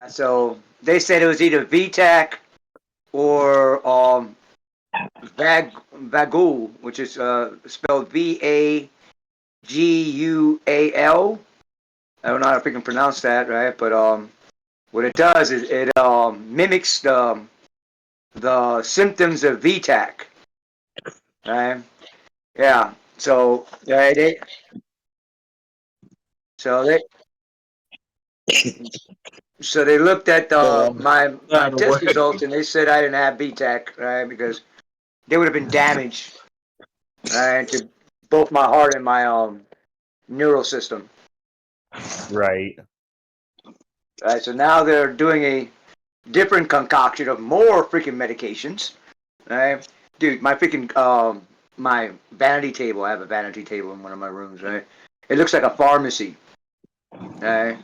So they said it was either VTAC or Vagul, which is spelled Vagual. I don't know how to freaking pronounce that, right? But what it does is it mimics the symptoms of VTAC, right? Yeah. So so they so they looked at my That'll test work. results and they said I didn't have VTAC, right? Because they would have been damaged, right, to both my heart and my neural system. Right. Right. So now they're doing a different concoction of more freaking medications. Right, dude, my freaking my vanity table. I have a vanity table in one of my rooms. Right, it looks like a pharmacy. Right,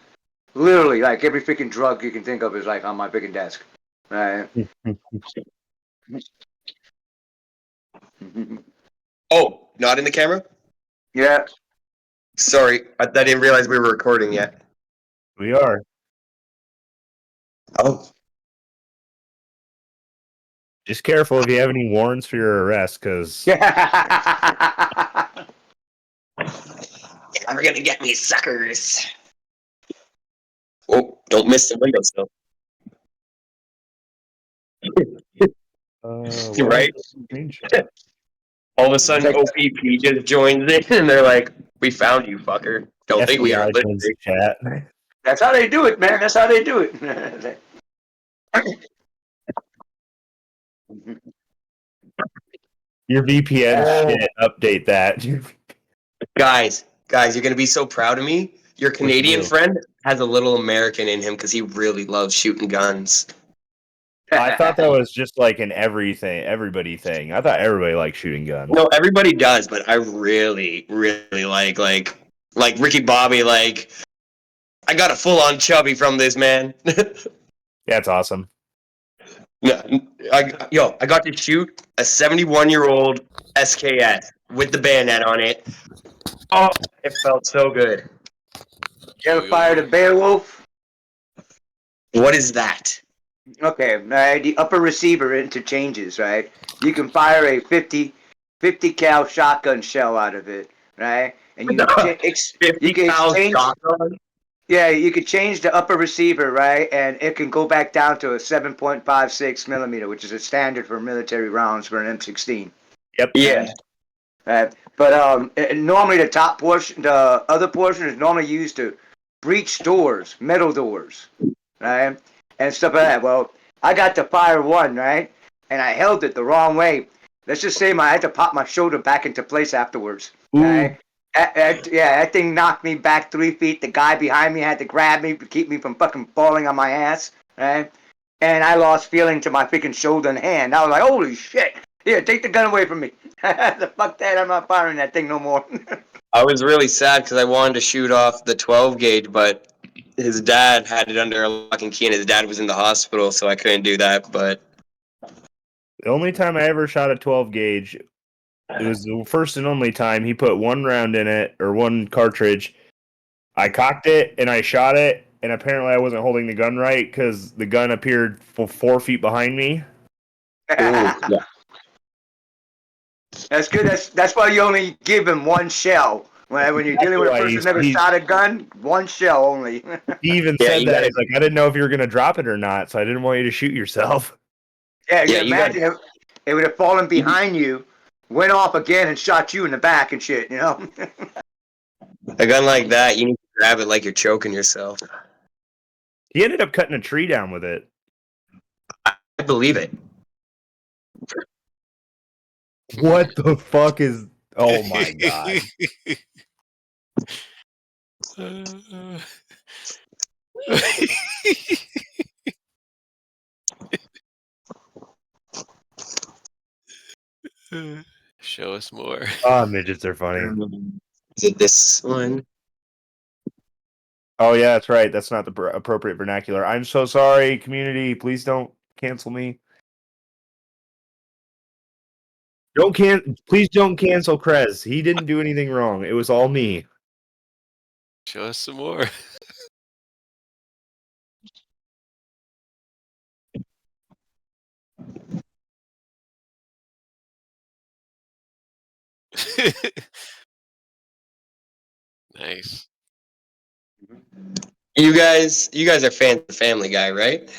literally, like every freaking drug you can think of is like on my freaking desk. Right. Oh, not in the camera? Yeah. Sorry, I didn't realize we were recording yet. We are. Oh, Just careful if you have any warrants for your arrest, because you're never gonna get me, suckers. Oh, don't miss the windowsill. You're right. All of a sudden, OPP just joins in, and they're like, "We found you, fucker. Don't think we are FBI joins the listening." chat. That's how they do it, man. That's how they do it. Your VPN shit, update that. Guys, you're gonna be so proud of me. Your Canadian do? friend has a little American in him because he really loves shooting guns. I thought that was just like an everybody thing. I thought everybody liked shooting guns. No, everybody does, but I really, really like Ricky Bobby. Like, I got a full on chubby from this man. Yeah, it's awesome. No, I got to shoot a 71-year-old SKS with the bayonet on it. Oh, it felt so good. You ever fired a Beowulf? What is that? Okay, right. The upper receiver interchanges, right? You can fire a 50 cal shotgun shell out of it, right? And you can 50 cal exchange. shotgun? Yeah, you could change the upper receiver, right? And it can go back down to a 7.56 millimeter, which is a standard for military rounds for an M16. Yep. Yeah. Right. But normally the top portion, the other portion is normally used to breach doors, metal doors, right? And stuff like that. Well, I got to fire one, right? And I held it the wrong way. Let's just say I had to pop my shoulder back into place afterwards. Right? That thing knocked me back 3 feet. The guy behind me had to grab me to keep me from fucking falling on my ass, right? And I lost feeling to my freaking shoulder and hand. I was like, holy shit. Here, take the gun away from me. Fuck that, I'm not firing that thing no more. I was really sad because I wanted to shoot off the 12 gauge, but his dad had it under a lock and key, and his dad was in the hospital, so I couldn't do that. But The only time I ever shot a 12 gauge, it was the first and only time he put one round in it, or one cartridge. I cocked it, and I shot it, and apparently I wasn't holding the gun right, because the gun appeared 4 feet behind me. yeah. That's good. That's why you only give him one shell. When you're dealing with a person who's never shot a gun, one shell only. He even Yeah, said you that. gotta- He's like, I didn't know if you were going to drop it or not, so I didn't want you to shoot yourself. Yeah, Yeah, you you imagine if it would have fallen behind you, went off again, and shot you in the back and shit, you know? A gun like that, you need to grab it like you're choking yourself. He ended up cutting a tree down with it. I believe it. What the fuck is... Oh my god. Show us more. Oh, midgets are funny. Is it this one? Oh yeah, that's right. That's not the appropriate vernacular. I'm so sorry, community. Please don't cancel me. Please don't cancel Krez. He didn't do anything wrong. It was all me. Show us some more. Nice. You guys are fans of Family Guy, right?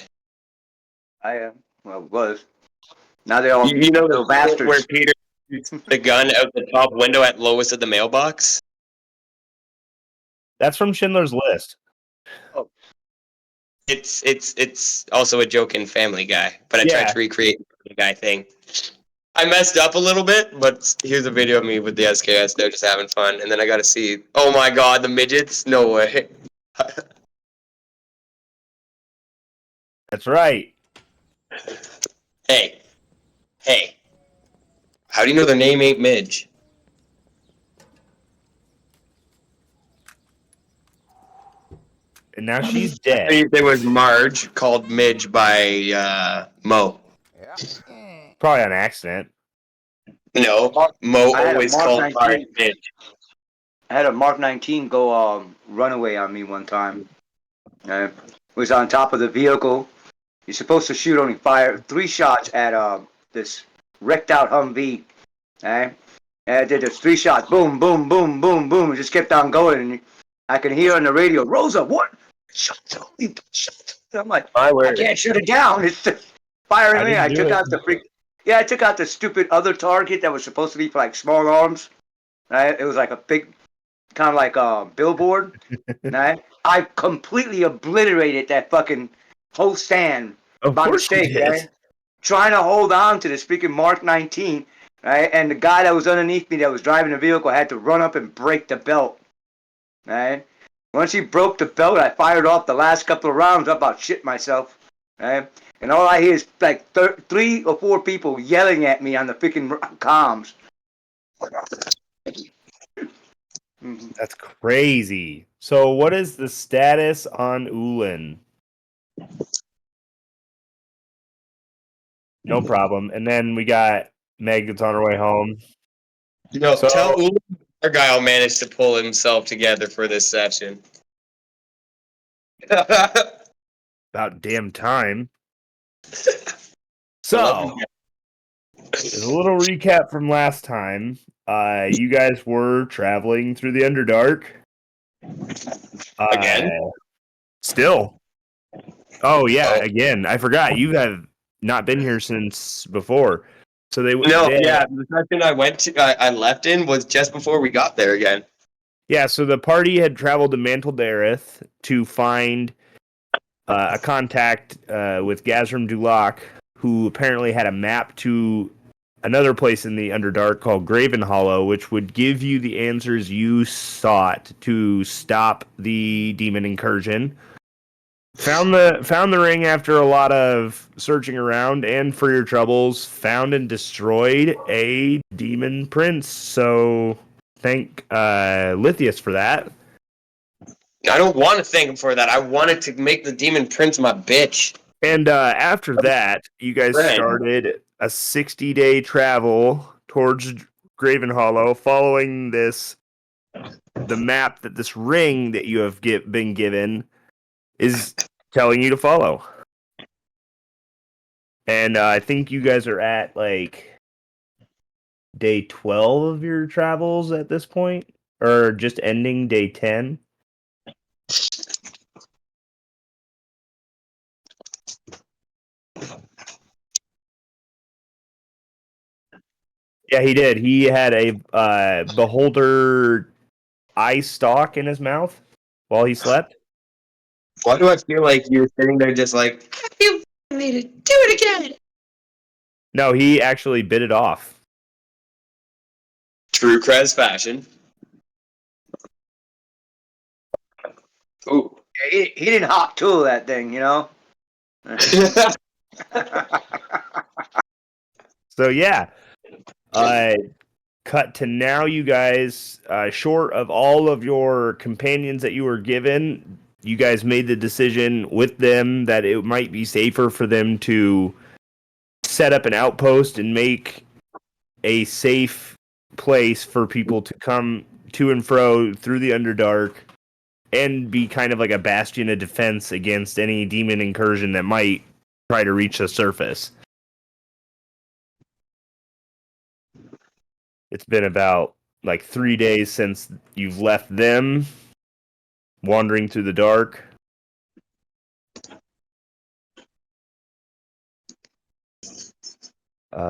I am. Well, was. Now they're all You know little the bit where bastards. Peter shoots the gun out the top window at Lois at the mailbox? That's from Schindler's List. It's also a joke in Family Guy, but I tried Yeah. to recreate the Family Guy thing. I messed up a little bit, but here's a video of me with the SKS. They're just having fun, and then I got to see. Oh my God, the midgets! No way. That's right. Hey, how do you know their name ain't Midge? And now she's I dead. think there was Marge called Midge by Mo. Probably on accident. No, Mo I had a always Mark called 19. Marge Midge. I had a Mark 19 go runaway on me one time. It was on top of the vehicle. You're supposed to shoot only fire 3 shots at this wrecked out Humvee. And I did this 3 shots. Boom, boom, boom, boom, boom. It just kept on going. And I can hear on the radio, Rosa, what? Shut up. I'm like, My I word. can't shoot it down. It's just firing I me. didn't I do took it. out the freak. Yeah, I took out the stupid other target that was supposed to be for like small arms. Right? It was like a big, kind of like a billboard. Right? I completely obliterated that fucking whole stand Of by course you mistake. did. Right? Trying to hold on to this freaking Mark 19. Right? And the guy that was underneath me that was driving the vehicle had to run up and break the belt. Right? Once he broke the belt, I fired off the last couple of rounds. I about shit myself. Right? And all I hear is like 3 or 4 people yelling at me on the freaking comms. That's crazy. So, what is the status on Ulan? No problem. And then we got Meg that's on her way home. No, So- tell Uli our guy will manage to pull himself together for this session. About damn time. So, as a little recap from last time, you guys were traveling through the Underdark. Again? Still. Oh, yeah, Oh. again. I forgot. You have not been here since before. So No, yeah, the session I went to, I left in was just before we got there again. Yeah, so the party had traveled to Mantle Dareth to find a contact with Gazrim Dulak, who apparently had a map to another place in the Underdark called Graven Hollow, which would give you the answers you sought to stop the demon incursion. Found the ring after a lot of searching around, and for your troubles, found and destroyed a demon prince. So thank Lithius for that. I don't want to thank him for that. I wanted to make the demon prince my bitch. And after that, you guys Right. started a 60-day travel towards Graven Hollow, following the map that this ring that you have been given is telling you to follow. And I think you guys are at like day 12 of your travels at this point, or just ending day 10. Yeah, he did. He had a beholder eye stalk in his mouth while he slept. Why do I feel like you were sitting there just like, you made it, do it again? No, he actually bit it off. True Krez fashion. Ooh. He didn't hot tool that thing, you know? So yeah, cut to now. You guys, short of all of your companions that you were given, you guys made the decision with them that it might be safer for them to set up an outpost and make a safe place for people to come to and fro through the Underdark, and be kind of like a bastion of defense against any demon incursion that might try to reach the surface. It's been about like 3 days since you've left them, wandering through the dark.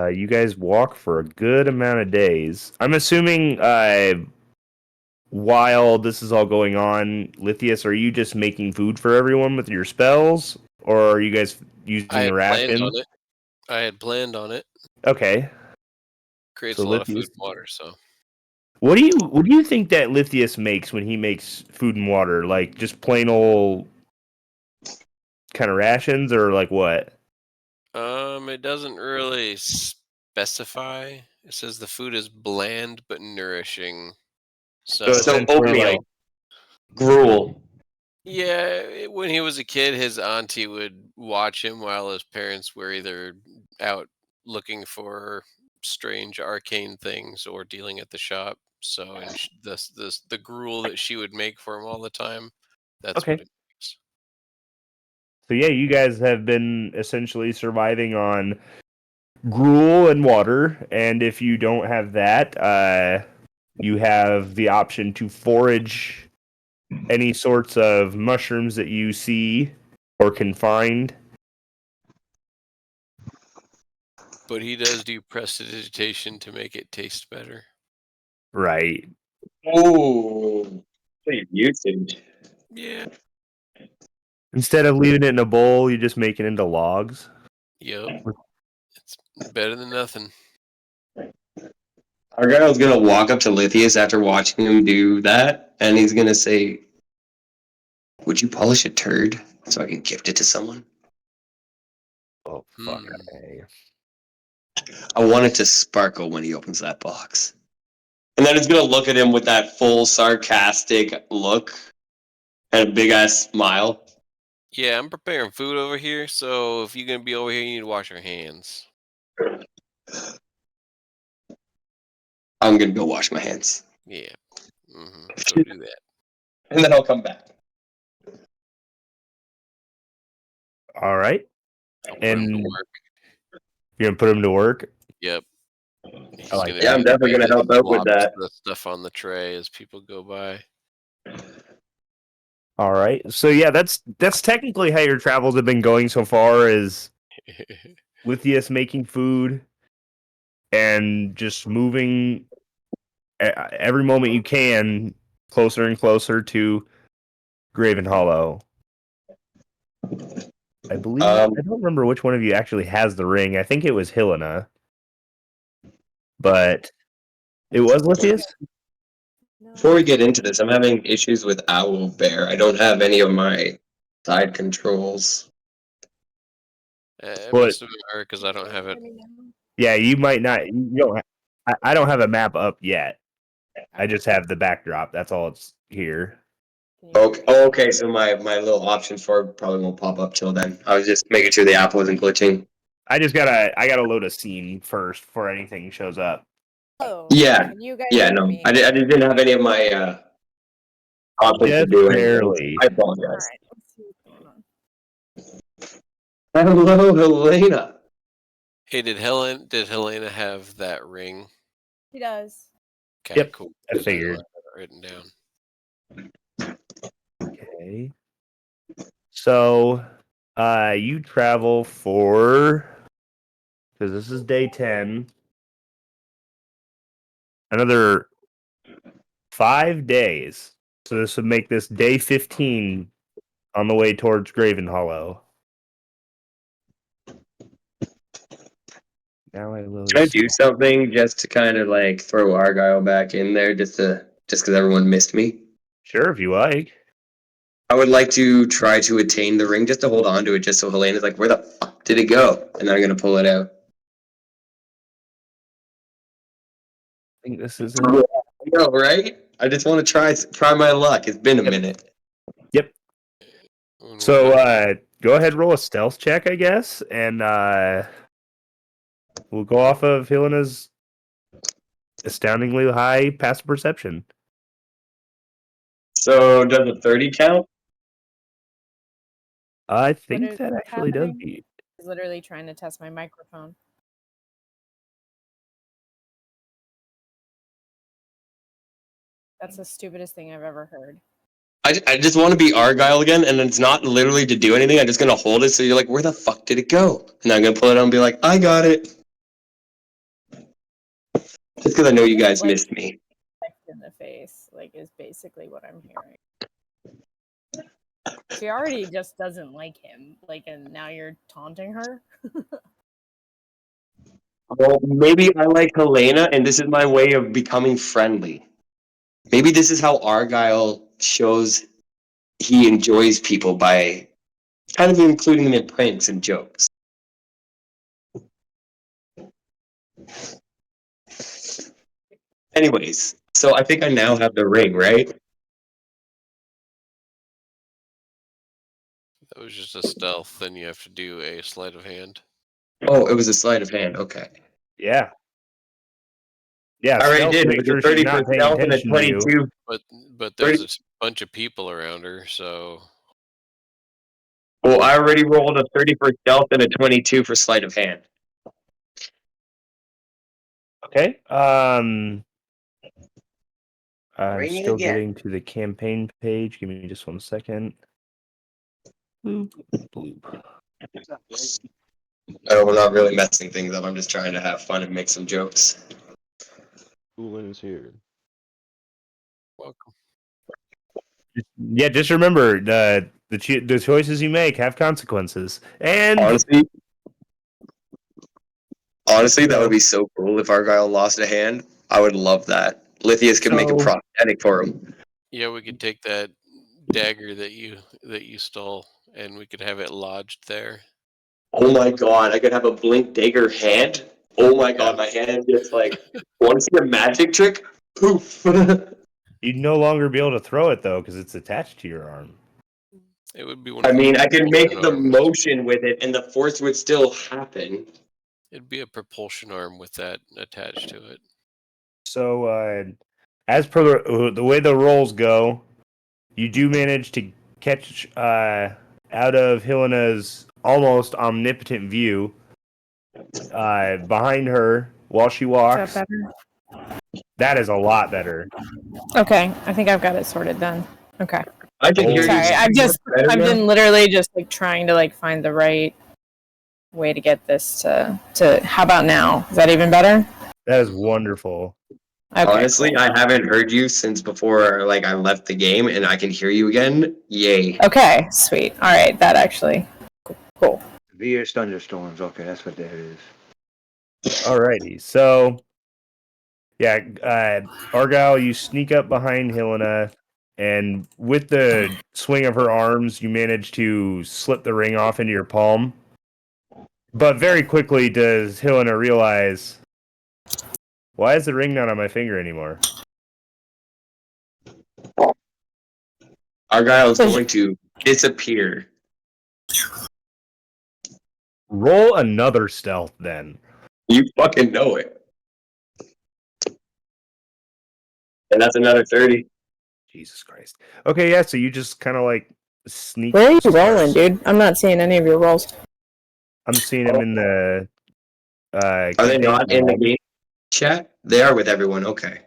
You guys walk for a good amount of days. I'm assuming while this is all going on, Lithius, are you just making food for everyone with your spells? Or are you guys using I the had planned rations? on it. I had planned on it. Okay. Creates So a lot of food Lithius, and water, so what do you think that Lithius makes when he makes food and water? Like just plain old kind of rations, or like what? it doesn't really specify. It says the food is bland but nourishing. So So essentially, oatmeal, like, gruel. Yeah, when he was a kid, his auntie would watch him while his parents were either out looking for strange arcane things or dealing at the shop. So, and the gruel that she would make for him all the time, that's what okay. it makes. So yeah, you guys have been essentially surviving on gruel and water, and if you don't have that, you have the option to forage any sorts of mushrooms that you see or can find. But he does do prestidigitation to make it taste better. Right. Ooh, pretty usage. Yeah. Instead of leaving it in a bowl, you just make it into logs. Yep. It's better than nothing. Argyle's gonna walk up to Lithius after watching him do that, and he's gonna say, "Would you polish a turd so I can gift it to someone? Oh fuck. Hmm. I want it to sparkle when he opens that box." And then he's gonna look at him with that full sarcastic look and a big ass smile. Yeah, I'm preparing food over here, so if you're gonna be over here, you need to wash your hands. I'm gonna go wash my hands, Yeah. Go do that. and then I'll come back. All right. I'll put him to And work. you're gonna put him to work. Yep. He's I like gonna Yeah, do I'm the definitely bit gonna that help out with flops that. the stuff on the tray as people go by. All right. So yeah, that's technically how your travels have been going so far. Is Lithius making food and just moving every moment you can closer and closer to Graven Hollow. I believe I don't remember which one of you actually has the ring. I think it was Helena, but it was Lithius. Before we get into this, I'm having issues with Owl Bear. I don't have any of my side controls. It But must have been her because I don't have it. yeah, you might not. You don't. I don't have a map up yet. I just have the backdrop. That's all it's here. Okay, so my little options for it probably won't pop up till then. I was just making sure the app wasn't glitching. I gotta load a scene first before anything shows up. Oh, Yeah, can you guys yeah, hear no, me? I didn't have any of my options to Just do anything. barely. I All apologize. right, let's see what's going on. Hello, Helena. Hey, did Helena have that ring? He does. Okay, Yep, cool. I 'Cause don't figured. have it written down. Okay. So, you travel for, because this is day 10, another 5 days. So this would make this day 15 on the way towards Graven Hollow. Now I load. Can I do something just to kind of like throw Argyle back in there, just because everyone missed me? Sure, if you like. I would like to try to attain the ring, just to hold on to it, just so Helena's like, "Where the fuck did it go?" And I'm gonna pull it out. I think this is I know, right? I just want to try my luck. It's been a minute. Yep. When So, was it? go ahead, roll a stealth check, I guess, and we'll go off of Helena's astoundingly high passive perception. So does a 30 count? I What think is that actually does happening? beat. He's literally trying to test my microphone. That's the stupidest thing I've ever heard. I just want to be Argyle again, and it's not literally to do anything. I'm just gonna hold it, so you're like, where the fuck did it go? And I'm gonna pull it out and be like, I got it. Just because I know you guys Like- missed me. In the face, like, is basically what I'm hearing. She already just doesn't like him, like, and now you're taunting her. Well, maybe I like Helena, and this is my way of becoming friendly. Maybe this is how Argyle shows he enjoys people by kind of including them in pranks and jokes. Anyways, so I think I now have the ring, right? That was just a stealth. Then you have to do a sleight of hand. Oh, it was a sleight of hand. Okay. Yeah. Yeah. I already stealth, did. make It was sure a she's 30 not for paying stealth and a attention to you. 22. But there's a bunch of people around her, so Well, I already rolled a 30 for stealth and a 22 for sleight of hand. Okay. I'm Ring it still again. getting to the campaign page. Give me just 1 second. Bloop, bloop. Oh, we're not really messing things up. I'm just trying to have fun and make some jokes. Coolins here. welcome. Yeah, just remember the choices you make have consequences. And Honestly, that would be so cool if Argyle lost a hand. I would love that. Lithius could make a So- prosthetic for him. Yeah, we could take that dagger that you stole, and we could have it lodged there. Oh my god, I could have a blink dagger hand. Oh my god, my hand gets like, want to see a magic trick? Poof. you'd no longer be able to throw it though because it's attached to your arm. It would be one. I of mean, those I can make the propulsion arms. motion with it and the force would still happen. It'd be a propulsion arm with that attached to it. So, as per the way the rolls go, you do manage to catch out of Helena's almost omnipotent view behind her while she Is walks. that better? That is a lot better. Okay, I think I've got it sorted then. Okay. I can hear Sorry, you. I've been literally just like trying to like find the right way to get this to how about now? Is that even better? That is wonderful. Okay, Honestly, cool. I haven't heard you since before like I left the game and I can hear you again. Yay. Okay, sweet. All right, that actually cool. Severe thunderstorms. Okay, that's what that is. Alrighty, so yeah, Argyle, you sneak up behind Helena, and with the swing of her arms, you manage to slip the ring off into your palm. But very quickly does Helena realize, why is the ring not on my finger anymore? Argyle is going to disappear. Roll another stealth then. You fucking know it. And that's another 30. Jesus Christ. Okay, yeah, so you just kind of like sneak. Where are you rolling, dude? I'm not seeing any of your rolls. I'm seeing him in the. Are they not in the game chat? They are with everyone. Okay.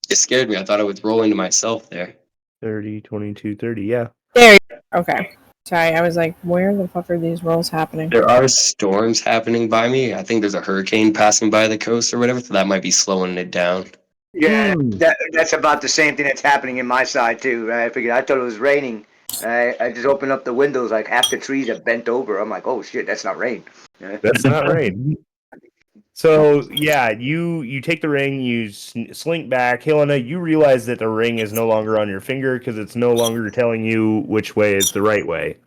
It scared me. I thought I was rolling to myself there. 30, 22, 30, yeah. There you go. Okay. Sorry, I was like, where the fuck are these rolls happening? There are storms happening by me. I think there's a hurricane passing by the coast or whatever, so that might be slowing it down. Yeah, Hmm. that's about the same thing that's happening in my side too. I figured I thought it was raining. I just opened up the windows, like half the trees are bent over. I'm like, oh shit, that's not rain. That's not right. So yeah, you take the ring, you slink back. Helena, you realize that the ring is no longer on your finger because it's no longer telling you which way is the right way.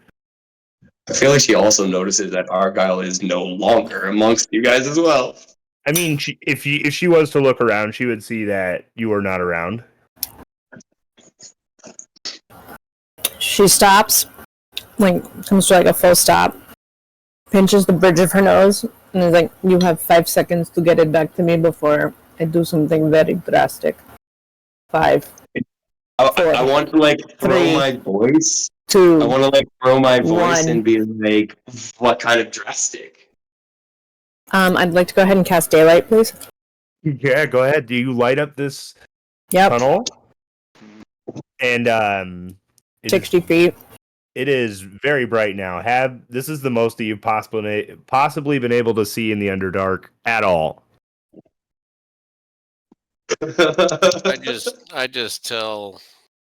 I feel like she also notices that Argyle is no longer amongst you guys as well. I mean, if she was to look around, she would see that you are not around. She stops, like comes to like a full stop, pinches the bridge of her nose, and is like, "You have 5 seconds to get it back to me before I do something very drastic." 5, I want to like throw 3, my voice. 2. I want to like throw my voice 1. and be like, what kind of drastic? I'd like to go ahead and cast daylight, please. Yeah, go ahead. Do you light up this Yep, tunnel? And it is 60 feet. it is very bright now. This is the most that you've possibly been able to see in the Underdark at all. I just tell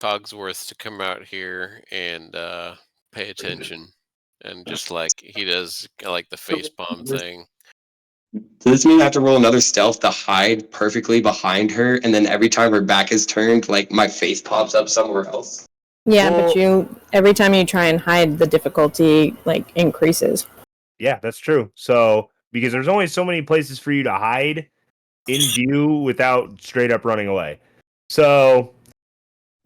Cogsworth to come out here and pay attention, and just like he does, like the face palm thing. Does this mean I have to roll another stealth to hide perfectly behind her, and then every time her back is turned, like my face pops up somewhere else? Yeah, Well- but every time you try and hide, the difficulty like increases. Yeah, that's true. So because there's only so many places for you to hide in view without straight up running away. So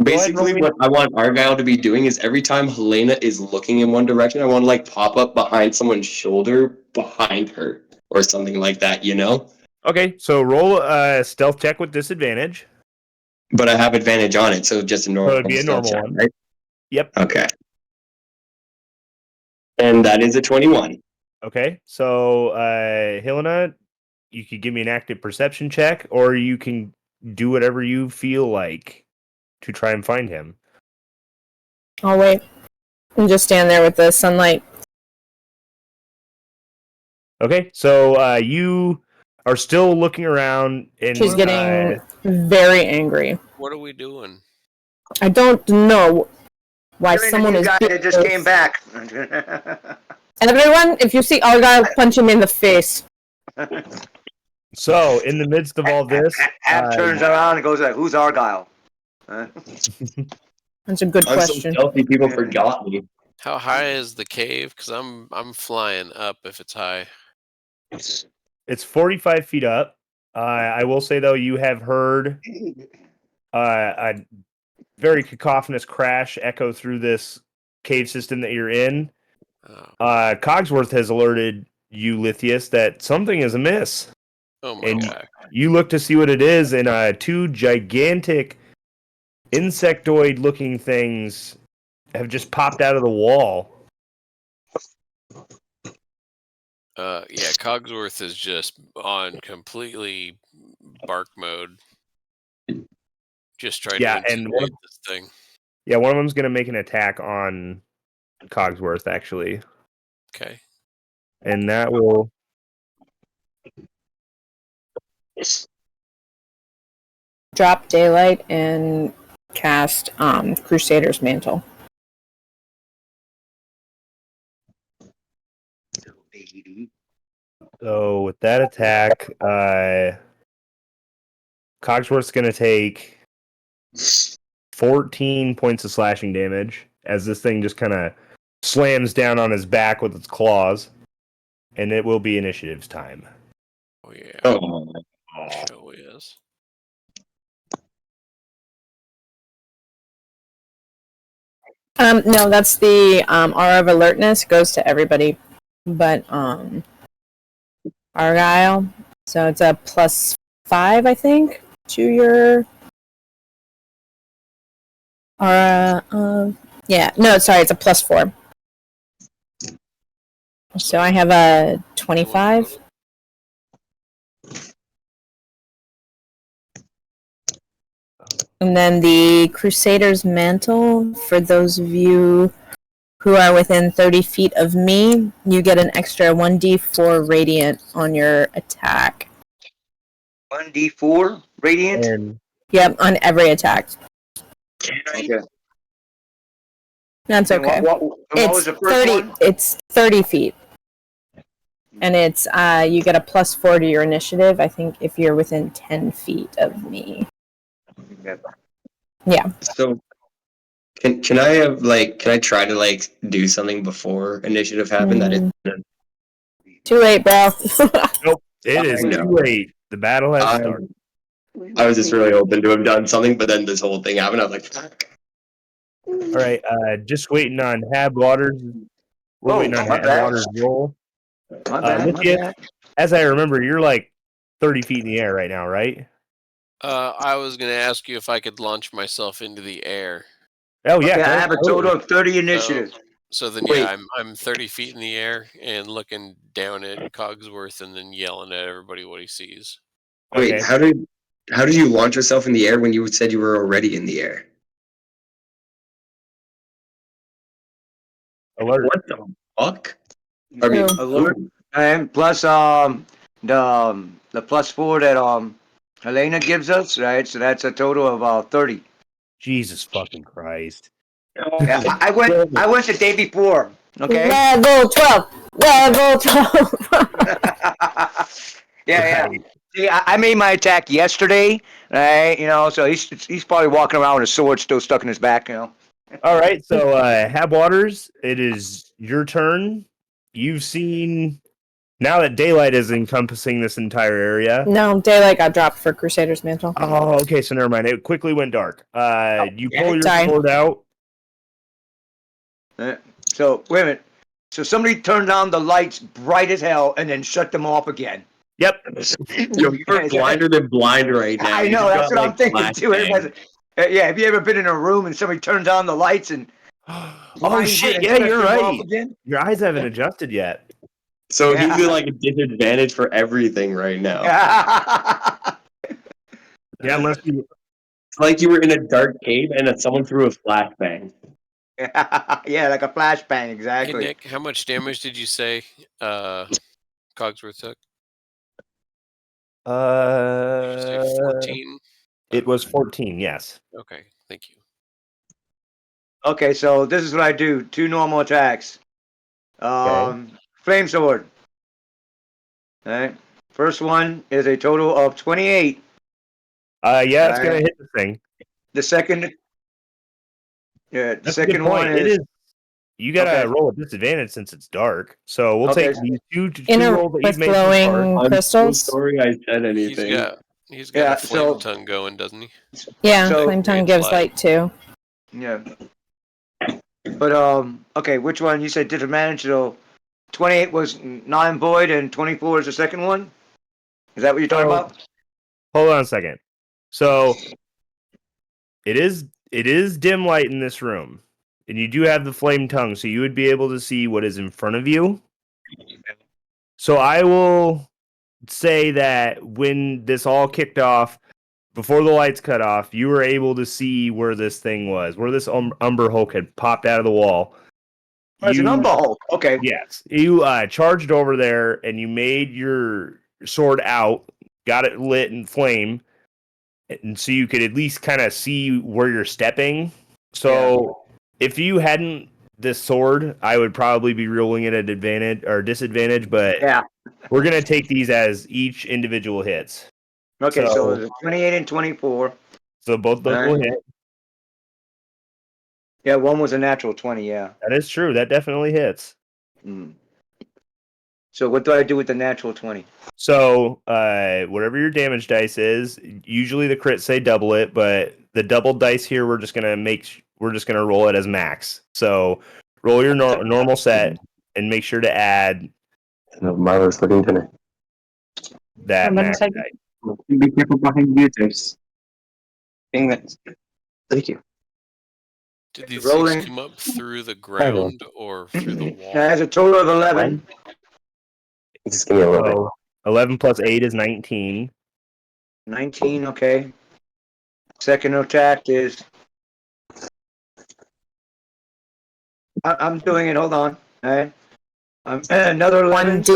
Basically, what I want Argyle to be doing is every time Helena is looking in one direction, I want to like pop up behind someone's shoulder behind her or something like that, you know? okay, so roll a stealth check with disadvantage. But I have advantage on it, so just a normal, it'd be a stealth normal check, one. right? Yep. Okay. And that is a 21. Okay, so Helena, you could give me an active perception check, or you can do whatever you feel like to try and find him. I'll wait and just stand there with the sunlight. Okay, so you are still looking around, and She's getting very angry. What are we doing? I don't know why You're the someone new is. guy doing that just this. came back. Everyone, if you see Argyle, punch him in the face. so in the midst of all this, Ab turns around and goes like, "Who's Argyle?" That's a good I'm so question. stealthy, people forgot me. How high is the cave? Because I'm flying up if it's high. it's 45 feet up. I will say though, you have heard a very cacophonous crash echo through this cave system that you're in. Oh, Cogsworth has alerted you, Lithius, that something is amiss. oh my And god! you look to see what it is, and two gigantic insectoid-looking things have just popped out of the wall. Yeah, Cogsworth is just on completely bark mode. Just trying Yeah, to and intimidate this thing. Yeah, one of them's going to make an attack on Cogsworth, actually. Okay. And that will... Drop daylight and cast Crusader's Mantle. So with that attack, Cogsworth's going to take 14 points of slashing damage as this thing just kind of slams down on his back with its claws. And it will be initiative's time. Oh yeah. Oh, Show is. No, that's the aura of alertness goes to everybody, but Argyle. So it's a +5, I think, to your aura. Yeah, no, sorry, it's a +4. So I have a 25. And then the Crusader's Mantle, for those of you who are within 30 feet of me, you get an extra 1d4 radiant on your attack. 1d4 radiant. And Yep, on every attack. Okay. That's And okay. what It's was the first 30. one? It's 30 feet, and it's you get a +4 to your initiative. I think if you're within 10 feet of me. Yeah. so can I have can I try to do something before initiative happened? That is Too late, bro. it is I know. too late. The battle has started. I was just really hoping to have done something, but then this whole thing happened. I was like, fuck. All right, just waiting on Hab Waters. We're Oh, waiting on my Hab bad. Waters' roll. My bad, my Lithius, bad. as I remember, you're like 30 feet in the air right now, right? I was gonna ask you if I could launch myself into the air. Oh yeah, Okay, I have a totally. total of 30 initiative. So then, Wait. yeah, I'm 30 feet in the air and looking down at Cogsworth and then yelling at everybody what he sees. Wait, Okay. how did you launch yourself in the air when you said you were already in the air? Alert. What the fuck? I mean, Two. Alert. And plus the +4 that Helena gives us, right? So that's a total of 30. Jesus fucking Christ. Yeah, I went the day before. Okay. Level 12. Level 12. Yeah. Right. See, I made my attack yesterday, right? You know, so he's probably walking around with a sword still stuck in his back. You know. All right, so Hab Waters, it is your turn. You've seen now that daylight is encompassing this entire area. No, daylight got dropped for Crusader's Mantle. Oh, okay, so never mind. It quickly went dark. You damn pull it. your Sorry. sword out. So wait a minute. So somebody turned on the lights bright as hell and then shut them off again. Yep. Yo, you're blinder than blind right now. I You know, just that's got, what I'm like, thinking too. flashbang. Everybody's, yeah, have you ever been in a room and somebody turns on the lights and Oh blinds you shit! and Yeah, shuts you're them off right. again? Your eyes haven't adjusted yet. So Yeah. he's at like a disadvantage for everything right now. Yeah, unless you. It's like you were in a dark cave and then someone threw a flashbang. Yeah, like a flashbang, Hey exactly. Nick, how much damage did you say Cogsworth took? Did you say 14? It was 14. Yes. Okay, thank you. Okay, so this is what I do. 2 normal attacks. Flame sword. Alright. First one is a total of 28. Yeah, it's gonna Alright. hit the thing. The second the That's a good second one point. It is is. You gotta Okay. roll a disadvantage since it's dark. So we'll Okay. take these two In a rolls that with you've made so far. glowing I'm crystals. so sorry I said anything. He's got Yeah, a flame so- tongue going, doesn't he? Yeah, So- flame tongue It's gives light. light too. Yeah. But okay, which one? You said disadvantage, so 28 was non-void and 24 is the second one? Is that what you're talking So- about? Hold on a second. So it is dim light in this room, and you do have the flame tongue, so you would be able to see what is in front of you. So I will say that when this all kicked off, before the lights cut off, you were able to see where this thing was, where this Umber Hulk had popped out of the wall. Oh, it's an You- Umber Hulk. Okay. Yes, you charged over there and you made your sword out, got it lit in flame, and so you could at least kind of see where you're stepping. So if you hadn't this sword, I would probably be rolling it at advantage or disadvantage, but Yeah. we're gonna take these as each individual hits. Okay, so So- it's 28 and 24. So both those will hit. Yeah, one was a natural 20, yeah. That is true. That definitely hits. Mm. So what do I do with the natural 20? So, whatever your damage dice is, usually the crits say double it, but the double dice here, we're just gonna roll it as max. So, roll your normal set and make sure to add No, Marlo's looking to that I'm gonna max take- dice. Be careful behind you. There's thing that's. Thank you. Did these Rolling. things come up through the ground or through the wall? That has a total of 11. Just give me a little bit. So, 11 plus 8 is 19. 19, okay. Second attack is... I'm doing it, hold on. Alright. Another 11. so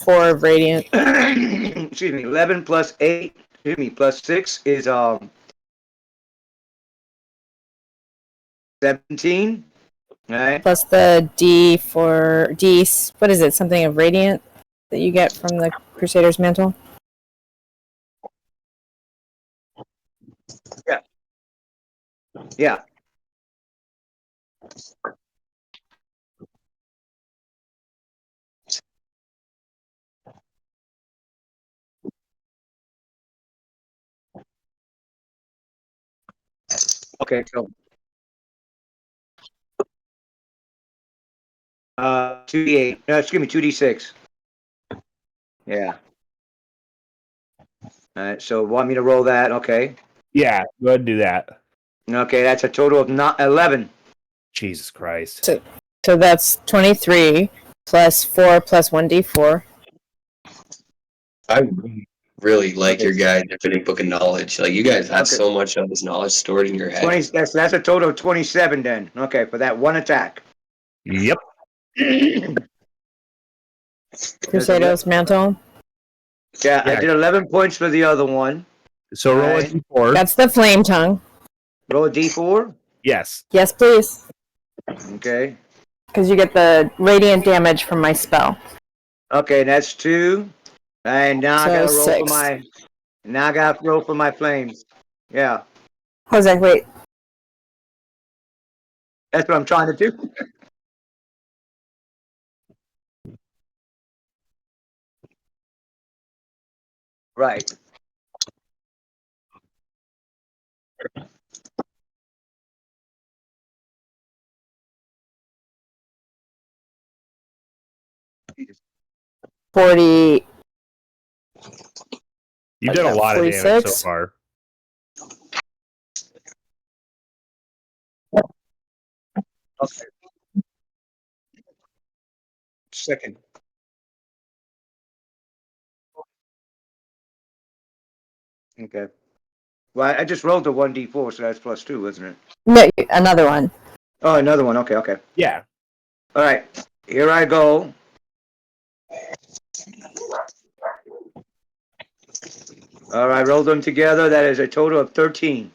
1d4 of radiant. excuse me, 11 plus 8, excuse me, plus 6 is 17. Alright. Plus the D for D. What is it? Something of radiant that you get from the Crusader's Mantle. Yeah. Okay, so 2d8. No, excuse me, 2d6. Yeah. Alright, so want me to roll that? Okay. Yeah, go ahead and do that. Okay, that's a total of not 11. Jesus Christ. So that's 23 plus 4 plus 1d4. really like Okay. your guys' Infinite Book of Knowledge. Like, you guys have Okay. so much of this knowledge stored in your head. 20. That's a total of 27 then. Okay, for that one attack. Yep. Crusader's Mantle. Yeah, I Yeah. did 11 points for the other one. So roll a Alright. d4. That's the flame tongue. Roll a d4. Yes. Yes, please. Okay. Because you get the radiant damage from my spell. Okay, that's 2. And now I So gotta roll 6. for my. Now I gotta roll for my flames. Yeah, Jose, wait. that's what I'm trying to do. Right. $40. You've done a lot of damage so 46? far. Okay. Second. Okay. Well, I just rolled a 1d4, so that's +2, isn't it? No, another one. Oh, another one. Okay, okay. Yeah. All right. Here I go. All right, roll them together. That is a total of 13.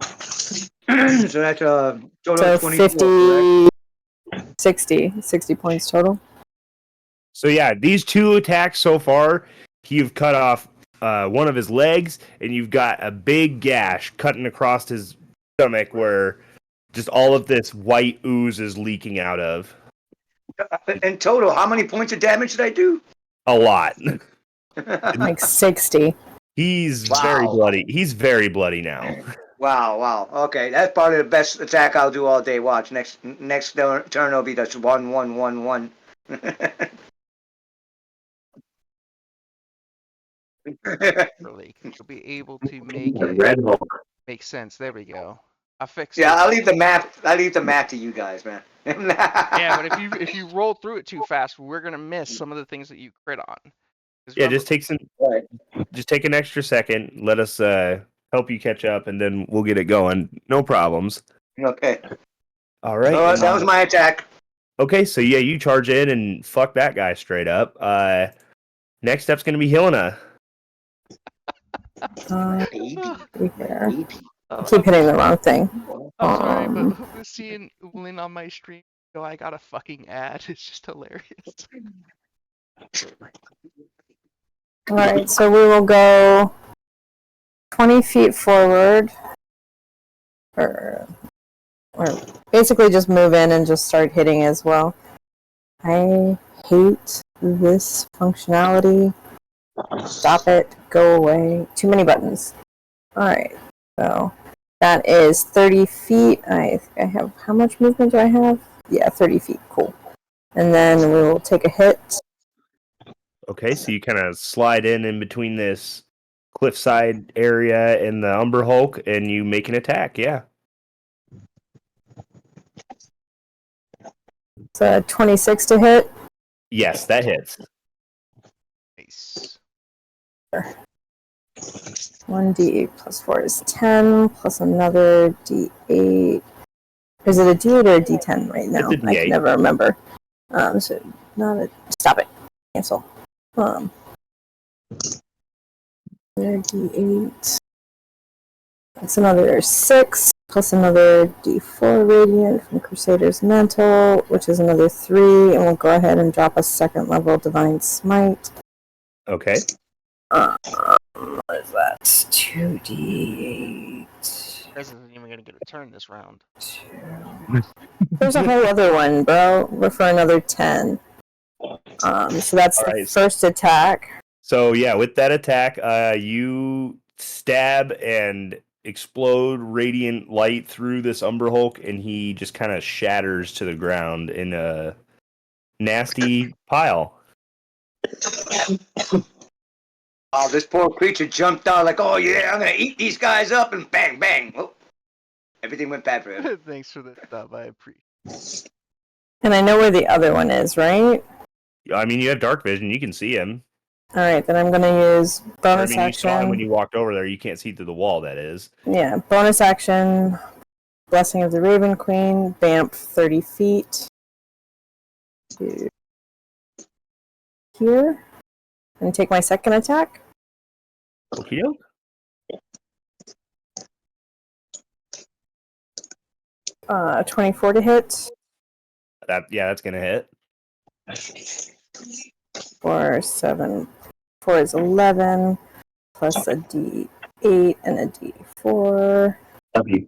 So that's a total So of 24, correct? 60 points total. So yeah, these 2 attacks so far, you've cut off one of his legs, and you've got a big gash cutting across his stomach where just all of this white ooze is leaking out of. In total, how many points of damage did I do? A lot. Like 60. He's Wow. very bloody. He's very bloody now. Wow, wow. Okay, that's probably the best attack I'll do all day. Watch. Next turn will be just 1-1-1-1. Really, you'll be able to make it Red Hulk. make sense. There we go. I fixed Yeah, it. I'll leave the math. I leave the math to you guys, man. Yeah, but if you roll through it too fast, we're gonna miss some of the things that you crit on. 'Cause Yeah, remember- just take an extra second. Let us help you catch up, and then we'll get it going. No problems. Okay. All right. Oh, that was my attack. Okay, so yeah, you charge in and fuck that guy straight up. Next step's gonna be Helena. Baby, There. baby. I keep hitting the wrong thing. I'm sorry, Um, but seeing Ulin on my stream, I got a fucking ad. It's just hilarious. Alright, so we will go 20 feet forward. Or basically just move in and just start hitting as well. I hate this functionality. Stop it. Go away. Too many buttons. Alright, so that is 30 feet. I have, how much movement do I have? Yeah, 30 feet. Cool. And then we will take a hit. Okay, so you kind of slide in between this cliffside area and the Umber Hulk, and you make an attack. Yeah. It's a 26 to hit. Yes, that hits. Nice. 1d8 plus 4 is 10, plus another d8. Is it a d8 or a d10 right now? It's a I D8. can never remember. So not a. Stop it. Cancel. Another d8. That's another 6, plus another d4 radiant from Crusader's Mantle, which is another 3, and we'll go ahead and drop a second level Divine Smite. Okay. What is that? 2d8. Prez isn't even gonna get a turn this round. There's a whole other one, bro. We're for another 10. So that's the Alright. first attack. So yeah, with that attack, you stab and explode radiant light through this Umber Hulk, and he just kind of shatters to the ground in a nasty pile. Oh, this poor creature jumped out like, oh yeah, I'm gonna eat these guys up, and bang, bang. Oh, everything went bad for him. Thanks for the stuff. I appreciate. And I know where the other one is, right? I mean, you have dark vision; you can see him. All right, then I'm gonna use I bonus mean, you saw him when action. you walked over there. You can't see through the wall. That is. Yeah, bonus action. Blessing of the Raven Queen. Bamf 30 feet. To here. And take my second attack. Okie doke. 24 to hit. That's gonna hit. For 7. 4 is 11. Plus a d8 and a d4. W.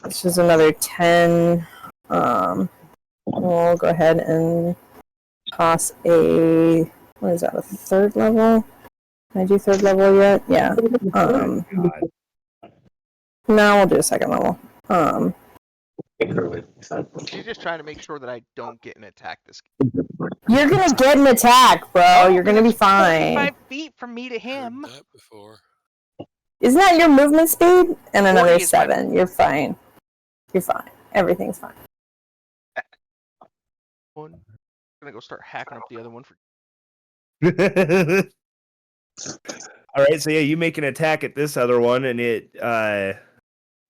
This is another 10. We'll go ahead and toss a. What is that? A third level? Can I do third level yet? Yeah. God. No, we'll do a second level. She's just trying to make sure that I don't get an attack this You're gonna get an attack, bro. Oh, You're gonna be it's fine. 5 feet from me to Heard him. that before. Isn't that your movement speed? And another 40 is my- 7. You're fine. You're fine. Everything's fine. One. I'm gonna go start hacking up the other one for. All right, so yeah, you make an attack at this other one, and it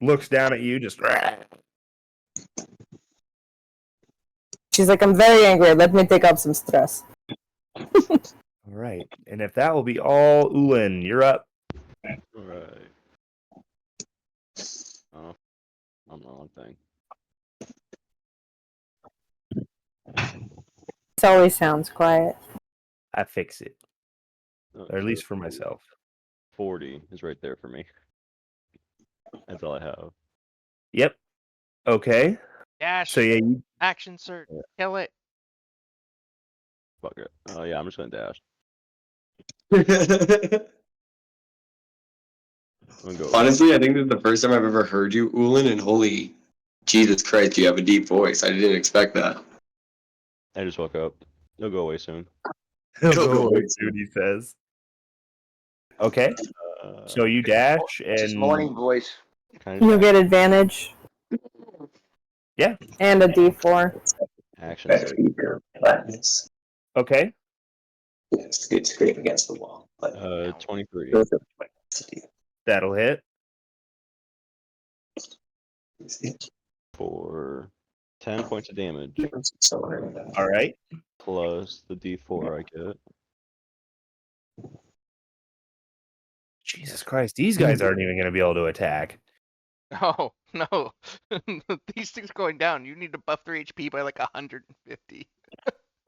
looks down at you, just. She's like, I'm very angry. Let me take up some stress. All right, and if that will be all, Ulin, you're up. Alright. Oh, I'm the wrong thing. It always sounds quiet. I fix it, Oh, or at least so for myself. 40 is right there for me. That's all I have. Yep. Okay. Dash. So yeah, you, Action search. Yeah. Kill it. Fuck it. Oh yeah, I'm just gonna dash. I'm gonna go. Honestly, I think this is the first time I've ever heard you, Ulin, and holy Jesus Christ, you have a deep voice. I didn't expect that. I just woke up. It'll go away soon. It'll go away soon, he says. Okay, so you dash It's his and morning voice. Kinda You'll get advantage. Yeah. And a d4. action search. okay, It's scrape against the wall. But 23 that'll hit. for 10 points of damage All right. plus the D4 I get. Jesus Christ, these guys aren't even going to be able to attack. Oh no. These things going down. You need to buff their HP by like 150.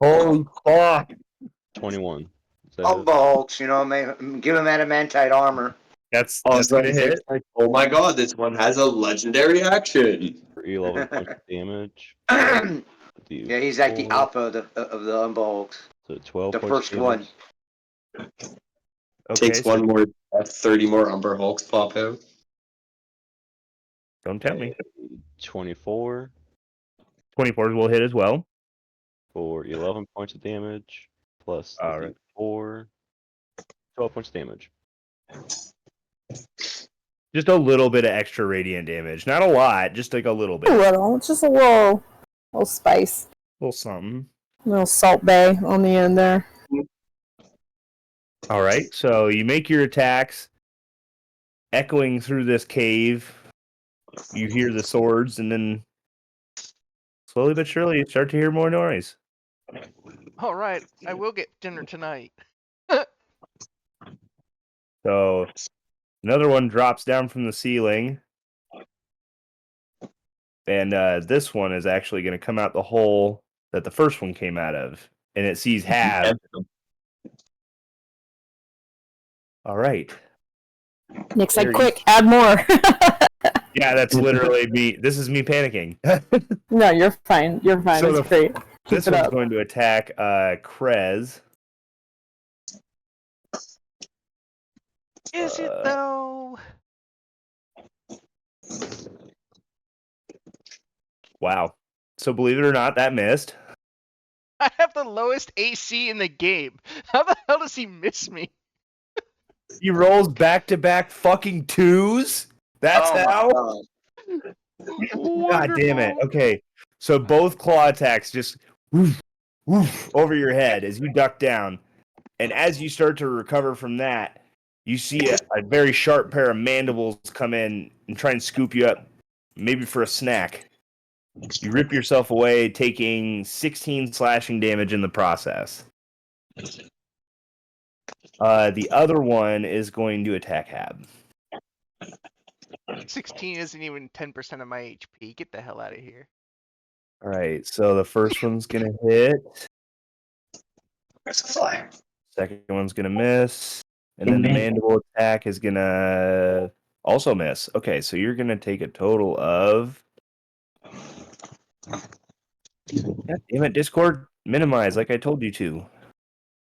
Holy fuck! 21. Is that Oh, it? Hulks, you know, give him adamantite armor. That's Oh, going to hit. oh my god, this one has a legendary action. For 11 points of damage. Yeah, D4, he's like the alpha of the Hulks. So 12 The points first of one. damage. Okay, Takes so one more, 30 more Umber Hulks pop out. don't tell me. 24 24 will hit as well. for 11 points of damage plus the All right. D4. 12 points of damage. Just a little bit of extra radiant damage. Not a lot, just like a little bit. A little. Just a little spice. A little something. A little salt bay on the end there. All right, so you make your attacks, echoing through this cave. You hear the swords, and then slowly but surely you start to hear more noise. All right. I will get dinner tonight. So another one drops down from the ceiling. And this one is actually going to come out the hole that the first one came out of. And it sees half. All right. Nick's There like, you- quick, add more. Yeah, that's literally me. This is me panicking. No, you're fine. You're fine. So It's great. This Keep it one's up. going to attack Krez. Is it though? Wow. So believe it or not, that missed. I have the lowest AC in the game. How the hell does he miss me? He rolls back-to-back fucking twos? That's Oh my how? God. God damn it. Okay. So both claw attacks just woof, woof, over your head as you duck down. And as you start to recover from that, you see a very sharp pair of mandibles come in and try and scoop you up, maybe for a snack. You rip yourself away, taking 16 slashing damage in the process. The other one is going to attack Hab. 16 isn't even 10% of my HP. Get the hell out of here. All right, so the first one's gonna hit. There's a fly. Second one's gonna miss, and then the mandible attack is gonna also miss. Okay, so you're gonna take a total of. God damn it, Discord, minimize like I told you to.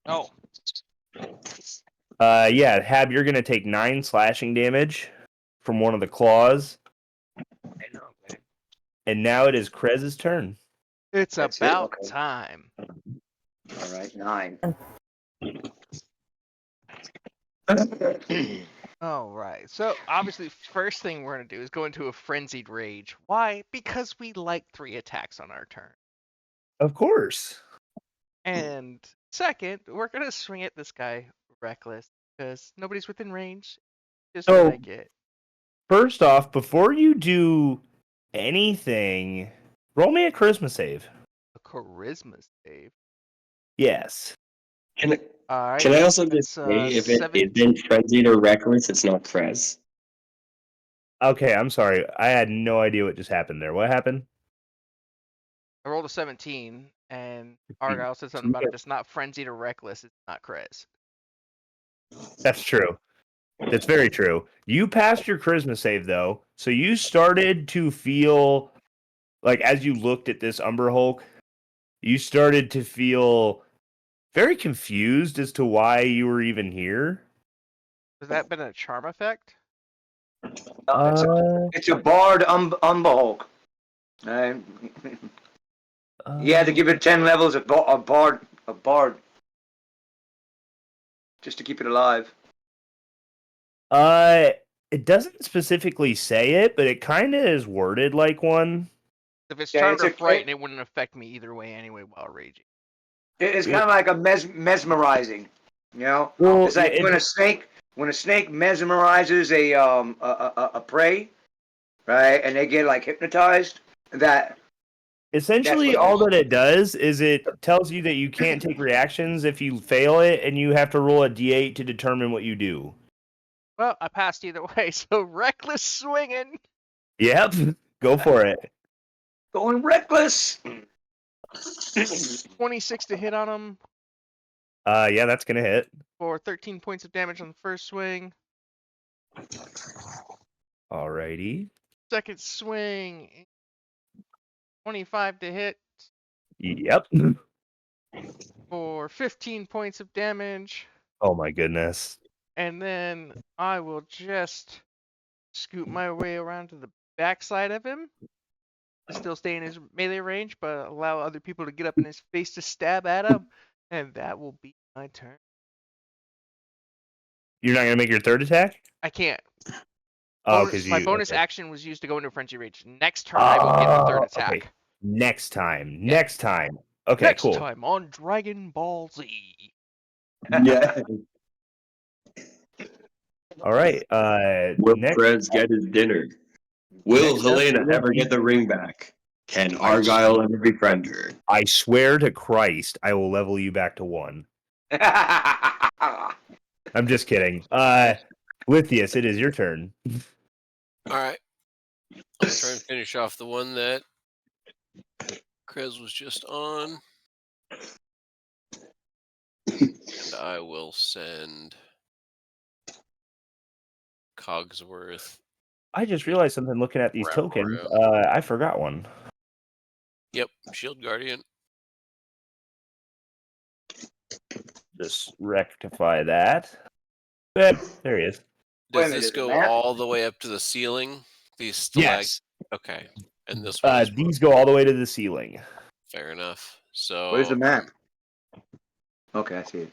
Oh, Yeah, Hab, you're gonna take 9 slashing damage from one of the claws, and now it is Krez's turn. it's That's it? about Okay. time. All right, 9. All right. So obviously, first thing we're gonna do is go into a frenzied rage. Why? Because we like 3 attacks on our turn. Of course. And second, we're gonna swing at this guy reckless because nobody's within range. Just So- like it. First off, before you do anything, roll me a charisma save. A charisma save. Yes. Can, All right. can I also just It's, say, if it 17. isn't frenzied or reckless, it's not Krez. Okay, I'm sorry. I had no idea what just happened there. What happened? I rolled a 17, and Argyle said something about if it's not frenzied or reckless, it's not Krez. That's true. That's very true. You passed your charisma save, though. So you started to feel like, as you looked at this Umber Hulk, you started to feel very confused as to why you were even here. Has that been a charm effect? It's a Bard Hulk. You had to give it 10 levels of Bard. Just to keep it alive. It doesn't specifically say it, but it kind of is worded like one. If it's Yeah, charmed it's or a- frightened, it wouldn't affect me either way anyway while raging. It's kind of like a mesmerizing, you know? Well, It's like yeah, when a snake mesmerizes a prey, right? And they get like hypnotized. That essentially That's what it all is. that it does is it tells you that you can't take reactions if you fail it, and you have to roll a d8 to determine what you do. Well, I passed either way, so reckless swinging. Yep, go for it. going reckless. 26 to hit on him Yeah, that's gonna hit. for 13 points of damage on the first swing. Alrighty. Second swing, 25 to hit Yep. for 15 points of damage. Oh my goodness. And then I will just scoot my way around to the backside of him. Still stay in his melee range, but allow other people to get up in his face to stab at him. And that will be my turn. You're not gonna make your third attack? I can't. Oh, Bonus- because my you. bonus Okay. action was used to go into frenzy rage. Next turn, I will get a third attack. Okay. Next time. Yeah. Next time. Okay, Next cool. time on Dragon Ball Z. Yeah. All right. Will Next. Krez get his dinner? Will Next up, Helena will ever be- get the ring back? Can Argyle ever befriend her? I swear to Christ, I will level you back to 1. I'm just kidding. Lithius, it is your turn. All right. I'll try and finish off the one that Krez was just on. And I will send Cogsworth. I just realized something looking at these Wrap tokens. around. I forgot one. Yep, Shield Guardian. Just rectify that. There he is. Wait a Does minute, this is it go that? all the way up to the ceiling? These stalag. Yes. Okay. And this one is These go all the way to the ceiling. fair enough. So Where's the map? Okay, I see it.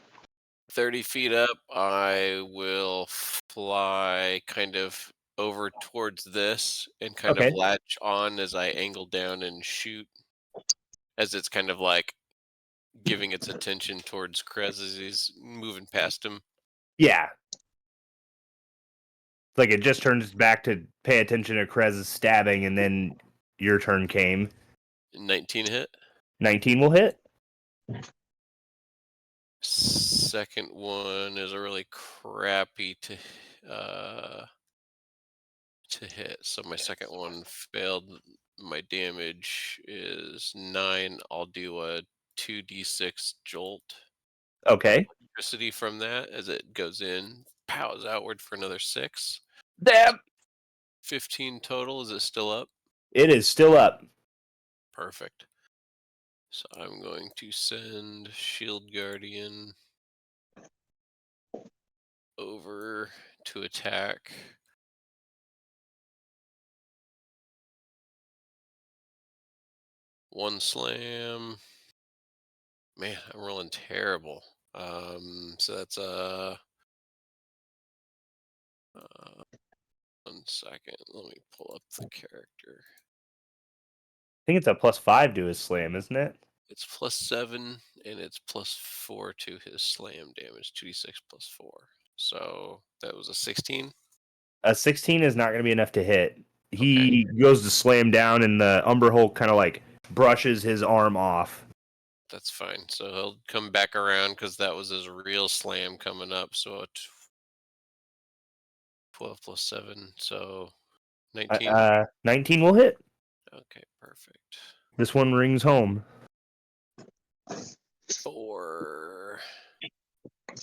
30 feet up, I will fly kind of over towards this and kind Okay. of latch on as I angle down and shoot. As it's kind of like giving its attention towards Krez as he's moving past him. Yeah. Like it just turns back to pay attention to Krez's stabbing, and then your turn came. 19 hit. 19 will hit. Second one is a really crappy to hit. So my second one failed. My damage is 9. I'll do a 2d6 jolt Okay. electricity from that as it goes in, pows outward for another 6. Damn. 15 total. Is it still up? It is still up. Perfect. So I'm going to send Shield Guardian over to attack. One slam. Man, I'm rolling terrible. So that's a 1 second. Let me pull up the character. I think it's a +5 to his slam, isn't it? It's +7 and it's +4 to his slam damage. 2d6 +4. So that was a 16. A 16 is not going to be enough to hit. He goes to slam down, and the Umber Hulk kind of like brushes his arm off. That's fine. So he'll come back around because that was his real slam coming up. So 12 + 7. So 19. 19 will hit. Okay, perfect. This one rings home. 4.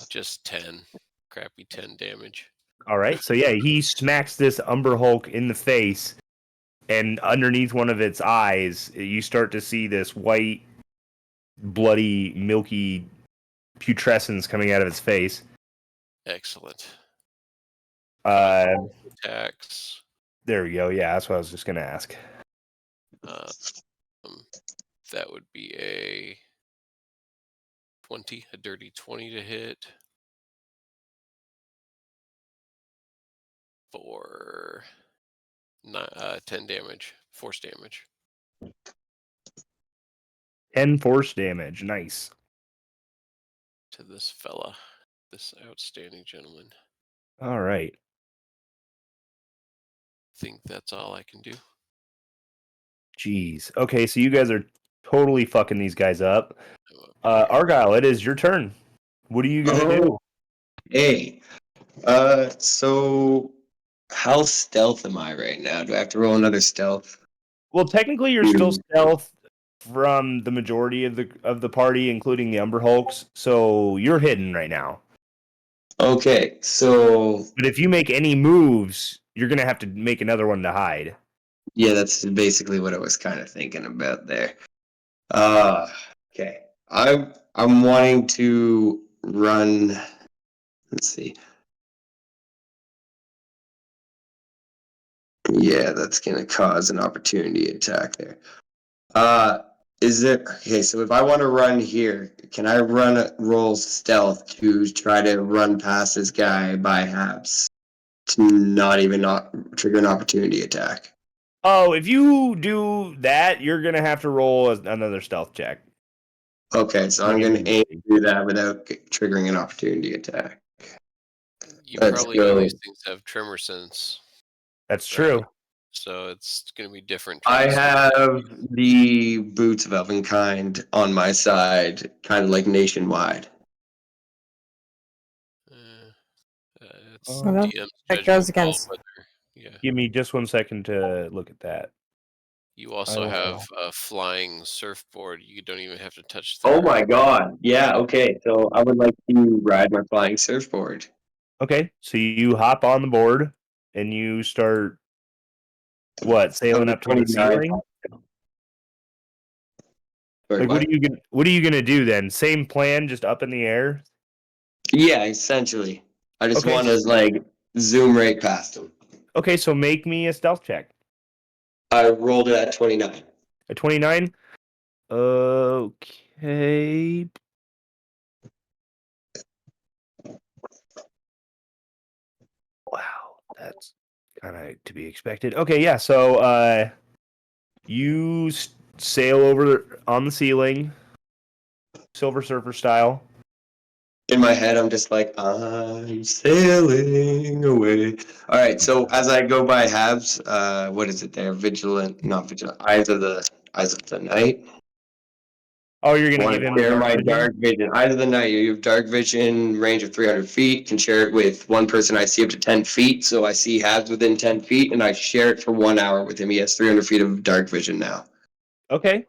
Just 10. Crappy 10 damage. All right. So yeah, he smacks this Umber Hulk in the face, and underneath one of its eyes, you start to see this white, bloody, milky putrescence coming out of its face. Excellent. Attacks. Attacks. There we go. Yeah, that's what I was just gonna ask. That would be a 20, a dirty 20 to hit. For 10 damage, force damage. 10 force damage. Nice. To this fella, this outstanding gentleman. All right. Think that's all I can do. Jeez. Okay, so you guys are totally fucking these guys up. Argyle, it is your turn. What are you gonna do? Hey. So how stealth am I right now? Do I have to roll another stealth? Well, technically, you're still stealth from the majority of the party, including the Umber Hulks. So you're hidden right now. Okay, so But if you make any moves, you're gonna have to make another one to hide. yeah, that's basically what I was kind of thinking about there. Okay. I'm wanting to run. Let's see. Yeah, that's gonna cause an opportunity attack there. Is it okay? So if I want to run here, can I roll stealth to try to run past this guy by halves to not trigger an opportunity attack? Oh, if you do that, you're gonna have to roll another stealth check. Okay, so I'm gonna aim to do that without triggering an opportunity attack. You Let's probably know go. these things have tremor sense, That's true. so it's going to be different. I trying to- have the Boots of Elvenkind on my side, kind of like nationwide. It's Oh. DM's That judgment goes call against- whether- yeah. Give me just 1 second to look at that. You also will. have a flying surfboard. You don't even have to touch. Oh my god! Yeah. Okay, so I would like to ride my flying surfboard. Okay, so you hop on the board and you start sailing up to the 29. ceiling. Sorry, Like, what? what are you gonna do then? Same plan, just up in the air. Yeah, essentially. I just Okay. want to like zoom right past him. Okay, so make me a stealth check. I rolled it at 29. A 29. Okay. Wow, that's kind of to be expected. Okay, yeah. So you sail over on the ceiling, Silver Surfer style. In my head, I'm just like, I'm sailing away. All right, so as I go by Habs, what is it there? Not vigilant. Eyes of the night. Oh, you're I gonna want give to him share my vision? dark vision. Eyes of the night. You have dark vision, range of 300 feet. Can share it with one person I see up to 10 feet. So I see Habs within 10 feet, and I share it for 1 hour with him. He has 300 feet of dark vision now. Okay.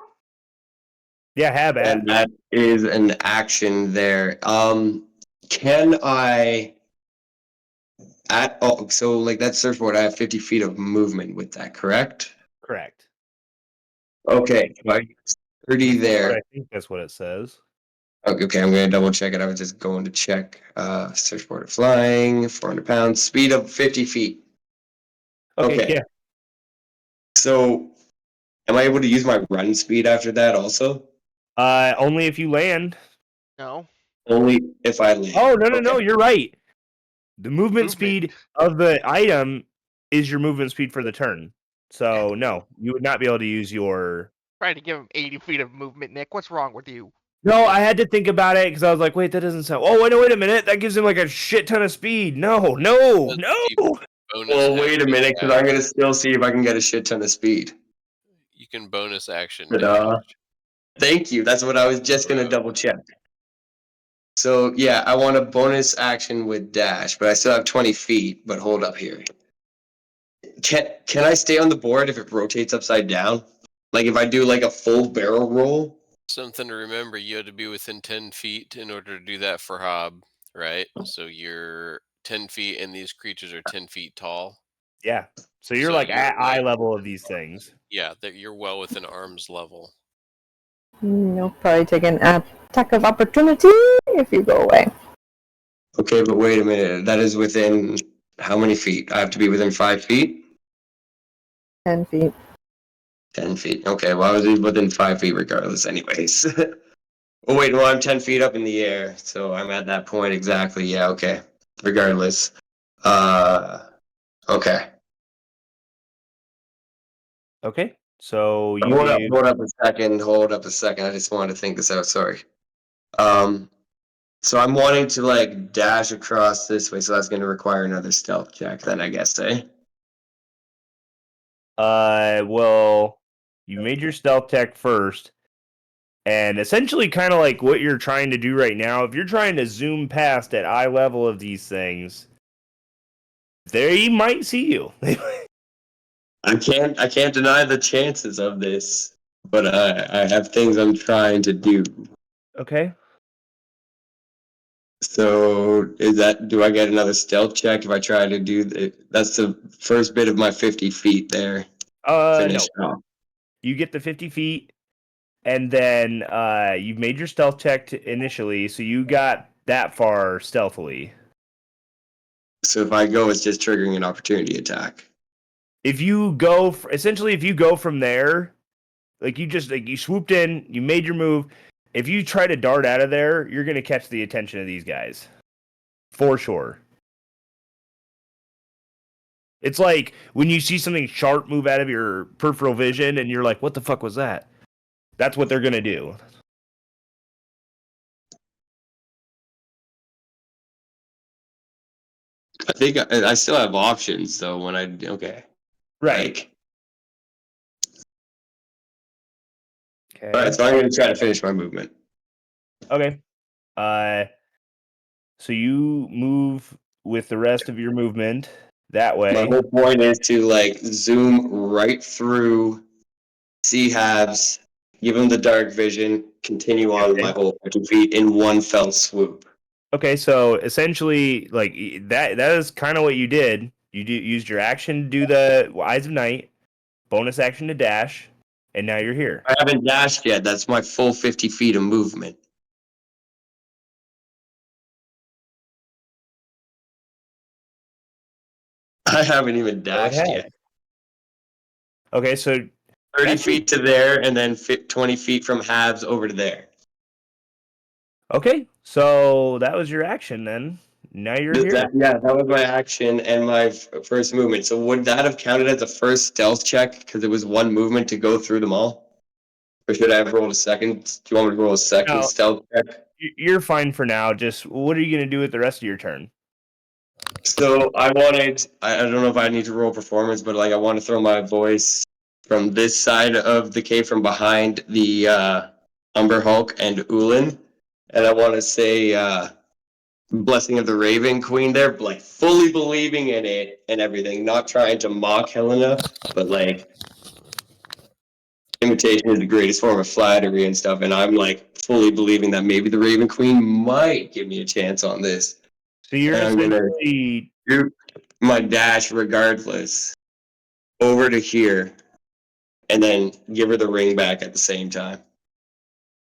Yeah, have at. And that is an action there. Can I so like that surfboard, I have 50 feet of movement with that, correct? Correct. Okay, so I 30 there. I think that's what it says. Okay, I'm gonna double check it. I was just going to check. Surfboard flying, 400 pounds, speed of 50 feet. Okay. Yeah. So am I able to use my run speed after that also? Only if you land. No. Only if I land. Oh no, Okay. you're right. The movement Movement. speed of the item is your movement speed for the turn. So no, you would not be able to use your. Trying to give him 80 feet of movement, Nick. What's wrong with you? No, I had to think about it because I was like, wait, that doesn't sound. Oh, wait a minute. That gives him like a shit ton of speed. No. Bonus Well, wait a action minute, because dash. I'm gonna still see if I can get a shit ton of speed. You can bonus action. Ta-da. dash. Thank you. That's what I was just gonna double check. So yeah, I want a bonus action with dash, but I still have 20 feet. But hold up here. Can I stay on the board if it rotates upside down? Like if I do like a full barrel roll? Something to remember, you had to be within 10 feet in order to do that for Hob, right? So you're 10 feet and these creatures are 10 feet tall. Yeah. So you're So like you're at eye like- level of these things. Yeah, that you're well within arm's level. You'll probably take an attack of opportunity if you go away. Okay, but wait a minute. That is within how many feet? I have to be within 5 feet? 10 feet. 10 feet. Okay, well I was within 5 feet regardless anyways. Oh wait, well I'm 10 feet up in the air, so I'm at that point exactly. Yeah, okay. Regardless. Okay. Okay. So you Hold gave- up a second. I just wanted to think this out, sorry. So I'm wanting to like dash across this way, so that's gonna require another stealth check then I guess, eh? well, you made your stealth tech first, and essentially kind of like what you're trying to do right now, if you're trying to zoom past at eye level of these things, they might see you. I can't deny the chances of this, but I have things I'm trying to do. Okay. So do I get another stealth check if I try to do that's the first bit of my 50 feet there. No. Finish off. You get the 50 feet, and then you've made your stealth check initially, so you got that far stealthily. So if I go, it's just triggering an opportunity attack. If you go, essentially, if you go from there, like you swooped in, you made your move. If you try to dart out of there, you're gonna catch the attention of these guys, for sure. It's like when you see something sharp move out of your peripheral vision, and you're like, "What the fuck was that?" That's what they're gonna do. I think I still have options though when okay. Right. Okay. All right, so I'm gonna try to finish my movement. Okay. So you move with the rest of your movement that way. My whole point is to like zoom right through, see Habs, give him the dark vision, continue on Okay. my whole 50 feet in one fell swoop. Okay, so essentially, like that is kind of what you did. You used your action to do the Eyes of Night, bonus action to dash, and now you're here. I haven't dashed yet. That's my full 50 feet of movement. I haven't even dashed ahead. yet. Okay, so 30 feet to there, and then 20 feet from Habs over to there. okay, so that was your action then. Now you're here. That was my action and my first movement. So would that have counted as a first stealth check because it was one movement to go through them all? Or should I have rolled a second? Do you want me to roll a second No. stealth check? You're fine for now. Just what are you going to do with the rest of your turn? So I don't know if I need to roll performance, but like I want to throw my voice from this side of the cave, from behind the Umber Hulk and Ulin, and I want to say Blessing of the Raven Queen there, like fully believing in it and everything, not trying to mock Helena, but like imitation is the greatest form of flattery and stuff, and I'm like fully believing that maybe the Raven Queen might give me a chance on this. So you're And I'm gonna essentially do my dash regardless over to here, and then give her the ring back at the same time.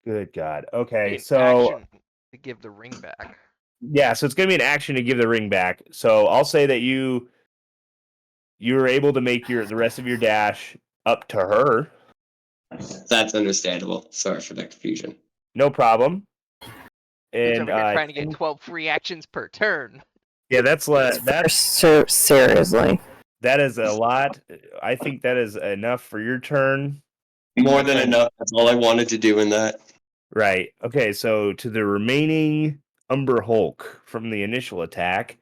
good God. Okay, Take so action to give the ring back. yeah, so it's going to be an action to give the ring back. So I'll say that you were able to make the rest of your dash up to her. That's understandable. Sorry for that confusion. No problem. He's And over here trying to get 12 free actions per turn. yeah, that's Seriously. that is a lot. I think that is enough for your turn. More than enough. That's all I wanted to do in that. Right. Okay, so to the remaining Umber Hulk from the initial attack,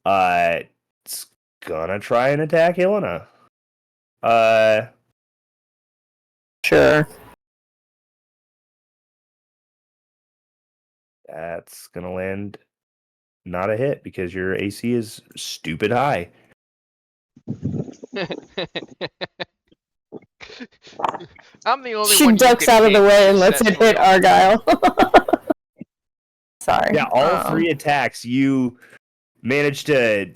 it's gonna try and attack Helena. Sure. That's gonna land not a hit because your AC is stupid high. I'm the only She one. ducks out of the way and lets it hit Argyle. Sorry. Yeah, all three attacks you managed to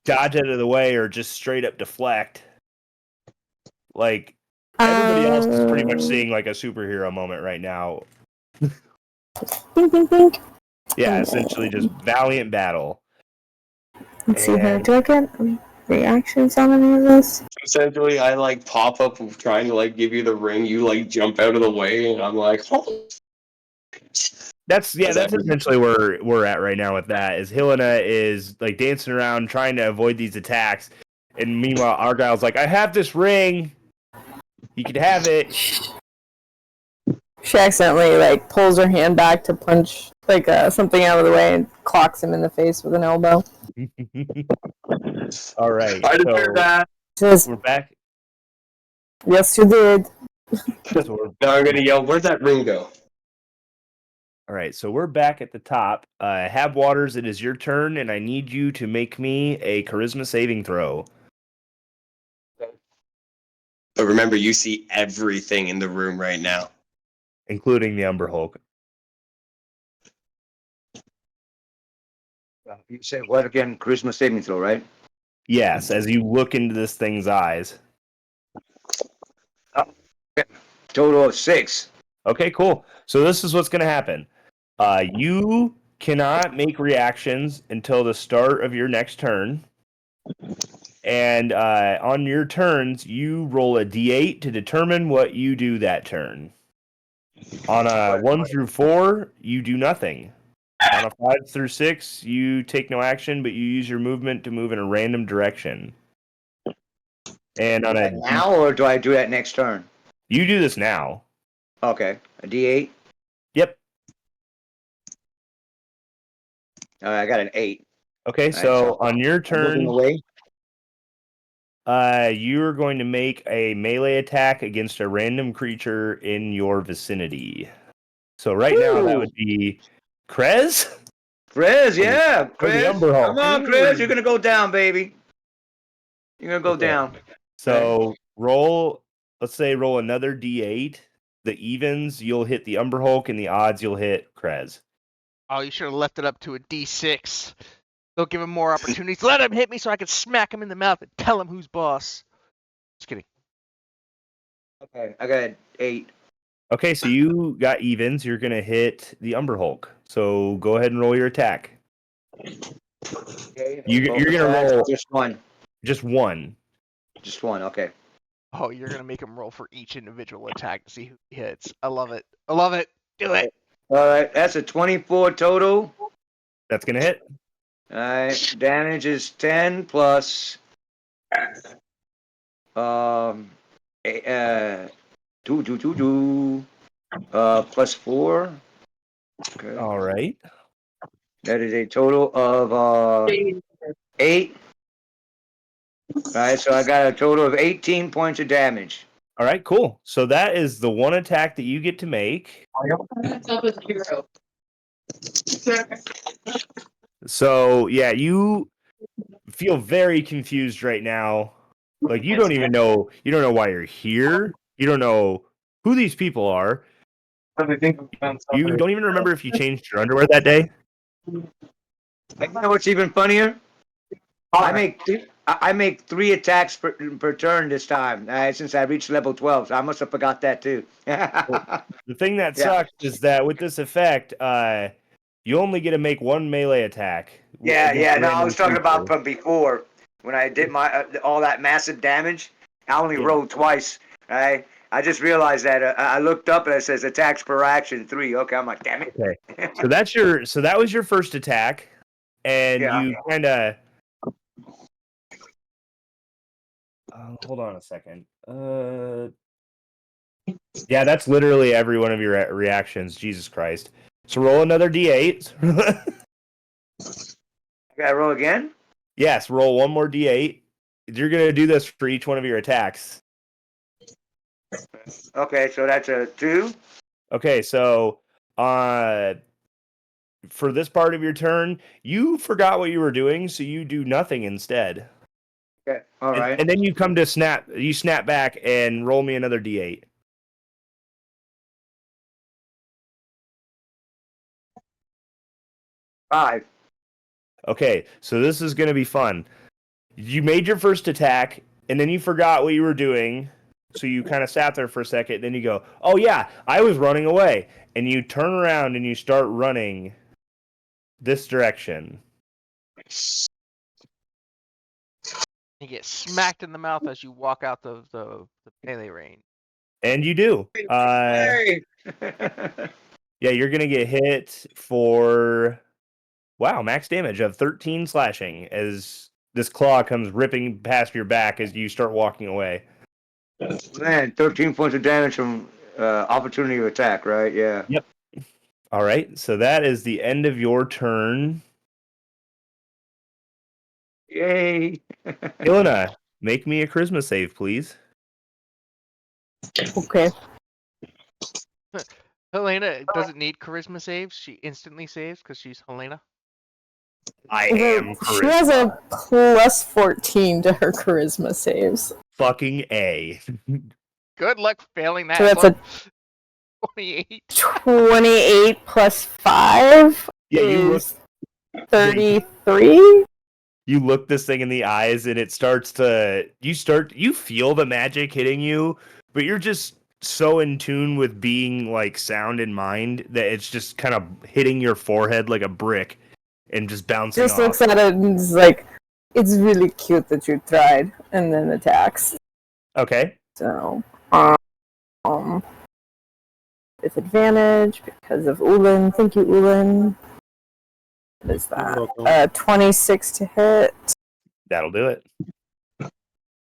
dodge out of the way or just straight up deflect. Like everybody else is pretty much seeing like a superhero moment right now. Bing, bing, bing. Yeah, essentially just valiant battle. Let's see here. And- Do I get reactions on any of this? Essentially, I like pop up trying to like give you the ring. You like jump out of the way, and I'm like, oh. That's essentially where we're at right now with that. Is Helena is like dancing around trying to avoid these attacks, and meanwhile Argyle's like, I have this ring. You could have it. She accidentally like pulls her hand back to punch like something out of the way and clocks him in the face with an elbow. All right. I deserve that. Says, We're back. yes, you did. Now I'm gonna yell, "Where'd that ring go?" All right, so we're back at the top. Hab Waters, it is your turn, and I need you to make me a charisma saving throw. But remember, you see everything in the room right now. Including the Umber Hulk. You said what again? Charisma saving throw, right? Yes, as you look into this thing's eyes. Total of 6. Okay, cool. So this is what's going to happen. You cannot make reactions until the start of your next turn. And on your turns, you roll a d8 to determine what you do that turn. On a 1 through 4, you do nothing. On a 5 through 6, you take no action, but you use your movement to move in a random direction. And on a Now, or do I do that next turn? you do this now. Okay, a D8. Yep. I got an 8. Okay, Alright, so on your I'm moving turn, away. you're going to make a melee attack against a random creature in your vicinity. So right now that would be Krez. Krez, yeah, Or the Krez. Umber Hulk. Come on, Krez, you're gonna go down, baby. You're gonna go Okay. down. So roll another d8. The evens, you'll hit the Umber Hulk, and the odds, you'll hit Krez. Oh, you should have left it up to a D6. They'll give him more opportunities. Let him hit me so I can smack him in the mouth and tell him who's boss. Just kidding. Okay, I got an 8. Okay, so you got evens. You're going to hit the Umber Hulk. So go ahead and roll your attack. Okay, You're gonna roll just one. just one. Just one. Okay. Oh, you're gonna make him roll for each individual attack to see who he hits. I love it. I love it. Do it. All right, that's a 24 total. That's going to hit. All right, damage is 10 plus Plus 4. Okay. All right. That is a total of 8. Right, so I got a total of 18 points of damage. All right, cool. So that is the one attack that you get to make. So yeah, you feel very confused right now. Like you don't even know why you're here. You don't know who these people are. You don't even remember if you changed your underwear that day. You know what's even funnier? I make 3 attacks per turn this time since I reached level 12. So I must have forgot that too. The thing that Yeah. sucks is that with this effect, you only get to make 1 melee attack. Yeah, against yeah. a No, I random was talking about creature. from before when I did my all that massive damage. I only Yeah. rolled twice. Right. I just realized that I looked up and it says attacks per action 3. Okay, I'm like, damn it. Okay. So that was your first attack, and Yeah. you kind of. Hold on a second. Yeah, that's literally every one of your reactions. Jesus Christ. So roll another d8. Gotta roll again. Yes, roll one more d8. You're gonna do this for each one of your attacks. Okay, so that's a 2. Okay, so for this part of your turn, you forgot what you were doing, so you do nothing instead. Okay, all right. And then you come to snap. You snap back and roll me another d8. Five. Okay, so this is gonna be fun. You made your first attack, and then you forgot what you were doing, so you kind of sat there for a second. Then you go, "Oh yeah, I was running away," and you turn around and you start running this direction. You get smacked in the mouth as you walk out the melee range. And you do. Hey! Yeah, you're gonna get hit for max damage of 13 slashing as this claw comes ripping past your back as you start walking away. Man, 13 points of damage from opportunity of attack, right? Yeah. Yep. All right, so that is the end of your turn. Yay! Ilona, make me a charisma save, please. Okay. Helena doesn't need charisma saves. She instantly saves because she's Helena. I am She has a plus 14 to her charisma saves. fucking A. Good luck failing that. So that's a 28. 28 plus 5 Yeah, is 33. You look this thing in the eyes and it starts to you feel the magic hitting you, but you're just so in tune with being like sound in mind that it's just kind of hitting your forehead like a brick and just bouncing Just off. looks at it and is like, it's really cute that you tried, and then attacks. Okay. So, with advantage because of Ulin. Thank you, Ulin. What is that? 26 to hit. That'll do it.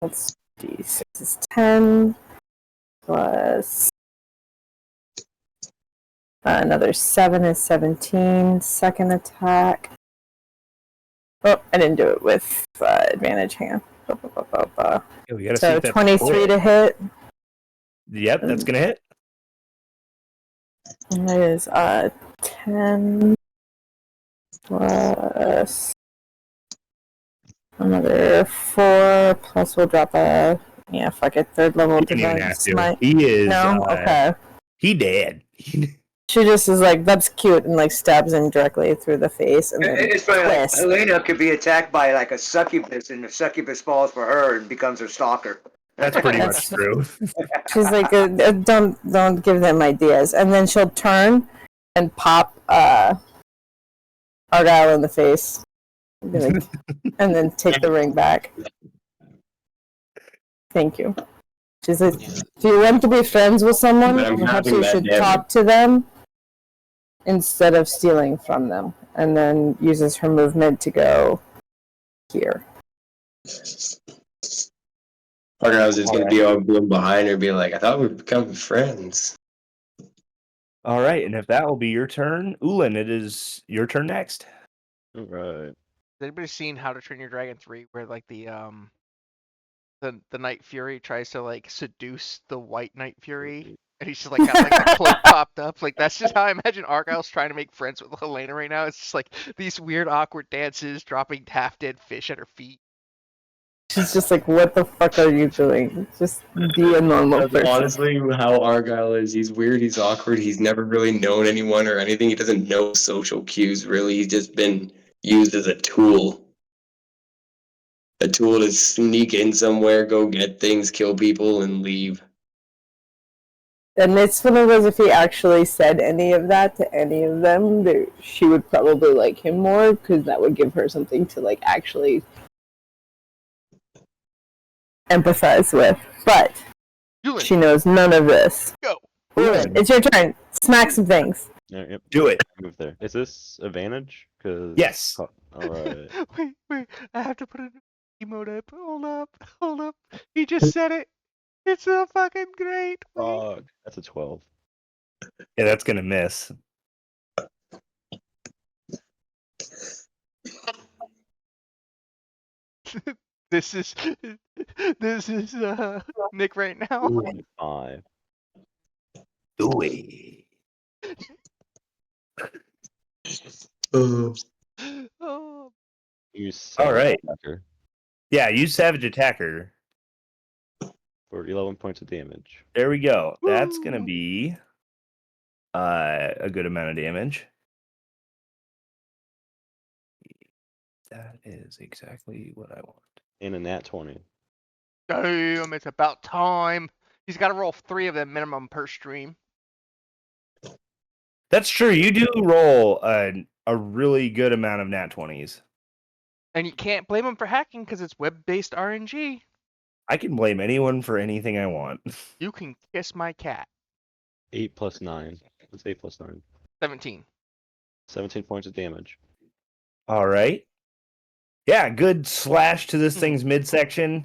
Let's see. 6 is 10. Plus another 7 is 17. Second attack. Oh, I didn't do it with advantage. Hang on. Yeah, we gotta see So if that's 23 to hit. Yep, that's gonna hit. And it is 10 plus another 4 plus we'll drop a fuck it, 3rd level You don't even divine have to. smite. He is No? Okay. he dead. She just is like, that's cute, and like stabs him directly through the face and then It's funny, like, twist. Helena could be attacked by like a succubus, and the succubus falls for her and becomes her stalker. That's pretty That's- much true. She's like, don't give them ideas. And then she'll turn and pop Argyle in the face. And be like- and then take the ring back. Thank you. She's like, if you want to be friends with someone, But I'm perhaps having you that should damage. talk to them instead of stealing from them. And then uses her movement to go here. Argyle's just gonna Alright. be all blown behind her, be like, "I thought we were becoming friends." All right, and if that will be your turn, Ulan, it is your turn next. Alright. Has anybody seen How to Train Your Dragon 3 where like the Night Fury tries to like seduce the White Night Fury and he's just like got like the cloak popped up? Like that's just how I imagine Argyle's trying to make friends with Helena right now. It's just like these weird awkward dances, dropping half dead fish at her feet. She's just like, what the fuck are you doing? Just be a normal That's person. honestly how Argyle is. He's weird. He's awkward. He's never really known anyone or anything. He doesn't know social cues. Really, he's just been used as a tool. A tool to sneak in somewhere, go get things, kill people, and leave. And it's one of those, if he actually said any of that to any of them, she would probably like him more, because that would give her something to like actually empathize with. But Yulin, she knows none of this. go. Ulan, it's your turn. Smack some things. Yep. Do it. Move there. Is this advantage? Cause Yes. Alright. Wait, I have to put an emote up. Hold up. He just said it. It's so fucking great. Wait. That's a 12. Yeah, that's gonna miss. This is Nick right now. 5. Do it. Oh, Use All right. attacker Yeah, use Savage Attacker. for 11 points of damage. There we go. That's gonna Woo. be a good amount of damage. That is exactly what I want. And a nat 20. damn! It's about time. He's got to roll 3 of them minimum per stream. That's true. You do roll a really good amount of nat 20s. And you can't blame him for hacking because it's web-based RNG. I can blame anyone for anything I want. You can kiss my cat. 8 plus 9. What's 8 plus 9? 17. 17 points of damage. All right. Yeah, good slash to this thing's midsection.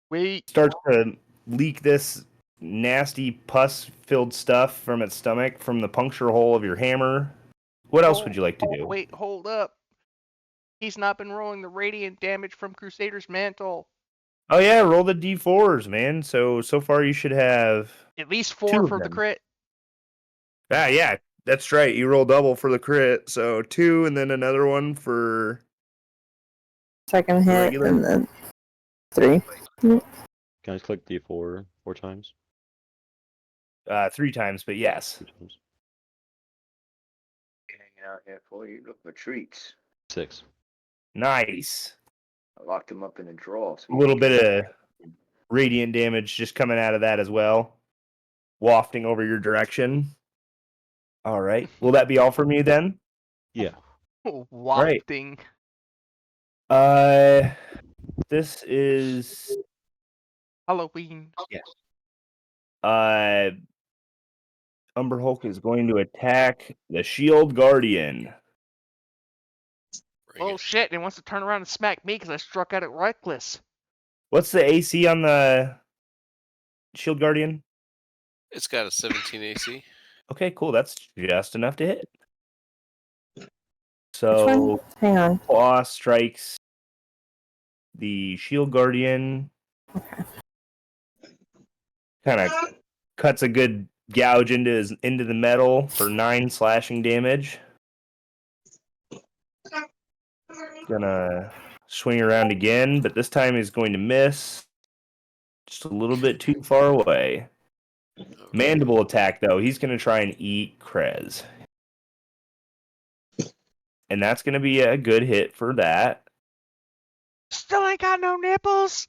Wait. Starts to leak this nasty pus-filled stuff from its stomach from the puncture hole of your hammer. What else would you like to do? Wait, hold up. He's not been rolling the radiant damage from Crusader's Mantle. Oh yeah, roll the d4s, man. So far you should have. At least 2 4 of for the them. crit. Ah, yeah, that's right. You roll double for the crit, so 2 and then another one for. Second hit, Regular. and then 3. Can I just click D4 4 times? 3 times, but yes. 3 times. Hanging out here for you. Look for treats. 6. Nice. I locked them up in the drawer. A little bit of radiant damage just coming out of that as well, wafting over your direction. All right. Will that be all from you then? Yeah. Wafting. This is Halloween. Umber Hulk is going to attack the Shield Guardian. Bring Oh it. shit, and he wants to turn around and smack me because I struck out at reckless. What's the AC on the Shield Guardian? It's got a 17 AC. Okay, cool. That's just enough to hit. Which one? So Hang on. Claw strikes the Shield Guardian. Okay. Kind of cuts a good gouge into the metal for 9 slashing damage. Gonna swing around again, but this time he's going to miss. Just a little bit too far away. Mandible attack, though. He's going to try and eat Krez. And that's going to be a good hit for that. Still ain't got no nipples.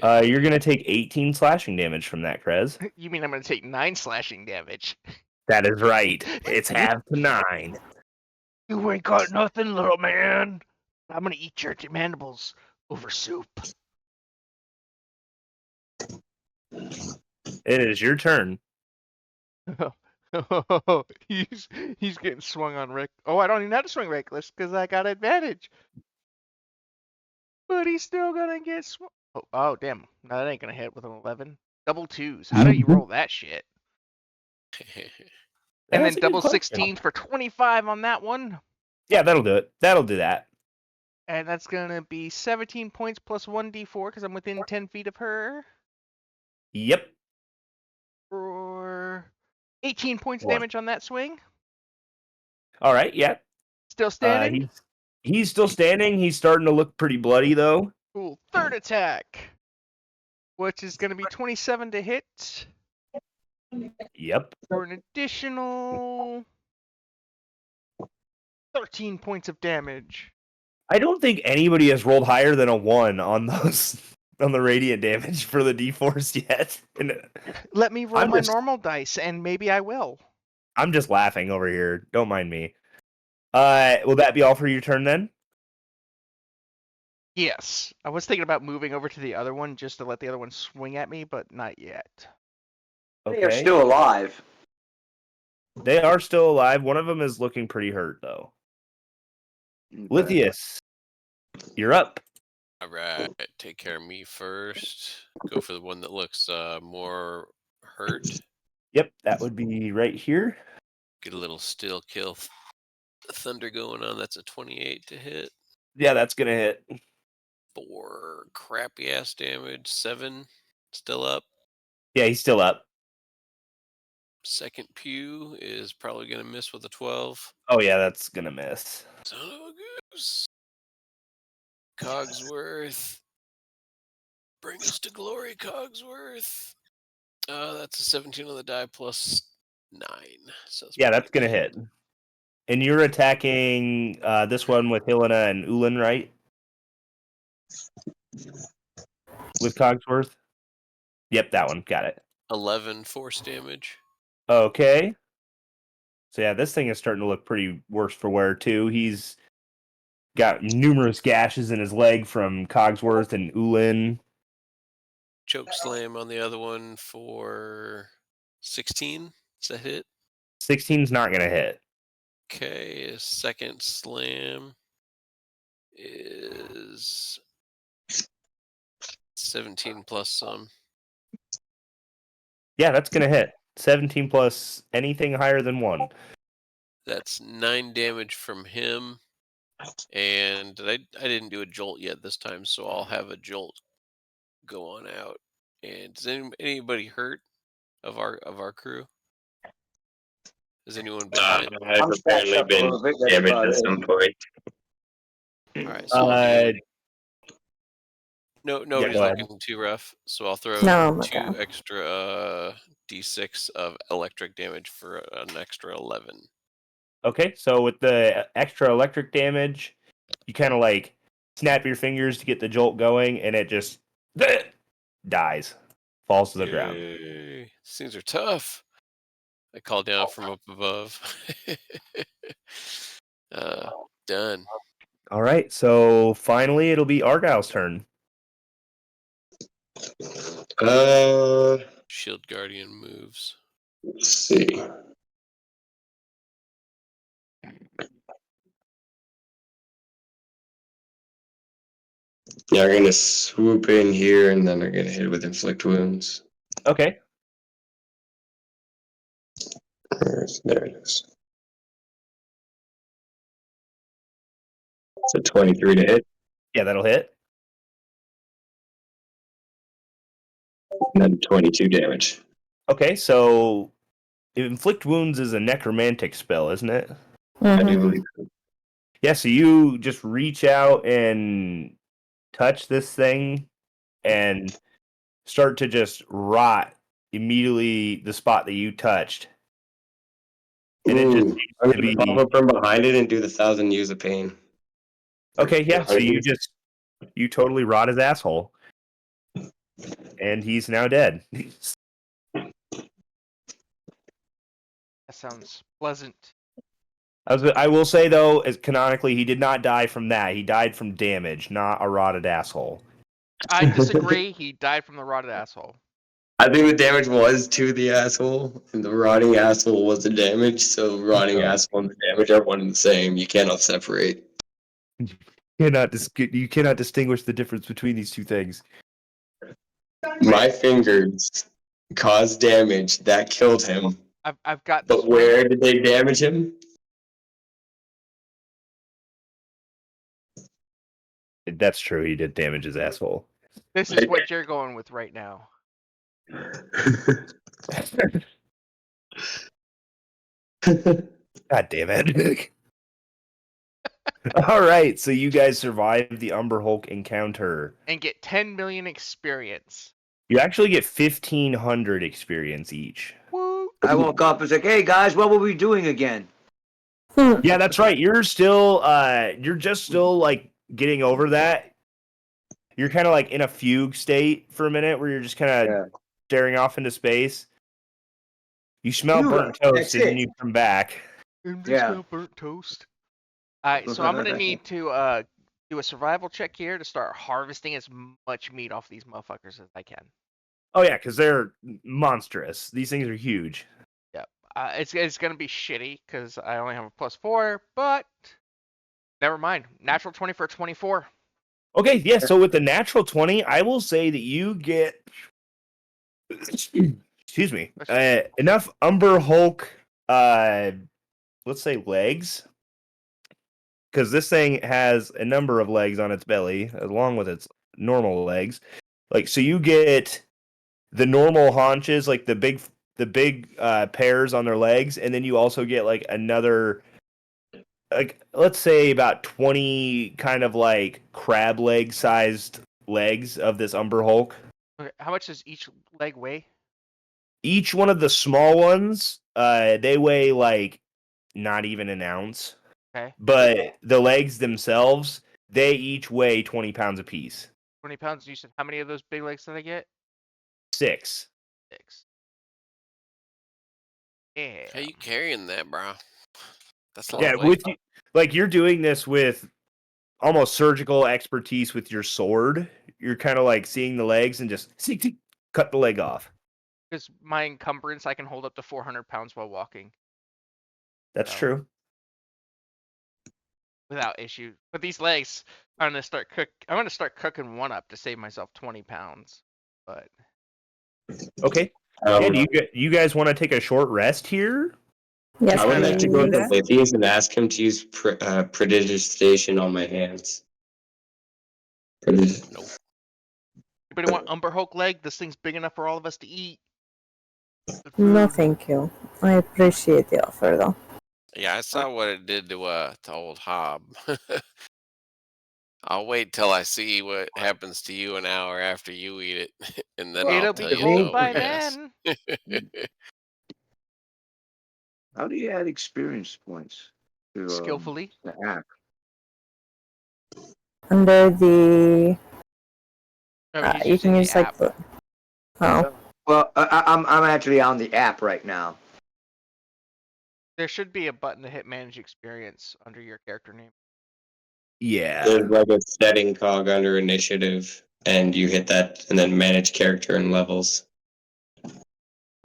You're going to take 18 slashing damage from that, Krez. You mean I'm gonna take 9 slashing damage? That is right. It's half to 9. You ain't got nothing, little man. I'm gonna eat your mandibles over soup. It is your turn. he's getting swung on Rick. Oh, I don't even have to swing reckless because I got advantage. But he's still gonna get swung. Oh, damn. No, that ain't gonna hit with an 11. Double twos. How do you roll that shit? And That's then a good double question. 16 for 25 on that one. Yeah, that'll do it. That'll do that. And that's gonna be 17 points plus 1d4 because I'm within 10 feet of her. Yep. For 18 points One. damage on that swing. All right. Yeah. Still standing. He's still standing. He's starting to look pretty bloody though. Cool. Third attack, which is gonna be 27 to hit Yep. for an additional 13 points of damage. I don't think anybody has rolled higher than a 1 on those on the radiant damage for the D-Force yet. And Let me roll I'm my just- normal dice, and maybe I will. I'm just laughing over here. Don't mind me. Will that be all for your turn then? Yes. I was thinking about moving over to the other one just to let the other one swing at me, but not yet. They are still alive. They are still alive. One of them is looking pretty hurt though. Lithius, you're up. All right, take care of me first. Go for the one that looks more hurt. Yep, that would be right here. Get a little still kill thunder going on. That's a 28 to hit. Yeah, that's gonna hit. 4 crappy ass damage. 7 still up. Yeah, he's still up. Second pew is probably gonna miss with a 12. Oh yeah, that's gonna miss. Son of a goose. Cogsworth. Bring us to glory, Cogsworth. That's a 17 on the die plus 9. So Yeah, that's gonna hit. And you're attacking this one with Helena and Ulan, right? With Cogsworth? Yep, that one. Got it. 11 force damage. Okay. So yeah, this thing is starting to look pretty worse for wear too. He's got numerous gashes in his leg from Cogsworth and Ulan. Choke slam on the other one for 16. Is that hit? 16's not gonna hit. Okay, a second slam is 17 plus some. Yeah, that's gonna hit. 17 plus anything higher than 1. That's 9 damage from him. And I didn't do a jolt yet this time, so I'll have a jolt go on out. And does anybody hurt of our crew? Has anyone been hit? I've I'm scratched apparently up a been little bit, that's damaged about at it. some point. All right, so I'll do, nobody's go ahead. looking too rough. So I'll throw No, I'm 2 okay. extra d6 of electric damage for an extra 11. Okay, so with the extra electric damage, you kind of like snap your fingers to get the jolt going, and it just dies, falls to the ground. Yay. These things are tough. I call down from up above. Done. All right, so finally it'll be Argyle's turn. Shield Guardian moves. Let's see. Yeah, we're gonna swoop in here, and then we're gonna hit with inflict wounds. Okay, There it is. It's a 23 to hit, yeah, that'll hit. and then 22 damage. Okay, so inflict wounds is a necromantic spell, isn't it? I do Mhm. believe so. Yeah, so you just reach out and touch this thing and start to just rot immediately the spot that you touched. And it just Ooh, seems I'm to gonna be pop up from behind it and do the 1,000 years of pain. okay. Yeah, so Behind it. you totally rot his asshole, and he's now dead. That sounds pleasant. I will say though, as canonically, he did not die from that. He died from damage, not a rotted asshole. I disagree. He died from the rotted asshole. I think the damage was to the asshole, and the rotting asshole was the damage. So rotting asshole and the damage are one and the same. You cannot separate. You cannot distinguish the difference between these two things. My fingers caused damage that killed him. I've got this But one. where did they damage him? That's true. He did damage his asshole. This is what you're going with right now. God damn it. All right, so you guys survived the Umber Hulk encounter. And get 10 million experience. You actually get 1,500 experience each. Woo! I woke up and was like, hey guys, what were we doing again? Yeah, that's right. You're still you're just still like getting over that. You're kind of like in a fugue state for a minute where you're just kind of Yeah. staring off into space. You smell Phew, burnt toast that's and then it. you come back. And Yeah. smell burnt toast. Alright, so I'm gonna need to do a survival check here to start harvesting as much meat off these motherfuckers as I can. Oh yeah, because they're monstrous. These things are huge. It's gonna be shitty because I only have a +4, but never mind. Natural 20 for 24. Okay, yeah. So with the natural 20, I will say that you get, excuse me, enough Umber Hulk, let's say legs, because this thing has a number of legs on its belly along with its normal legs. Like, so you get the normal haunches, like the big pairs on their legs, and then you also get like another, like, let's say about 20 kind of like crab leg sized legs of this Umber Hulk. Okay, how much does each leg weigh? Each one of the small ones, they weigh like not even an ounce. Okay. But the legs themselves, they each weigh 20 pounds apiece. 20 pounds. You said how many of those big legs did I get? 6. 6. Yeah. How you carrying that, bro? That's a lot Yeah, of weight. with you, like you're doing this with almost surgical expertise with your sword. You're kind of like seeing the legs and just cut the leg off. Because my encumbrance, I can hold up to 400 pounds while walking That's No. true. without issue. But these legs, I'm gonna start cooking one up to save myself 20 pounds. But Okay. Yeah, do you guys want to take a short rest here? Yes, I would like to go to please. Lithius and ask him to use prodigitation on my hands. Nope. anybody want Umber Hulk leg? This thing's big enough for all of us to eat. Good No, food. thank you. I appreciate the offer, though. Yeah, I saw what it did to old Hob. I'll wait till I see what happens to you an hour after you eat it, and then I'll It'll tell be you cold no. by Yes. then. How do you add experience points to Skillfully. the app? Under the, Oh, he's you using can the use like app. the. Oh, Well, I'm actually on the app right now. There should be a button to hit manage experience under your character name. Yeah. There's like a setting cog under initiative, and you hit that, and then manage character and levels.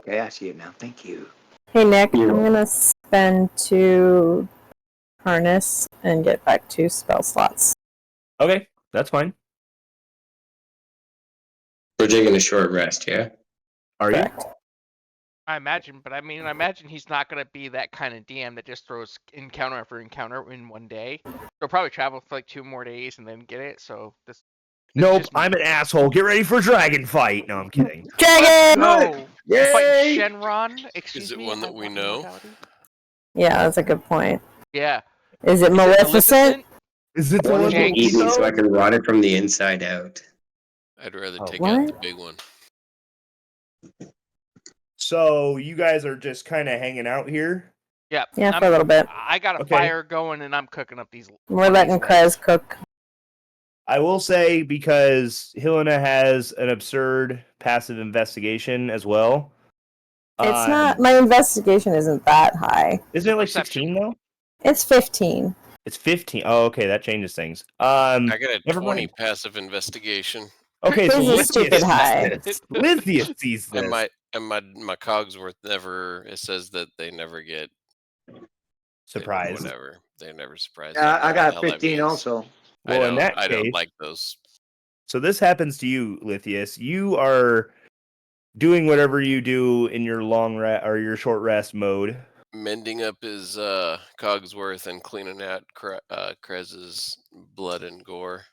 Okay, I see it now. Thank you. hey Nick, You're I'm gonna spend 2 harness and get back 2 spell slots. Okay, that's fine. We're taking a short rest, yeah? Are you? Correct. I imagine, but I imagine he's not gonna be that kind of DM that just throws encounter after encounter in one day. He'll probably travel for like 2 more days and then get it. So this. Nope, just me. I'm an asshole. Get ready for dragon fight. No, I'm kidding. Dragon! No. Fight Yay! Shenron. Excuse Is it me. one I that we want know? immortality. Yeah, that's a good point. Yeah. Is it Is it Maleficent? Is it I want it to Janky. eat me so I can rot it from the inside out. I'd rather Oh, take out the what? big one. So you guys are just kind of hanging out here? Yeah. Yeah, for a little bit. I got a Okay. fire going and I'm cooking up these. We're letting legs. Krez cook. I will say, because Helena has an absurd passive investigation as well. It's not. My investigation isn't that high. Isn't it like Perception. 16 though? It's 15. It's 15. Oh, okay, that changes things. I got a never 20 mind. passive investigation. Okay, His so is Lithius stupid sees high. this. Lithius sees this. And my Cogsworth never. It says that they never get Surprise. Whatever. They're never surprised. I What the got hell that 15 means. also. Well, in that I case, don't like those. So this happens to you, Lithius. You are doing whatever you do in your long rest or your short rest mode. Mending up his Cogsworth and cleaning out Krez's blood and gore.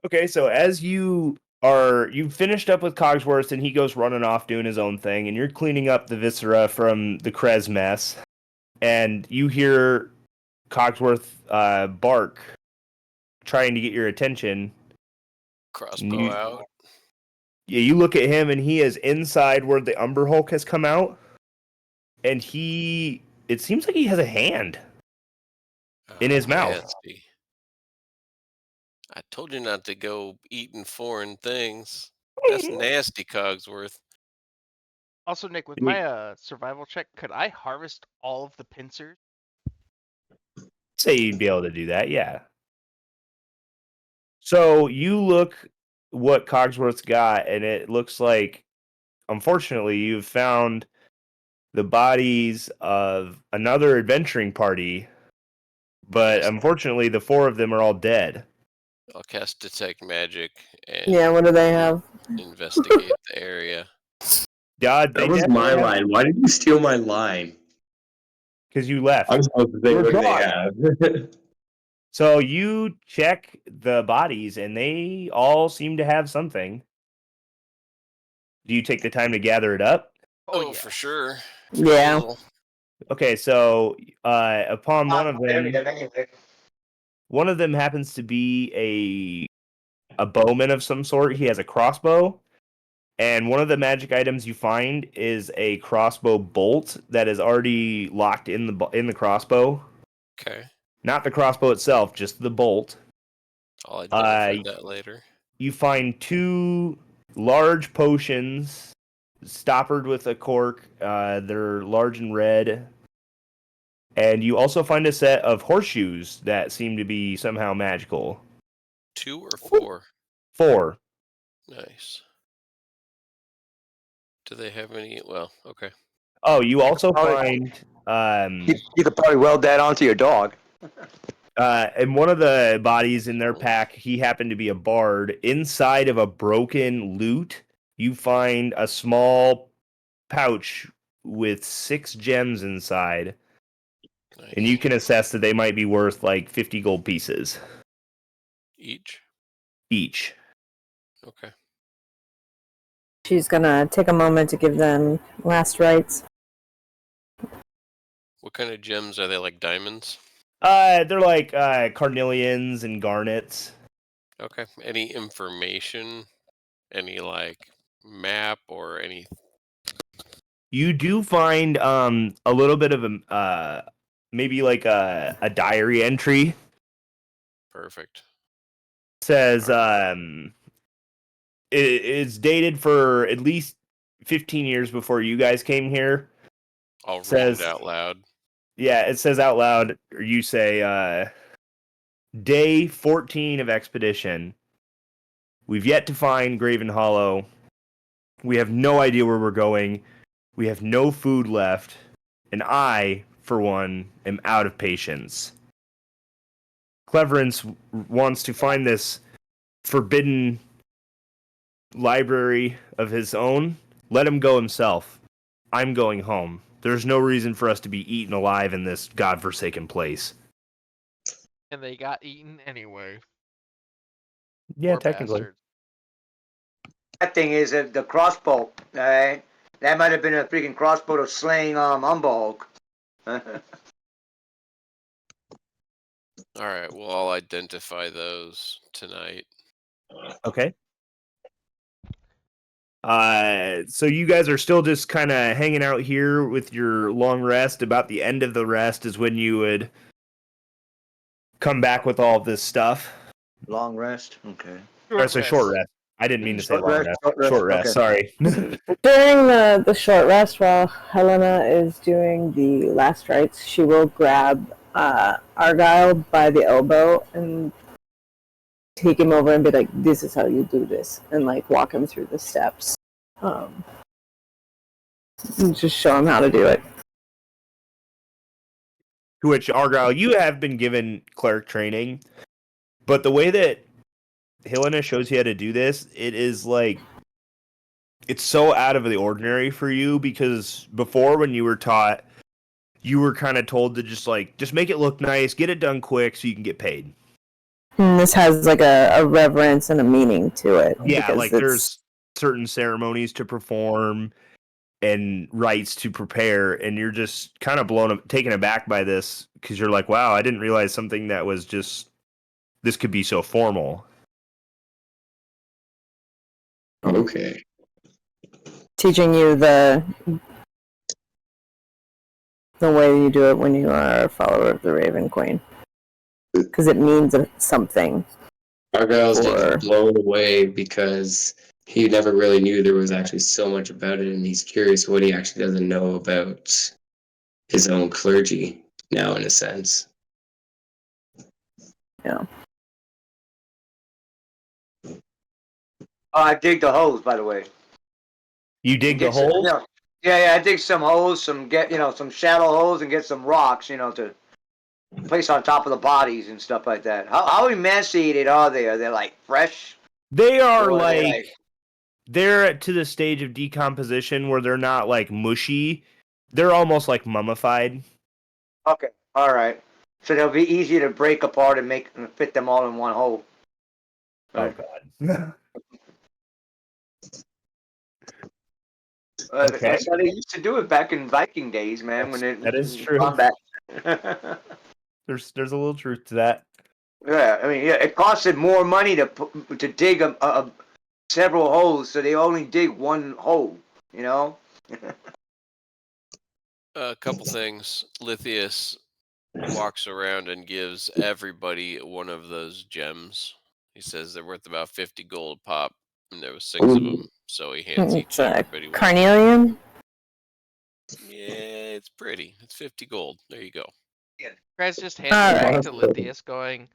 Okay, so as you finished up with Cogsworth and he goes running off doing his own thing, and you're cleaning up the viscera from the Krez mess, and you hear Cogsworth bark, trying to get your attention. Crossbow out. Yeah, you look at him and he is inside where the Umber Hulk has come out, and it seems like he has a hand in his mouth. Nasty. I told you not to go eating foreign things. That's nasty, Cogsworth. Also, Nick, with my survival check, could I harvest all of the pincers? Say you'd be able to do that, yeah. So you look what Cogsworth's got, and it looks like, unfortunately, you've found the bodies of another adventuring party, but unfortunately, the 4 of them are all dead. I'll cast Detect Magic and Yeah, what do they have? investigate the area. God, That was my line. Why did you steal my line? Because you left. I was supposed to say We're what they gone. have. So you check the bodies, and they all seem to have something. Do you take the time to gather it up? Oh, yeah. for sure. Yeah. Puzzle. Okay, so upon one of them happens to be a bowman of some sort. He has a crossbow, and one of the magic items you find is a crossbow bolt that is already locked in the crossbow. Okay. Not the crossbow itself, just the bolt. I'll identify that later. You find 2 large potions stoppered with a cork. They're large and red. And you also find a set of horseshoes that seem to be somehow magical. 2 or 4? 4. Nice. Do they have any? Well, okay. Oh, you also Probably- find You could probably weld that onto your dog. in one of the bodies in their pack, he happened to be a bard. Inside of a broken lute, you find a small pouch with 6 gems inside. Nice. And you can assess that they might be worth like 50 gold pieces Each? each. Okay. She's gonna take a moment to give them last rites. What kind of gems are they? Like diamonds? They're like carnelians and garnets. Okay. Any information? Any like map or any? You do find a little bit of a maybe like a diary entry. Perfect. Says it's dated for at least 15 years before you guys came here. I'll read Says- it out loud. Yeah, it says out loud, or you say, day 14 of expedition. We've yet to find Graven Hollow. We have no idea where we're going. We have no food left. And I, for one, am out of patience. Cleverance wants to find this forbidden library of his own. Let him go himself. I'm going home. There's no reason for us to be eaten alive in this godforsaken place. And they got eaten anyway. Yeah, Poor technically. bastards. That thing is the crossbow. That might have been a freaking crossbow to slaying Umbolg. All right. Well, I'll identify those tonight. Okay. So you guys are still just kind of hanging out here with your long rest. About the end of the rest is when you would come back with all of this stuff. Long rest. Okay. Or it's a short rest. I didn't mean to say Short long rest, rest. Short rest. okay. Sorry. During the short rest, while Helena is doing the last rites, she will grab Argyle by the elbow and take him over and be like, "This is how you do this," and like walk him through the steps. And just show him how to do it. To which Argyle, you have been given cleric training, but the way that Helena shows you how to do this, it is like it's so out of the ordinary for you because before when you were taught, you were kind of told to just make it look nice, get it done quick so you can get paid. And this has like a reverence and a meaning to it. Yeah, because like there's certain ceremonies to perform and rites to prepare, and you're just kind of taken aback by this because you're like, wow, I didn't realize something that was just this could be so formal. Okay. teaching you the way you do it when you are a follower of the Raven Queen. Because it means something. Argyle's Or- just blown away because he never really knew there was actually so much about it, and he's curious what he actually doesn't know about his own clergy now, in a sense. Yeah. I dig the holes, by the way. You dig the some- hole? Yeah, I dig some holes, some shallow holes, and get some rocks, to place on top of the bodies and stuff like that. How emaciated are they? Are they like fresh? They are Or are they, like they're to the stage of decomposition where they're not like mushy. They're almost like mummified. okay, all right. So they'll be easy to break apart and fit them all in one hole. Right. Oh god. Okay. That's how they used to do it back in Viking days, man. That is true. Combat. There's a little truth to that. Yeah, I mean, yeah, it costed more money to dig several holes, so they only dig one hole. A couple things. Lithius walks around and gives everybody one of those gems. He says they're worth about 50 gold a pop, and there was 6 of them. So he hands each It's a everybody one. carnelian. Yeah, it's pretty. It's 50 gold. There you go. Krez just hands it back Alright. to Lithius, going,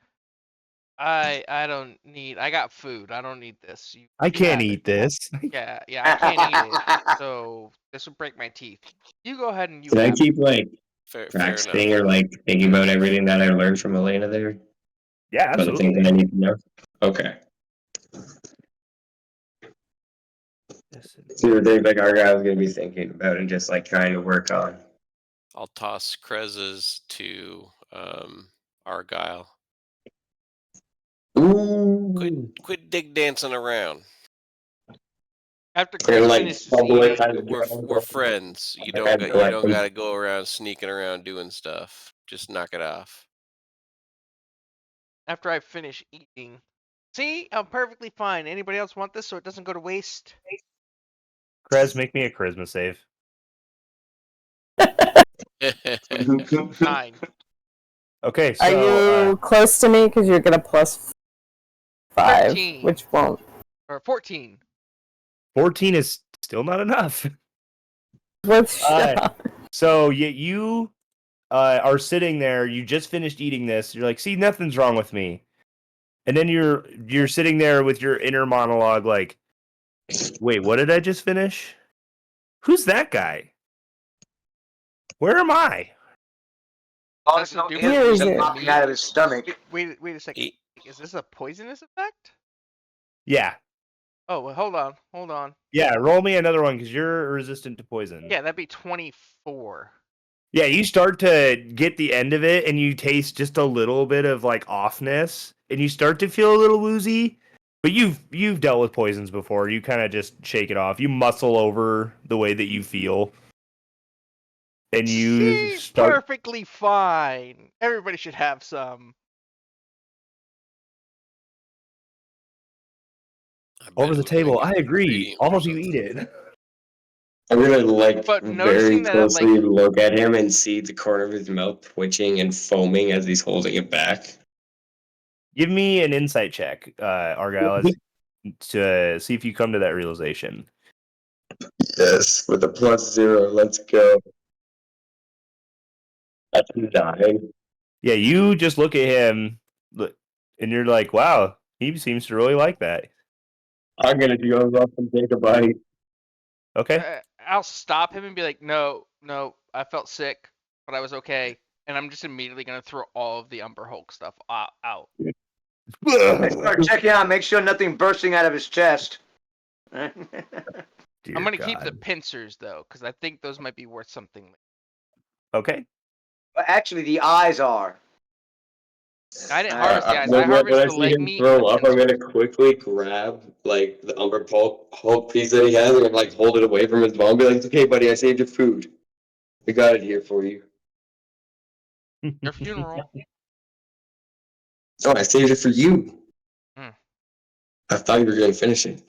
I don't need. I got food. I don't need this. I You can't have eat it." this. Yeah, I can't eat it. So this would break my teeth. You go ahead and you. Did I have it. keep like Fair practicing enough. or like thinking about everything that I learned from Elena there? Yeah, About the things absolutely. that I need to know? Okay. See the things like Argyle's gonna be thinking about and just like trying to work on. I'll toss Krez's to Argyle. Ooh. Quit dig dancing around. After They're Krez like finishes bubble it eating, kind of We're friends. You I don't had got, to you collect don't them. got to go around sneaking around doing stuff. Just knock it off. after I finish eating, see, I'm perfectly fine. Anybody else want this so it doesn't go to waste? Krez, make me a charisma save. 9. Okay, so Are you close to me? Because you're gonna plus 5, 13. which won't. Or 14. 14 is still not enough. What's So you are sitting there. You just finished eating this. You're like, see, nothing's wrong with me. And then you're sitting there with your inner monologue, like, wait, what did I just finish? Who's that guy? Where am I? That's a duplicate Here's of it. Popping out of his stomach. Wait a second. Eat. Is this a poisonous effect? Yeah, Oh, well, hold on. yeah. Roll me another one because you're resistant to poison. Yeah, that'd be 24. Yeah, you start to get the end of it, and you taste just a little bit of like offness, and you start to feel a little woozy. But you've dealt with poisons before. You kind of just shake it off. You muscle over the way that you feel, and you She's start. perfectly fine. Everybody should have some. I bet Over the it was like table, an I agree. ingredient or Almost you something. eat it. I'm gonna like But very noticing that, like- closely look at him and see the corner of his mouth twitching and foaming as he's holding it back. Give me an insight check, Argyle, to see if you come to that realization. Yes, with a +0, let's go. That's 9. Yeah, you just look at him, and you're like, "Wow, he seems to really like that." I'm gonna go up and take a bite. Okay. I'll stop him and be like, no, I felt sick, but I was okay. And I'm just immediately going to throw all of the Umber Hulk stuff out. Start checking out, make sure nothing bursting out of his chest. Dear I'm gonna keep the God. pincers though, because I think those might be worth something. Okay. But actually, the eyes are. I didn't Uh, harvest the eyes. when, I when harvest I the see leg him meat and the throw up, I'm pincers. gonna quickly grab like the Umber Hulk piece that he has and like hold it away from his mom. And be like, "Okay, buddy, I saved your food. We got it here for you." Your funeral. Oh, I saved it for you. Hmm. I thought you were gonna finish it.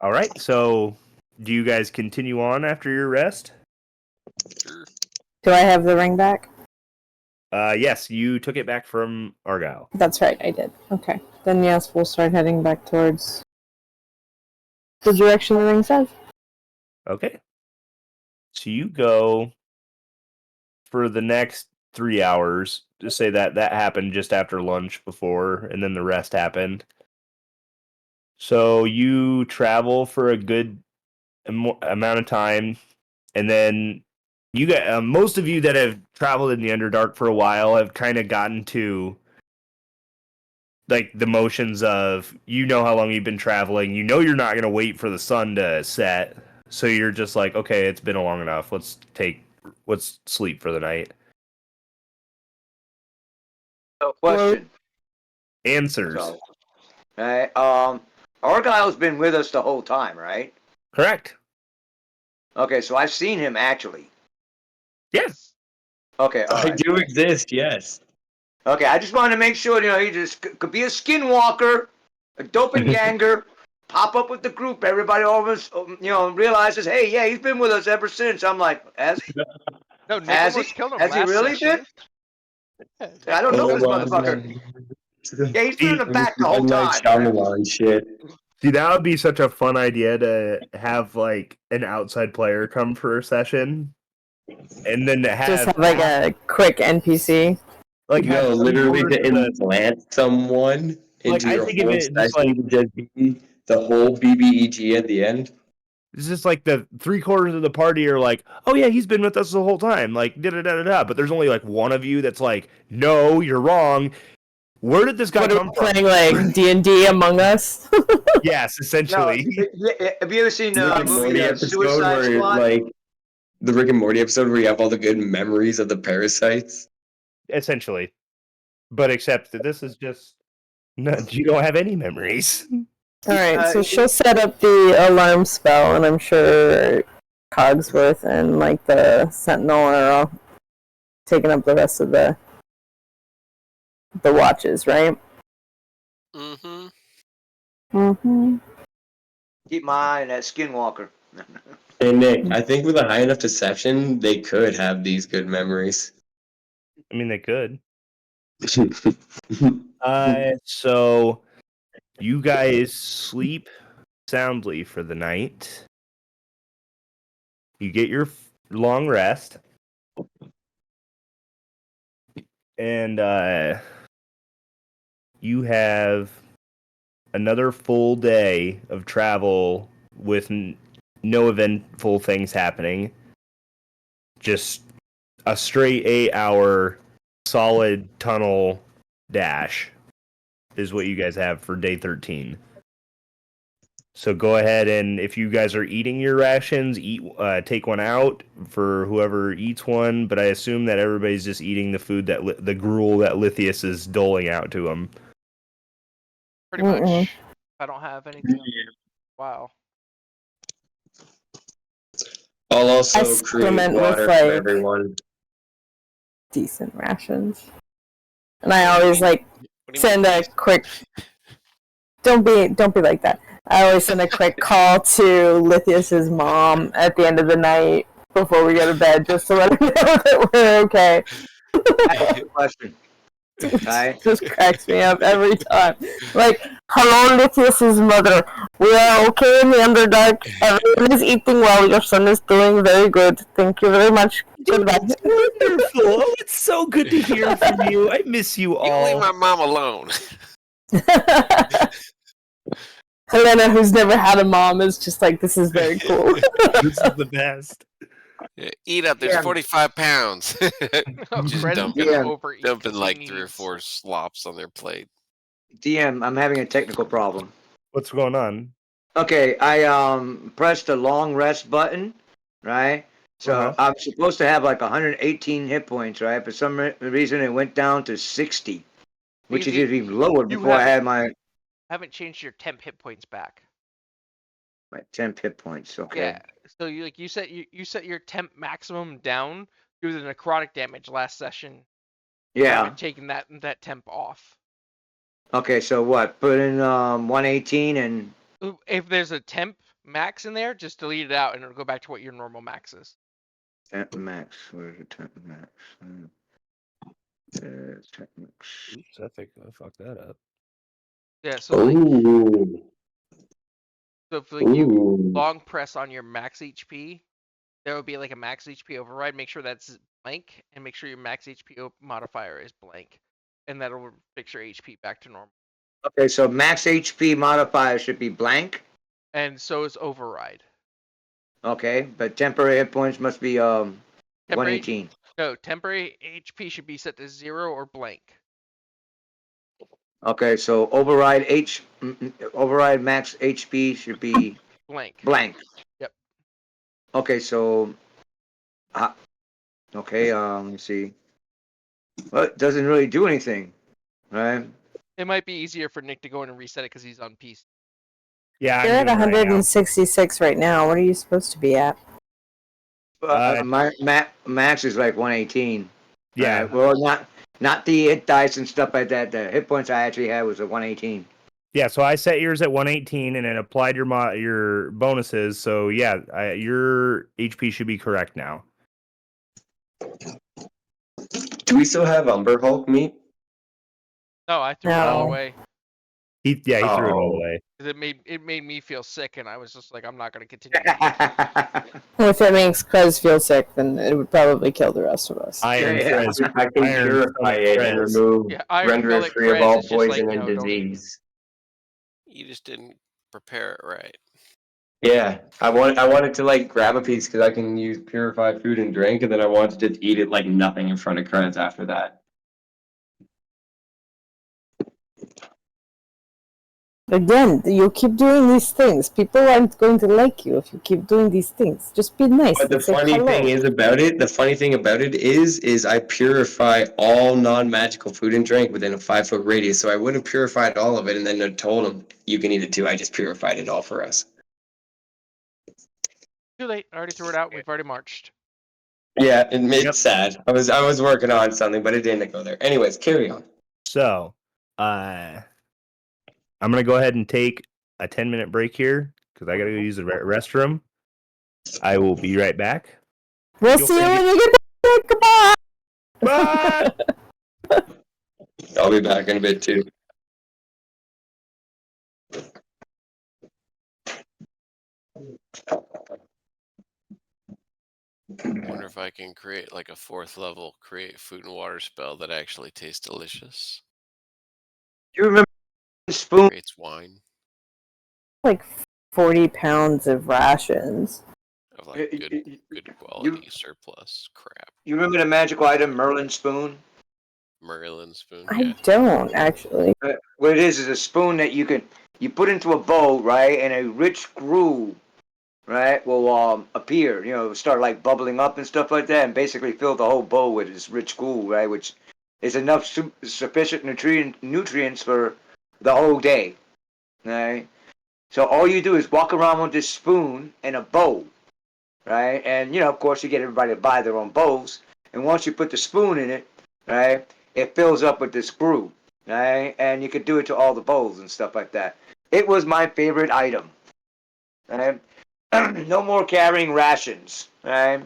All right. So, do you guys continue on after your rest? Sure. Do I have the ring back? Yes, you took it back from Argyle. That's right, I did. Okay. Then yes, we'll start heading back towards the direction the ring says. Okay. So you go for the next 3 hours. Just say that happened just after lunch before, and then the rest happened. So you travel for a good amount of time, and then you get most of you that have traveled in the Underdark for a while have kind of gotten to like the motions of how long you've been traveling. You're not gonna wait for the sun to set, so you're just like, okay, it's been long enough. Let's sleep for the night. So, question. Answers. So, right, Argyle's been with us the whole time, right? Correct. Okay, so I've seen him actually. Yes. Okay, all I right. do exist, yes. Okay, I just wanted to make sure, he just could be a skinwalker, a doppelganger, pop up with the group. Everybody always, realizes, hey, yeah, he's been with us ever since. I'm like, has he? No, Nick Has almost he? killed him Has he last really session. been? I don't know this motherfucker. Yeah, he's been in the back the whole M. Night time. Shyamalan shit. See, that would be such a fun idea to have like an outside player come for a session, and then to Just have have like a quick NPC. like No, have literally three-quarters to of the- implant someone Like, into I your think of whole it just session to just be the whole BBEG at the end. It's just like the 3/4 of the party are like, oh yeah, he's been with us the whole time, like da da da da da. But there's only like one of you that's like, no, you're wrong. Where did this guy What are come we from? playing like D&D Among Us? Yes, No, essentially. have you ever seen The the Rick and movie Morty episode Suicide where Squad? like the Rick and Morty episode where you have all the good memories of the parasites. Essentially. But except that this is just no, you don't have any memories. Alright, so she'll set up the alarm spell, and I'm sure Cogsworth and like the Sentinel are all taking up the rest of the watches, right? Mm-hmm. Mm-hmm. Keep my eye on that skinwalker. Hey Nick, I think with a high enough deception, they could have these good memories. I mean, they could. So you guys sleep soundly for the night. You get your long rest. And you have another full day of travel with no eventful things happening. Just a straight 8-hour solid tunnel dash is what you guys have for day 13. So go ahead, and if you guys are eating your rations, take one out for whoever eats one. But I assume that everybody's just eating the food the gruel that Lithius is doling out to them. Pretty much. I don't have anything. Wow. I'll also I create supplement with, water like, for everyone. Decent rations. And I always like What do you send mean? a quick. Don't be like that. I always send a quick call to Lithius's mom at the end of the night before we go to bed, just to let her know that we're okay. I have a question. Right? Just cracks me up every time. Like, hello, Lithius's mother. We are okay in the Underdark. Everyone is eating well. Your son is doing very good. Thank you very much. Goodbye. Wonderful! Oh, it's so good to hear from you. I miss you You can leave all. my mom alone. Helena, who's never had a mom, is just like, this is very cool. This is the best. Yeah, eat up. There's Yeah. 45 pounds. Just Fred's dumping, gonna Yeah. overeat. 'cause dumping he like 3 or needs- 4 slops on their plate. DM, I'm having a technical problem. What's going on? Okay, I pressed the long rest button, right? So Uh-huh. I'm supposed to have like 118 hit points, right? For some reason, it went down to 60, which Because is even lower you before I haven't- had my Haven't changed your temp hit points back. 10 hit points. Okay. Yeah. So you set your temp maximum down due to the necrotic damage last session. Yeah. I've been taking that temp off. Okay. So what? Put in 118 and If there's a temp max in there, just delete it out and it'll go back to what your normal max is. temp max. Where's the temp max? Temp max. Oops, I think I fucked that up. Yeah. So like, Ooh. so if like you Ooh. long press on your max HP, there will be like a max HP override. Make sure that's blank, and make sure your max HP modifier is blank, and that'll fix your HP back to normal. Okay. So max HP modifier should be blank. And so is override. Okay. But temporary hit points must be 118. No, temporary HP should be set to 0 or blank. Okay. So override max HP should be Blank. blank. Yep. Okay. So. Okay. Let's see. Well, it doesn't really do anything, right? It might be easier for Nick to go in and reset it because he's on PC. Yeah, You're I'm at doing it right now. 166 right now. What are you supposed to be at? My max is like 118. Yeah, Well, not the hit dice and stuff like that. The hit points I actually had was a 118. yeah. So I set yours at 118 and then applied your bonuses. So yeah, your HP should be correct now. Do we still have Umber Hulk meat? No, I threw it all No. away He threw it all Oh. away. because it made me feel sick, and I was just like, I'm not gonna continue. Well, if it makes Krez feel sick, then it would probably kill the rest of us. Iron Yeah, Frizz. I can Iron purify Stomach it and Frizz. remove, Yeah, Iron render it Stomach free of Frizz all is just like, poison and no, don't- disease. You just didn't prepare it right. Yeah, I wanted to like grab a piece because I can use purified food and drink, and then I wanted to eat it like nothing in front of Krez after that. Again, you keep doing these things. People aren't going to like you if you keep doing these things. Just be nice. But the and say funny hello. thing is about it, is I purify all non-magical food and drink within a 5-foot radius. So I would have purified all of it, and then I told them you can eat it too. I just purified it all for us. Too late. I already threw it out. We've already marched. Yeah, it made Yep. sad. I was working on something, but it didn't go there. Anyways, carry on. So, I'm gonna go ahead and take a 10-minute break here because I gotta go use the restroom. I will be right back. We'll Feel see you free to- when you get back. Goodbye. Bye! I'll be back in a bit too. I wonder if I can create like a 4th level create food and water spell that actually tastes delicious. You remember the spoon? Creates wine Like 40 pounds of rations. of like good quality surplus crap. You remember the magical item Merlin spoon? Merlin spoon. I Yeah. don't actually. What it is a spoon that you put into a bowl, right, and a rich gruel, right, will appear. You know, start like bubbling up and stuff like that, and basically fill the whole bowl with this rich gruel, right, which is enough sufficient nutrients for the whole day, right. So all you do is walk around with this spoon and a bowl, right, and you know, of course, you get everybody to buy their own bowls, and once you put the spoon in it, right, it fills up with this gruel. Right, and you could do it to all the bowls and stuff like that. It was my favorite item. Right? No more carrying rations. Right?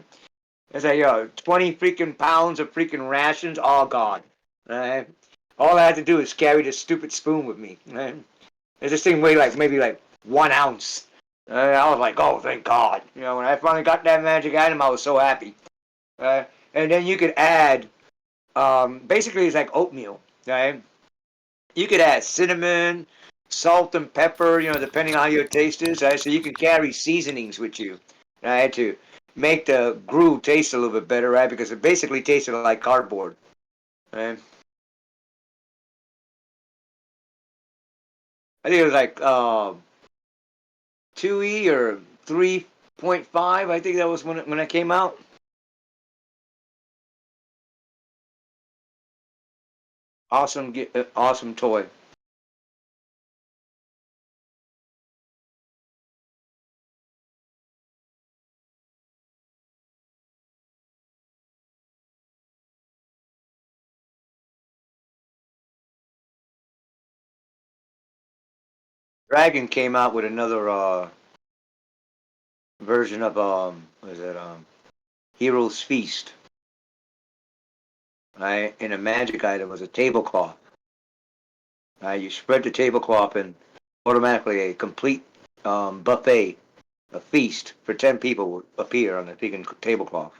It's like, 20 freaking pounds of freaking rations, all gone. Right? All I had to do is carry this stupid spoon with me. Right? This thing weighed like maybe like 1 ounce. I was like, oh, thank God. You know, when I finally got that magic item, I was so happy. And then you could add, basically it's like oatmeal. Right? You could add cinnamon, salt, and pepper, you know, depending on how your taste is. Right? So you can carry seasonings with you, right, to make the glue taste a little bit better, right? Because it basically tasted like cardboard, right? I think it was like 2E or 3.5. I think that was when it came out. Awesome, awesome toy. Dragon came out with another version of what is it Heroes Feast. Right, and a magic item was a tablecloth. You spread the tablecloth and automatically a complete buffet, a feast for 10 people will appear on the freaking tablecloth.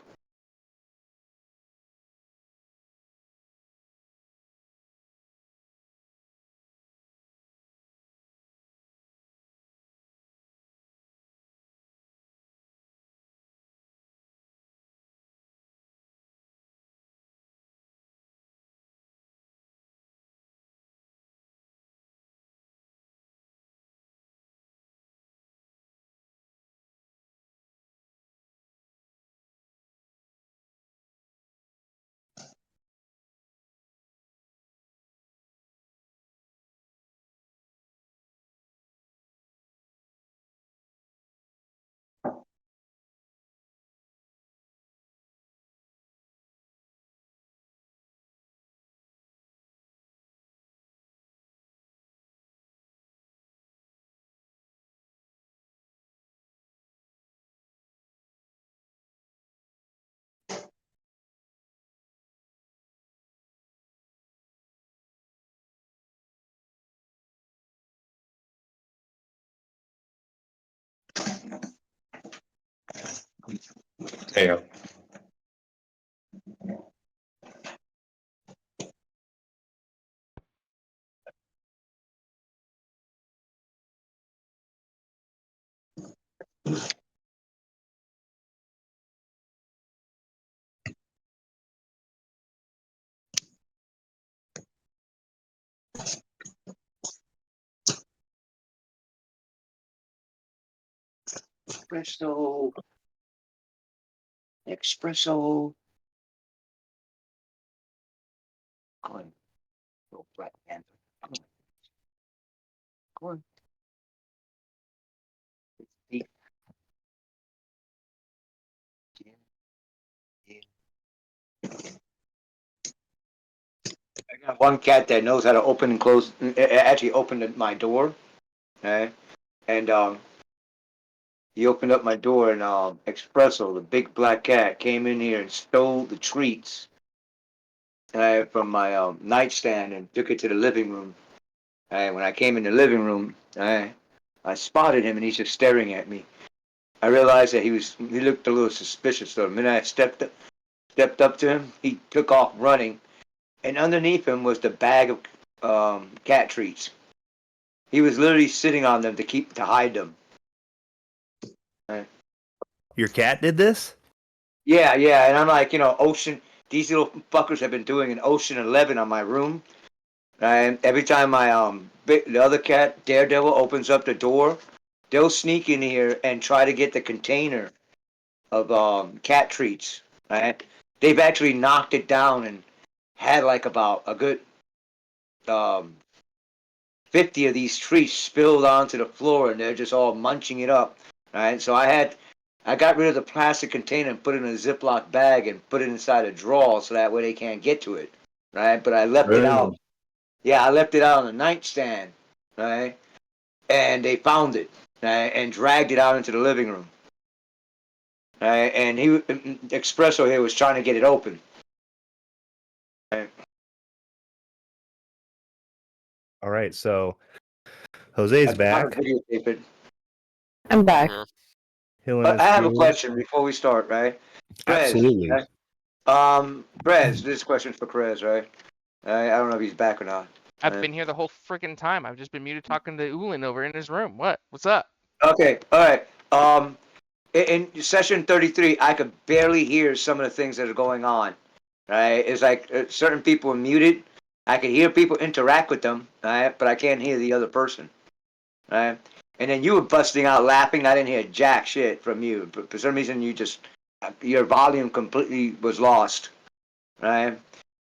There you go. Espresso, espresso. Come on, little Black Panther. Come on, come on. It's deep. Yeah. I got one cat that knows how to open and close. Actually, opened my door, right? And he opened up my door, and Espresso, the big black cat, came in here and stole the treats from my nightstand and took it to the living room. And when I came in the living room, I spotted him, and he's just staring at me. I realized that he looked a little suspicious. So the minute I stepped up to him, he took off running, and underneath him was the bag of cat treats. He was literally sitting on them to hide them. Your cat did this? Yeah, yeah, and I'm like, these little fuckers have been doing an Ocean 11 on my room. And every time my the other cat, Daredevil, opens up the door, they'll sneak in here and try to get the container of cat treats. Right? They've actually knocked it down and had like about a good 50 of these treats spilled onto the floor, and they're just all munching it up. Right? So I got rid of the plastic container and put it in a Ziploc bag and put it inside a drawer so that way they can't get to it. Right? But I left it out. Yeah, I left it out on the nightstand. Right? And they found it. Right? And dragged it out into the living room. Right? And Espresso here was trying to get it open. Right? All right, so Jose's back. Videotape it. I'm back. Mhm. Healing But his I have a wounds. question before we start, right? Prez, Absolutely. right? Prez, this question's for Prez, right? I don't know if he's back or not. I've Right. been here the whole freaking time. I've just been muted talking to Ulin over in his room. What? What's up? Okay, all right. in session 33, I could barely hear some of the things that are going on. Right? It's like certain people are muted. I could hear people interact with them, right? But I can't hear the other person. Right? And then you were busting out laughing. I didn't hear jack shit from you. But for some reason, your volume completely was lost, right?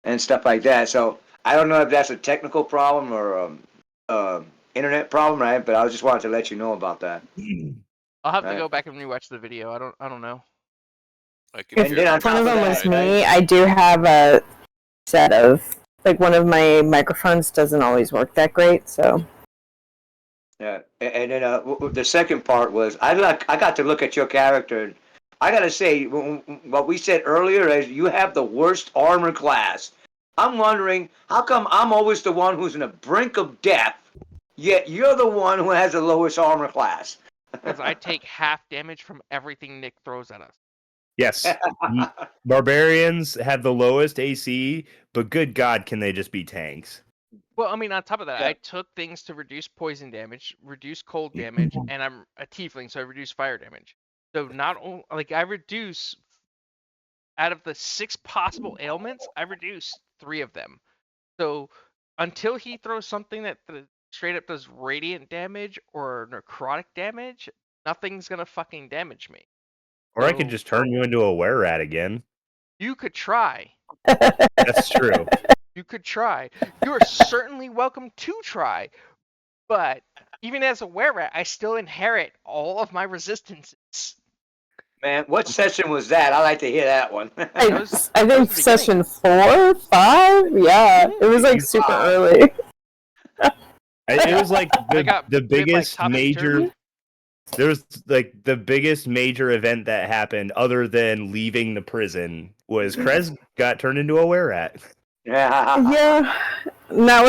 And stuff like that. So I don't know if that's a technical problem or internet problem, right? But I just wanted to let you know about that. I'll have to Right. go back and rewatch the video. I don't know. I can If And hear then on one top of of them that, was right? me, I do have a set of like one of my microphones doesn't always work that great, so Yeah, and then the second part was I got to look at your character. And I gotta say, what we said earlier is you have the worst armor class. I'm wondering how come I'm always the one who's in the brink of death, yet you're the one who has the lowest armor class. Because I take half damage from everything Nick throws at us. Yes. Barbarians have the lowest AC, but good God, can they just be tanks? Well, I mean, on top of that, Yeah. I took things to reduce poison damage, reduce cold damage, and I'm a tiefling, so I reduce fire damage. So not only like I reduce out of the 6 possible ailments, I reduce 3 of them. So until he throws something that straight up does radiant damage or necrotic damage, nothing's gonna fucking damage me. Or I could So just turn you into a were-rat again. you could try. That's true. You could try. You are certainly welcome to try. But even as a were-rat, I still inherit all of my resistances. Man, what session was that? I like to hear that one. I, That I was the think beginning. session 4, 5, yeah, it was like super early. It was like I got the bit by biggest Tommy major. Jeremy. There was like the biggest major event that happened, other than leaving the prison, was Krez got turned into a were-rat. Yeah. Yeah, and that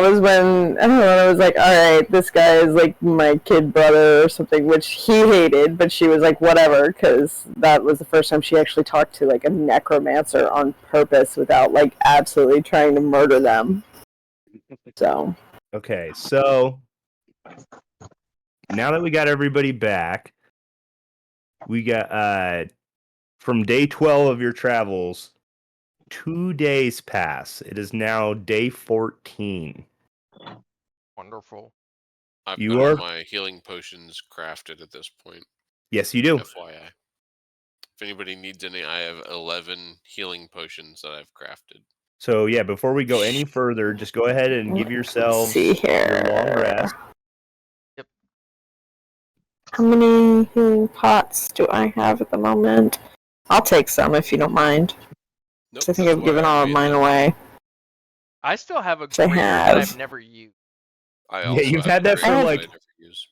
was when I don't know. I was like, all right, this guy is like my kid brother or something, which he hated, but she was like, whatever, because that was the first time she actually talked to like a necromancer on purpose without like absolutely trying to murder them. So Okay, so now that we got everybody back, we got from day 12 of your travels, 2 days pass. It is now day 14. Wonderful. I've You got all are- my healing potions crafted at this point. Yes, you do. FYI. If anybody needs any, I have 11 healing potions that I've crafted. So yeah, before we go any further, just go ahead and give yourselves see here. your long rest. How many healing pots do I have at the moment? I'll take some if you don't mind. Nope, I think that's I've why given I all of made mine them. away. I still have a I greater that have. I've never used. I Yeah, also you've have had that a for, greater like- that I never use.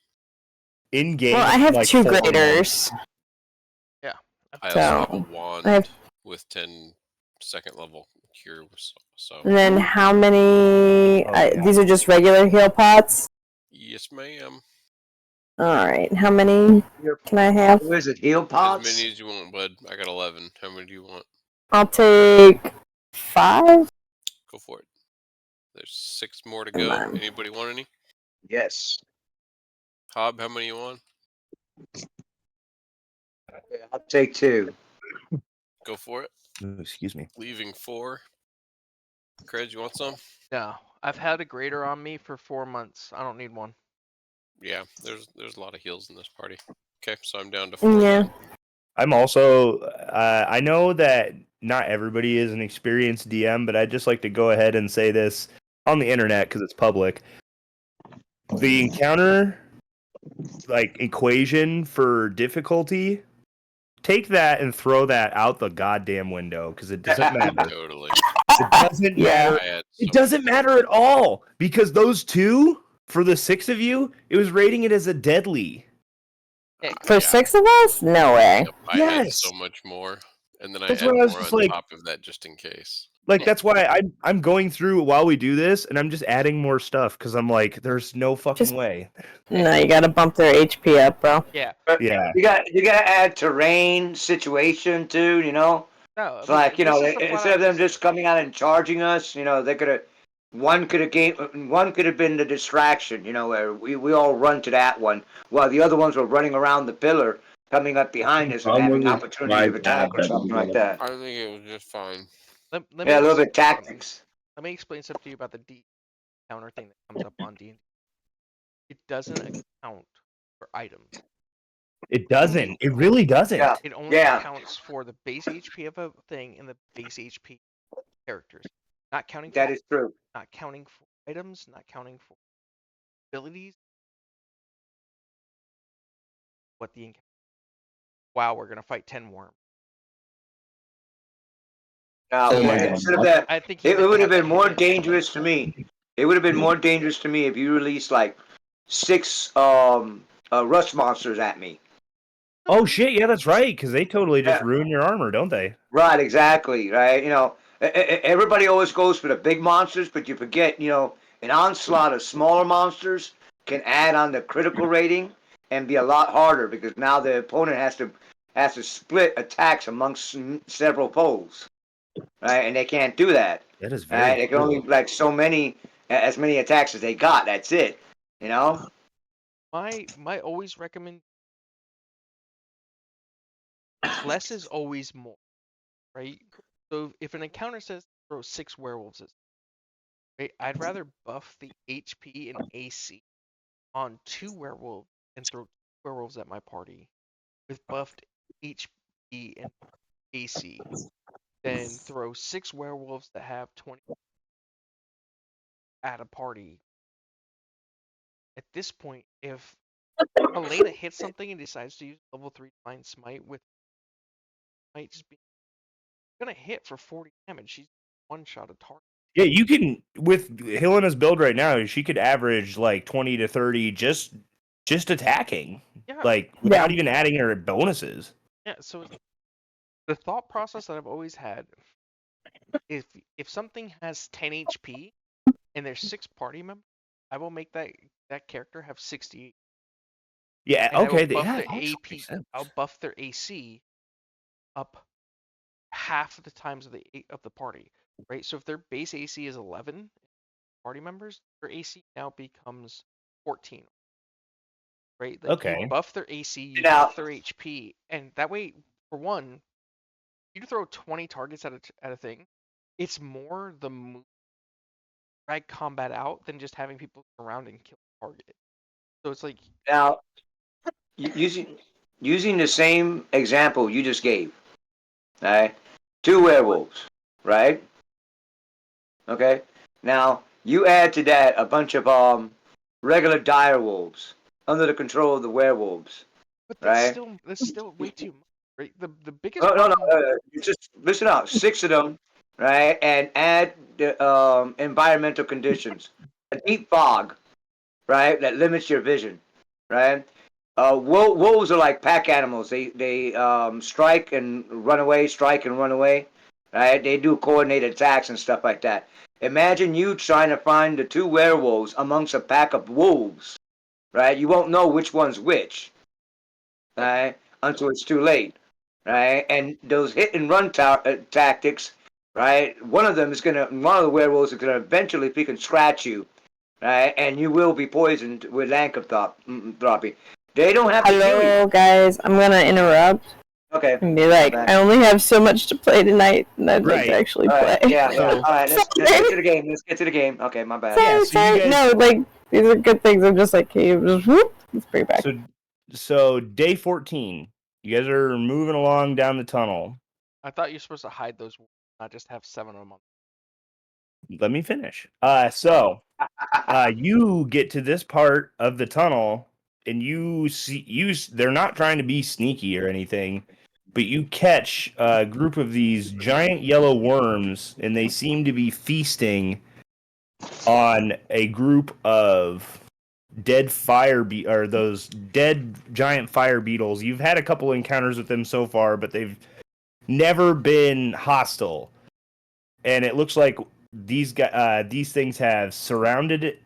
In game. Well, I have like 2 4 months. graders. I also have So, a wand I have- with 10 second level cure. So And then how many? Oh, yeah. These are just regular heal pots. yes, ma'am. All right. How many can I have? What is it? Heal As pots? many as you want, bud. I got 11. How many do you want? I'll take 5. Go for it. There's 6 more to Come go. on. Anybody want any? Yes. Hob, how many you want? I'll take 2. Go for it. Ooh, excuse me. Leaving 4. Cred, you want some? No, I've had a grater on me for 4 months. I don't need one. Yeah, there's a lot of heals in this party. Okay, so I'm down to 4. Yeah. then. I'm also. I know that not everybody is an experienced DM, but I'd just like to go ahead and say this on the internet because it's public. The encounter, like equation for difficulty, take that and throw that out the goddamn window because it doesn't matter. Totally. It doesn't Yeah. matter. I had It so doesn't matter at all because those 2 for the 6 of you, it was rating it as a deadly. For yeah, 6 of us? No way. yep, I had Yes. so much more, and then That's I had why I was more just on like- top of that just in case. Like that's why I'm going through while we do this, and I'm just adding more stuff because I'm like, there's no fucking Just- way. No, you gotta bump their HP up, bro. Yeah. Yeah, You gotta add terrain, situation too. You know, No. it's like this is the instead flat of them out- just coming out and charging us, they could have. One could have been the distraction. Where we all run to that one while the other ones were running around the pillar. coming up behind us and Problem having with opportunity of my attack tab or that something you like get. that. I think it was just fine. Let Yeah, a me little bit tactics. let me explain something to you about the D counter thing that comes up on D&D. It doesn't account for items. It doesn't. It really doesn't. Yeah. It only Yeah. accounts for the base HP of a thing and the base HP characters. Not counting for That is true. not counting for items, not counting for abilities. What the encounter. Wow, we're gonna fight 10 worms. Now, Oh my God. instead of that, I think he it meant to would have have been that more hit. dangerous to me. It would have been more dangerous to me if you released like 6 rust monsters at me. Oh shit! Yeah, that's right. Because they totally just Yeah. ruin your armor, don't they? Right, exactly. Right, everybody always goes for the big monsters, but you forget, an onslaught of smaller monsters can add on the critical rating and be a lot harder because now the opponent has to split attacks amongst several foes, right? And they can't do that. That is Right? very. They can only like as many attacks as they got. That's it. You know. My always recommend less is always more, right? So if an encounter says throw 6 werewolves at, right, I'd rather buff the HP and AC on 2 werewolves and throw 2 werewolves at my party with buffed HP and AC than throw 6 werewolves that have 20 at a party. At this point, if Helena hits something and decides to use level 3 Divine Smite with might just be gonna hit for 40 damage. She's one shot a target. Yeah, you can with Helena's build right now. She could average like 20 to 30 just attacking, Yeah. like without even adding her bonuses. Yeah, so the thought process that I've always had, if something has 10 HP and there's 6 party members, I will make that character have 68. Yeah, And okay. I will buff Yeah, their that actually AP. makes sense. I'll buff their AC up half of the times of the party, right? So if their base AC is 11 party members, their AC now becomes 14. Right? Like Okay. you buff their AC, you Now- buff their HP, and that way, for one, you throw 20 targets at a thing. It's more the move drag combat out than just having people go around and kill the target. So it's like Now, using the same example you just gave, right? 2 werewolves, right? Okay. Now you add to that a bunch of regular dire wolves under the control of the werewolves. but that's Right. still way too much. Right? The biggest No, no, no. problem You just listen out. 6 of them, right? And add the environmental conditions. A deep fog, right? That limits your vision, right? Wolves are like pack animals. They strike and run away, strike and run away, right? They do coordinated attacks and stuff like that. Imagine you trying to find the 2 werewolves amongst a pack of wolves, right? You won't know which one's which, right? Until it's too late, right? And those hit and run tactics, right? One of the werewolves is gonna eventually freaking scratch you, right? And you will be poisoned with lycanthropy. They don't have to kill you. Hello, guys. I'm gonna interrupt Okay. and be like, Back. I only have so much to play tonight, and I'd like Right. to actually All right. play. Yeah. So- All right. Let's get to the game. Let's get to the game. Okay. My bad. Sorry, Yeah, so you sorry. guys- No, like these are good things. I'm just like, can you just whoop? Let's bring it back. So day 14, you guys are moving along down the tunnel. I thought you're supposed to hide those, not just have 7 of them. Let me finish. So you get to this part of the tunnel, and they're not trying to be sneaky or anything, but you catch a group of these giant yellow worms, and they seem to be feasting on a group of dead or those dead giant fire beetles. You've had a couple encounters with them so far, but they've never been hostile. And it looks like these things have surrounded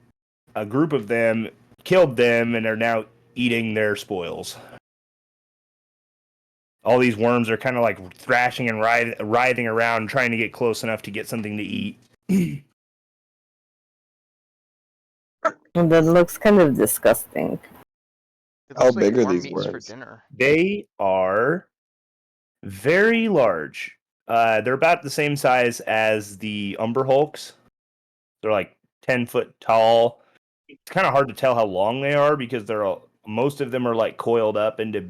a group of them, killed them, and are now eating their spoils. All these worms are kind of like thrashing and writhing around, trying to get close enough to get something to eat. And that looks kind of disgusting. It How looks like big are more these meats for worms? dinner. They are very large. They're about the same size as the Umber Hulks. They're like 10-foot tall. It's kind of hard to tell how long they are because most of them are like coiled up into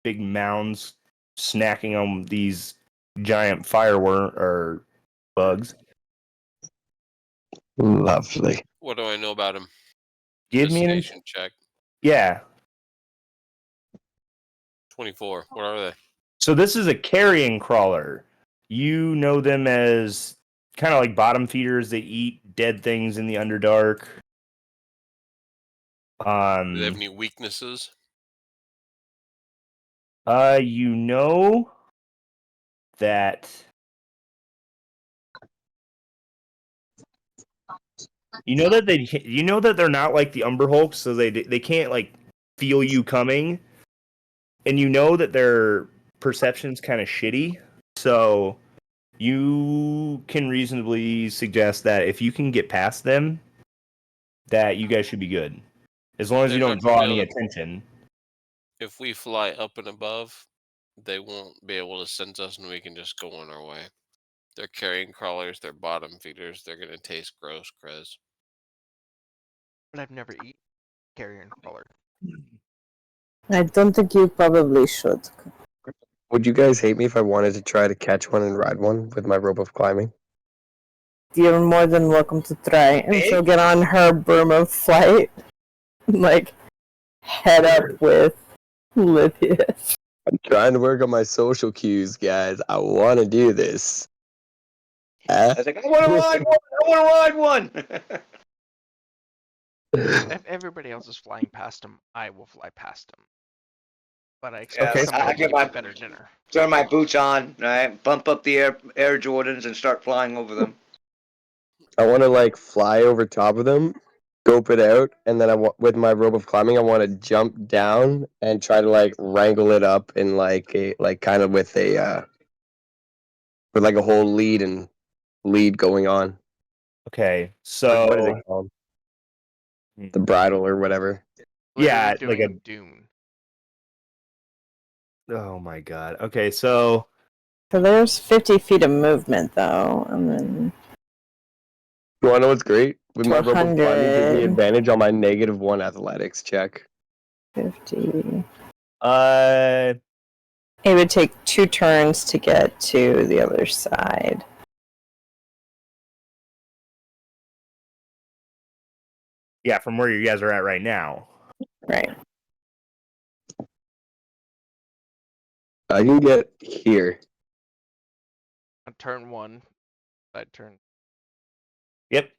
big mounds, snacking on these giant fireworm or bugs. Lovely. What do I know about him? Give me an Investigation check. yeah. 24. What are they? So this is a carrion crawler. You know them as kind of like bottom feeders. They eat dead things in the Underdark. Do they have any weaknesses? You know that they're not like the Umber Hulks, so they can't like feel you coming, and you know that their perception's kind of shitty. So you can reasonably suggest that if you can get past them, that you guys should be good, as long as you They're don't not gonna draw be any able to- attention. If we fly up and above, they won't be able to sense us and we can just go on our way. They're carrion crawlers, they're bottom feeders, they're gonna taste gross, Krez. But I've never eaten carrion crawler. I don't think you probably should. Would you guys hate me if I wanted to try to catch one and ride one with my rope of climbing? You're more than welcome to try. And she'll get on her broom of flight. Like, head up with Lithius. I'm trying to work on my social cues, guys. I want to do this. I was like, I want to ride one. I want to ride one. If everybody else is flying past him, I will fly past him. But I expect Okay, someone I to get give me my- better dinner. Turn my boots on, right? Bump up the Air Jordans and start flying over them. I want to like fly over top of them, scope it out, and then with my rope of climbing, I want to jump down and try to like wrangle it up in like a kind of with a with like a whole lead going on. Okay, What is so it called? The bridle or whatever. Yeah, Literally like doing Dune. oh my god. Okay, so So there's 50 feet of movement, though. And then You want to know what's great? With my rope of climbing, gives me 100. advantage on my -1 athletics check. 50. uh It would take 2 turns to get to the other side. yeah, from where you guys are at right now. Right. I can get here. On turn 1, side turn. Yep.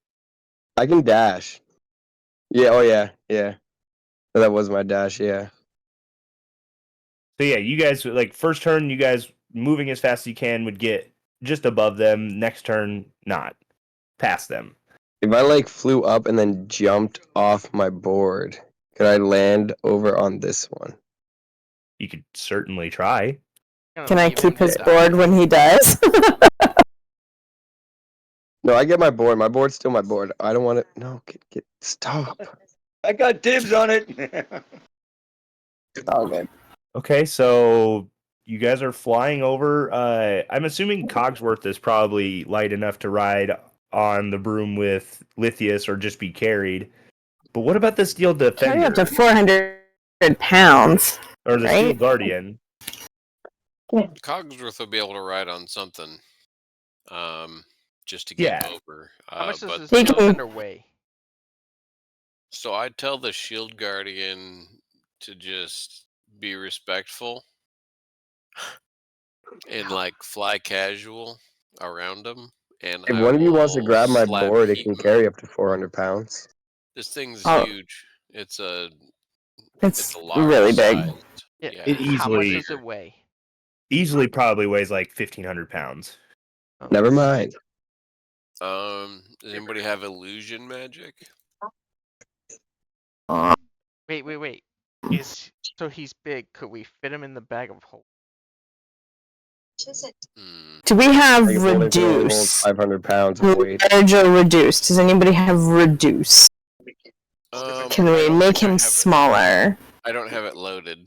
I can dash. Yeah, oh yeah, yeah. That was my dash, yeah. So yeah, you guys like first turn, you guys moving as fast as you can would get just above them. Next turn, not past them. If I like flew up and then jumped off my board, could I land over on this one? You could certainly try. Can I Even keep his die. board when he dies? No, I get my board. My board's still my board. I don't want it. No, stop. I got dibs on it. All good. Okay, so you guys are flying over. I'm assuming Cogsworth is probably light enough to ride on the broom with Lithius or just be carried. But what about the Steel Carry up Defender to 400 pounds. or the Steel right? Guardian? Cogsworth will be able to ride on something. Just to get Yeah. over. How much But does the He steel can- defender weigh? so I tell the shield guardian to just be respectful and like fly casual around him. And If I one of you wants to will grab my slap board, it heat can mode. carry up to 400 pounds. This thing's Oh. huge. It's a It's a large really big. size. Yeah. Yeah. It How much easily- does it weigh? Easily probably weighs like 1,500 pounds. Never mind. Does anybody have illusion magic? Wait. So he's big. Could we fit him in the bag of holding? Hmm. Do we have I can only hold reduce? 500 pounds of weight. Large or reduce? Does anybody have reduce? I Can we don't make think I him have- smaller? I don't have it loaded.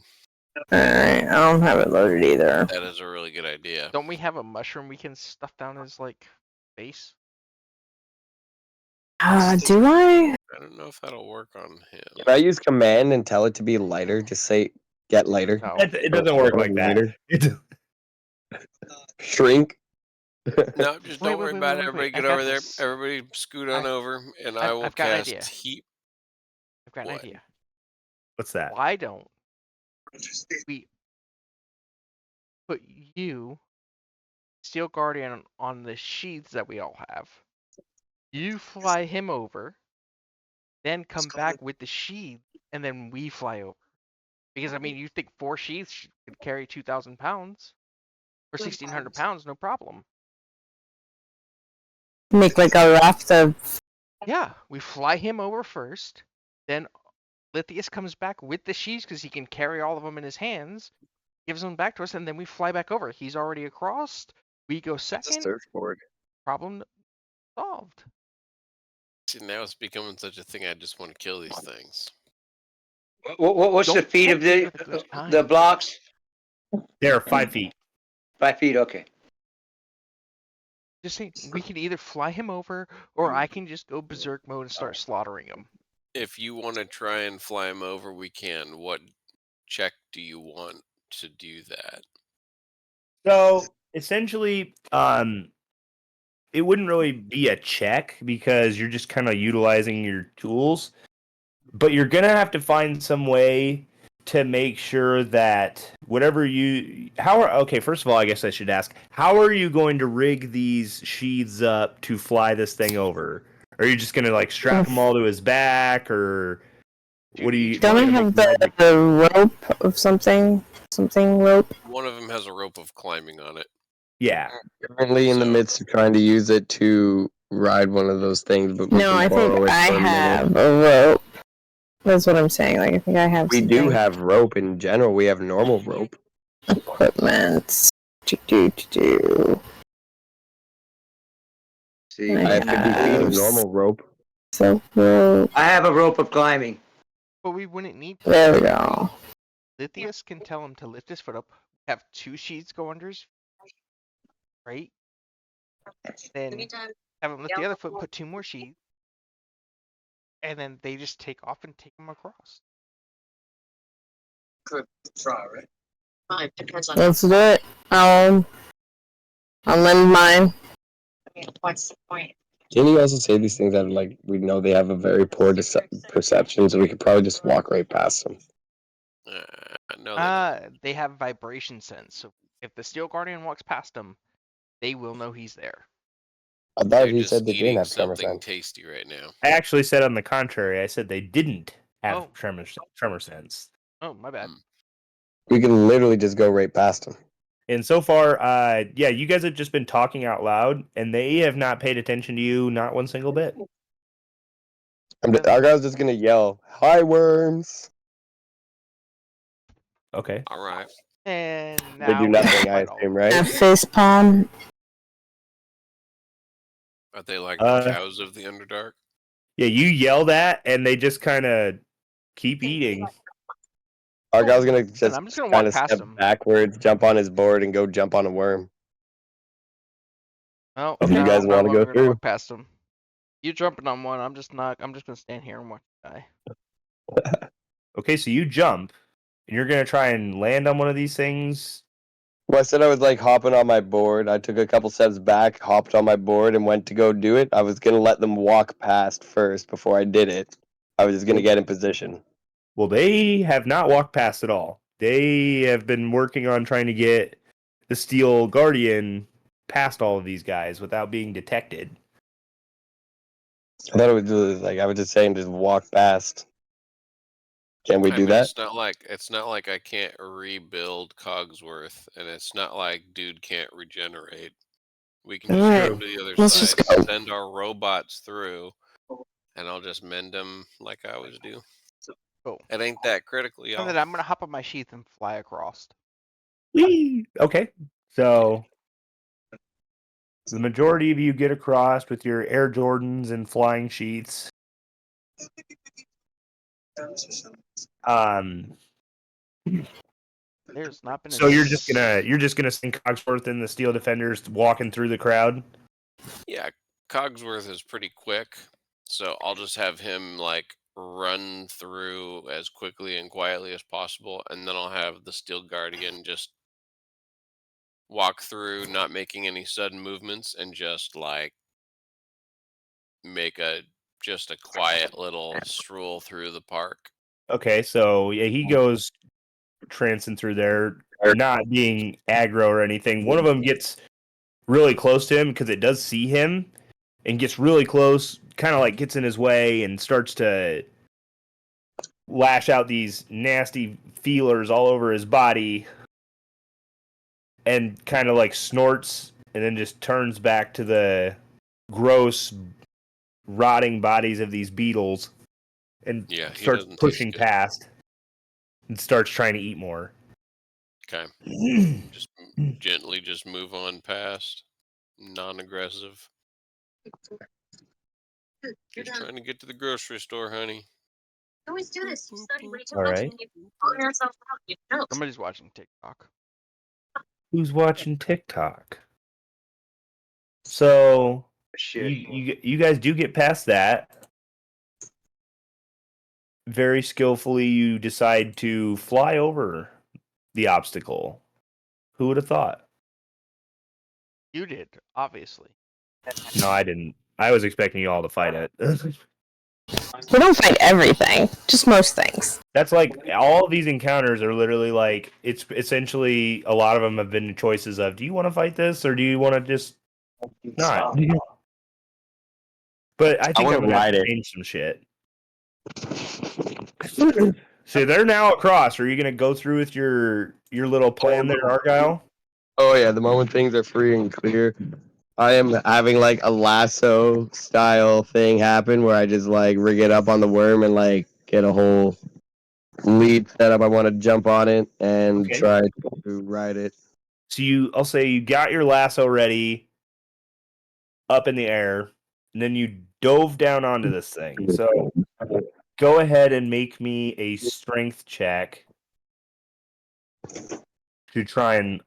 Alright, I don't have it loaded either. That is a really good idea. Don't we have a mushroom we can stuff down his like face? Do I? I don't know if that'll work on him. If I use command and tell it to be lighter, just say get lighter. No. It doesn't work like that. Lighter. It- Shrink. No, just Wait, don't wait, worry wait, about wait, it. wait, Everybody I get got over there. this. Everybody scoot on over, and I will I've got an cast idea. heat. I've got an What? idea. What's that? Why don't we put you, Steel Guardian, on the sheaths that we all have? You fly him over, then come back with the sheath, and then we fly over. Because I mean, you think 4 sheaths could carry 2,000 pounds or 1,600 pounds, no problem. Make like a raft of. Yeah, we fly him over first, then Lithius comes back with the sheaths because he can carry all of them in his hands, gives them back to us, and then we fly back over. He's already across. We go It's a second. surfboard. Problem solved. See, now it's becoming such a thing. I just want to kill these things. What's the Don't feet of tempt me with a good the time. blocks? They're 5 feet. 5 feet, okay. Just saying, we can either fly him over, or I can just go berserk mode and start slaughtering him. If you want to try and fly him over, we can. What check do you want to do that? So essentially, it wouldn't really be a check because you're just kind of utilizing your tools, but you're gonna have to find some way to make sure that whatever you okay, first of all, I guess I should ask, how are you going to rig these sheaths up to fly this thing over? Are you just gonna like strap them all to his back, or what do you? Don't I have the rope of something rope? One of them has a rope of climbing on it. Yeah. Currently in the So- midst of trying to use it to ride one of those things, but we No, can I borrow think it I for a minute. have a rope. That's what I'm saying. Like I think I have. We do something. have rope in general. We have normal rope. Equipment. Do. See, I have 50 feet of Yes. normal rope. So rope. I have a rope of climbing. But we wouldn't need to. There we go. Lithius can tell him to lift his foot up, have 2 sheaths go under his feet, right? Then have him lift the other foot, put 2 more sheaths, and then they just take off and take him across. Let's do it. I'll lend mine. Didn't you also say these things that like we know they have a very poor perception, so we could probably just walk right past them? No, they don't. They have vibration sense, so if the Steel Guardian walks past them, they will know he's there. I thought They're he just said they didn't eating have tremor something sense. tasty right now. I actually said on the contrary. I said they didn't have Oh. tremor sense. Oh, my bad. We can literally just go right past them. And so far, yeah, you guys have just been talking out loud, and they have not paid attention to you, not one single bit. Our guy's just gonna yell, "Hi, worms!" Okay. All right. And They now do we nothing, I fight all assume, of them. A right? face palm. Are they like Uh, the cows of the Underdark? Yeah, you yell that, and they just kind of keep eating. Our guy's gonna just I'm just gonna kind walk of past step him. backwards, jump on his board, and go jump on a worm. Oh, If you no, guys I'm no wanna go longer gonna through. walk past him. You jumping on one? I'm just gonna stand here and watch the guy. Okay, so you jump, and you're gonna try and land on one of these things. Well, I said I was like hopping on my board. I took a couple steps back, hopped on my board, and went to go do it. I was gonna let them walk past first before I did it. I was just gonna get in position. Well, they have not walked past at all. They have been working on trying to get the Steel Guardian past all of these guys without being detected. I thought it was like I was just saying, just walk past. Can we I do mean, that? It's not like I can't rebuild Cogsworth, and it's not like dude can't regenerate. We can just Alright, go to the other let's side, just go. send our robots through, and I'll just mend them like I always do. Cool. It ain't that critical, y'all. And then I'm gonna hop on my sheath and fly across. Whee! Okay, so the majority of you get across with your Air Jordans and flying sheets. There's not been. So you're just gonna send Cogsworth and the Steel Defenders walking through the crowd. Yeah, Cogsworth is pretty quick, so I'll just have him like run through as quickly and quietly as possible, and then I'll have the Steel Guardian just walk through, not making any sudden movements, and just like make a quiet little stroll through the park. Okay, so yeah, he goes trancing through there, not being aggro or anything. One of them gets really close to him because it does see him and gets really close, kind of like gets in his way and starts to lash out these nasty feelers all over his body and kind of like snorts and then just turns back to the gross, rotting bodies of these beetles and Yeah, he starts doesn't taste pushing good. past and starts trying to eat more. Okay, just gently just move on past, non-aggressive. Just trying to get to the grocery store, honey. Always do this. You study way too All much right. and you pull yourself out. You know. Somebody's watching TikTok. Who's watching TikTok? So Shit. you guys do get past that. Very skillfully, you decide to fly over the obstacle. Who would have thought? You did, obviously. No, I didn't. I was expecting you all to fight it. We don't fight everything, just most things. That's like all of these encounters are literally like it's essentially a lot of them have been choices of do you want to fight this or do you want to just not? But I think wanna I'm gonna have ride to it. change some shit. So they're now across. Are you gonna go through with your little plan there, Argyle? Oh yeah, the moment things are free and clear, I am having like a lasso style thing happen where I just like rig it up on the worm and like get a whole lead set up. I want to jump on it and Okay. try to ride it. So I'll say you got your lasso ready up in the air, and then you dove down onto this thing. So go ahead and make me a strength check to try and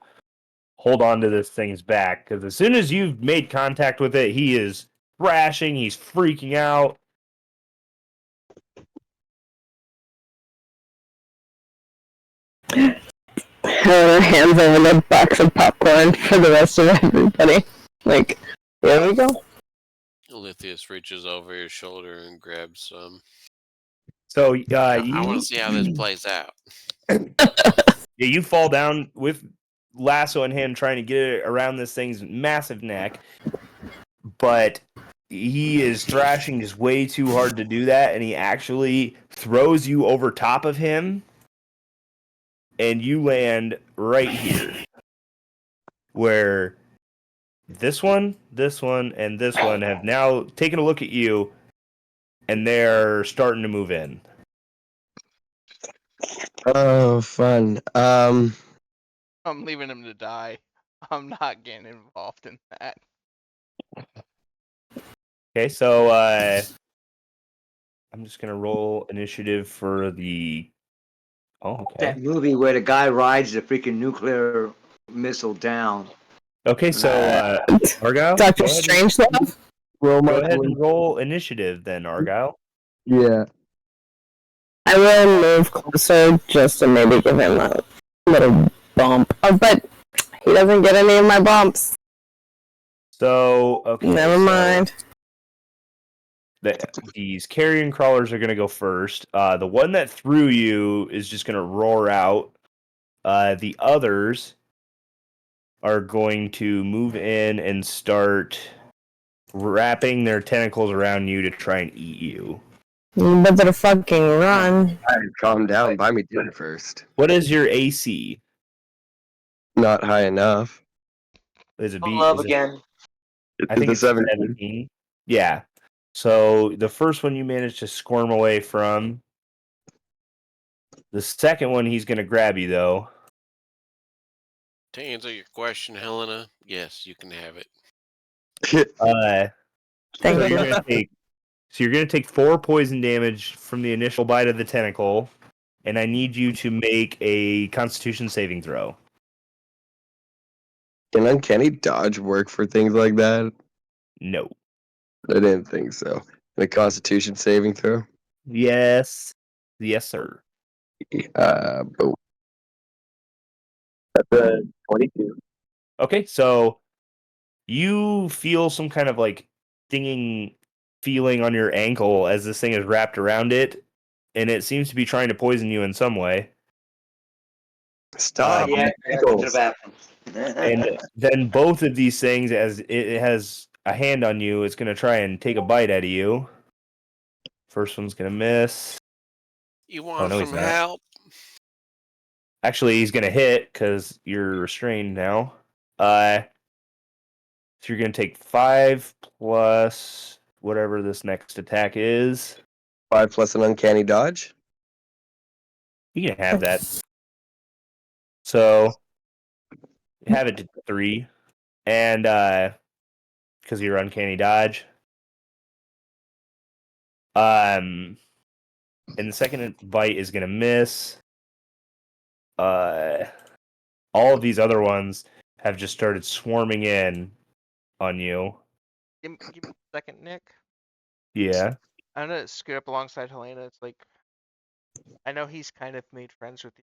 hold on to this thing's back. Because as soon as you've made contact with it, he is thrashing, he's freaking out. Her hands over the box of popcorn for the rest of everybody. Like, here we go. Lithius reaches over your shoulder and grabs some. So I want to see how this plays out. Yeah, you fall down with lasso in hand trying to get it around this thing's massive neck, but he is thrashing just way too hard to do that, and he actually throws you over top of him, and you land right here, where this one, and this one have now taken a look at you, and they're starting to move in. Oh, fun. I'm leaving him to die. I'm not getting involved in that. Okay, so I'm just gonna roll initiative for the. Oh, okay. That movie where the guy rides the freaking nuclear missile down. Okay, so Argyle, Doctor go ahead, Strangelove? Roll go my ahead and roll initiative then, Argyle. yeah. I will move closer just to maybe give him a little bump. Oh, but he doesn't get any of my bumps. So okay, Never so mind. these carrion crawlers are gonna go first. The one that threw you is just gonna roar out. The others are going to move in and start wrapping their tentacles around you to try and eat you. You better fucking run. Alright, calm down. Buy me dinner first. What is your AC? Not high enough. Is it Love is it- again. I think the it's 17. 17. Yeah. So the first one you managed to squirm away from. The second one he's going to grab you though. To answer your question, Helena, yes, you can have it. Thank So you. you're going to take 4 poison damage from the initial bite of the tentacle. and I need you to make a Constitution saving throw. Can uncanny dodge work for things like that? No. I didn't think so. The Constitution saving throw. Yes. Yes, sir. But that's a 22. Okay, so you feel some kind of like stinging feeling on your ankle as this thing is wrapped around it, and it seems to be trying to poison you in some way. Stop. Yeah, I go to the bathroom. And then both of these things, as it has a hand on you, it's going to try and take a bite out of you. First one's going to miss. You want no, he's some not. help? Actually, he's going to hit because you're restrained now. So you're going to take 5 plus whatever this next attack is. 5 plus an uncanny dodge. You can have that. So you have it to 3. And because of your uncanny dodge. And the second bite is gonna miss. All of these other ones have just started swarming in on you. Give me a second, Nick. Yeah. I'm gonna scoot up alongside Helena. It's like I know he's kind of made friends with you.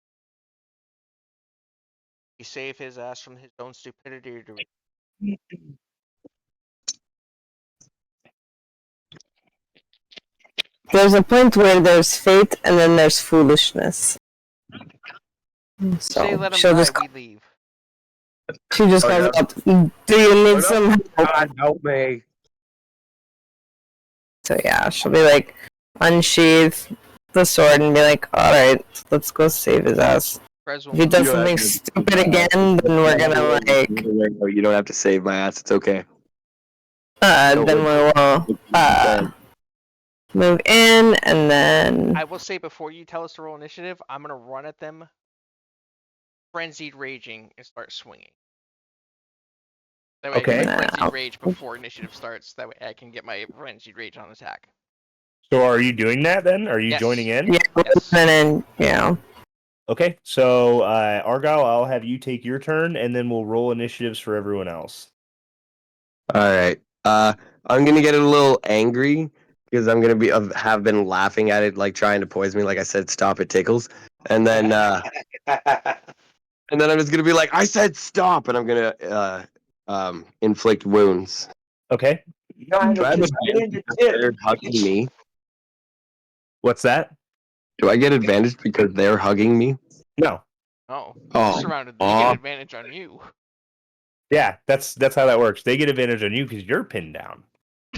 He saved his ass from his own stupidity to There's a point where there's fate and then there's foolishness. say So let him she'll die, just we leave. she just calls up. Do you need some help? God help me. So yeah, she'll be like, unsheath the sword and be like, all right, let's go save his ass. Prez will If he does Yeah, something yeah. stupid again, then we're gonna like, No, you don't have to save my ass. It's okay. then we will move in and then I will say before you tell us to roll initiative, I'm gonna run at them, frenzied raging, and start swinging. That way I Okay. get my frenzied rage before initiative starts. That way I can get my frenzied rage on attack. So are you doing that then? Are you Yes. joining in? yeah, Yes. and then yeah. Okay. So Argyle, I'll have you take your turn, and then we'll roll initiatives for everyone else. All right. I'm gonna get a little angry because I'm gonna have been laughing at it, like trying to poison me. Like I said, stop it tickles, and then I'm just gonna be like, I said stop, and I'm gonna inflict wounds. Okay. Do I have advantage because they're hugging me? What's that? Do I get advantage because they're hugging me? No. Oh, Oh. you're surrounded. They get advantage on you. Yeah, that's how that works. They get advantage on you because you're pinned down.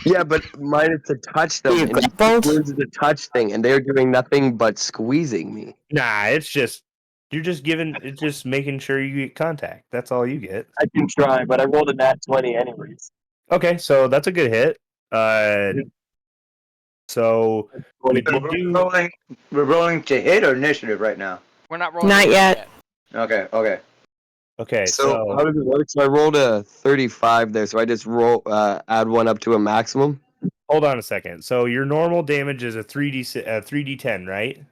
Yeah, but mine is to touch them. You And grappled? wounds is a touch thing, and they're doing nothing but squeezing me. Nah, it's just it's just making sure you get contact. That's all you get. I can try, but I rolled a nat 20 anyways. Okay, so that's a good hit. So we did do We're rolling to hit or initiative right now. We're not rolling. Not initiative yet. Okay. okay. So how does it work? So I rolled a 35 there, so I just add one up to a maximum. Hold on a second. So your normal damage is a 3d10, right?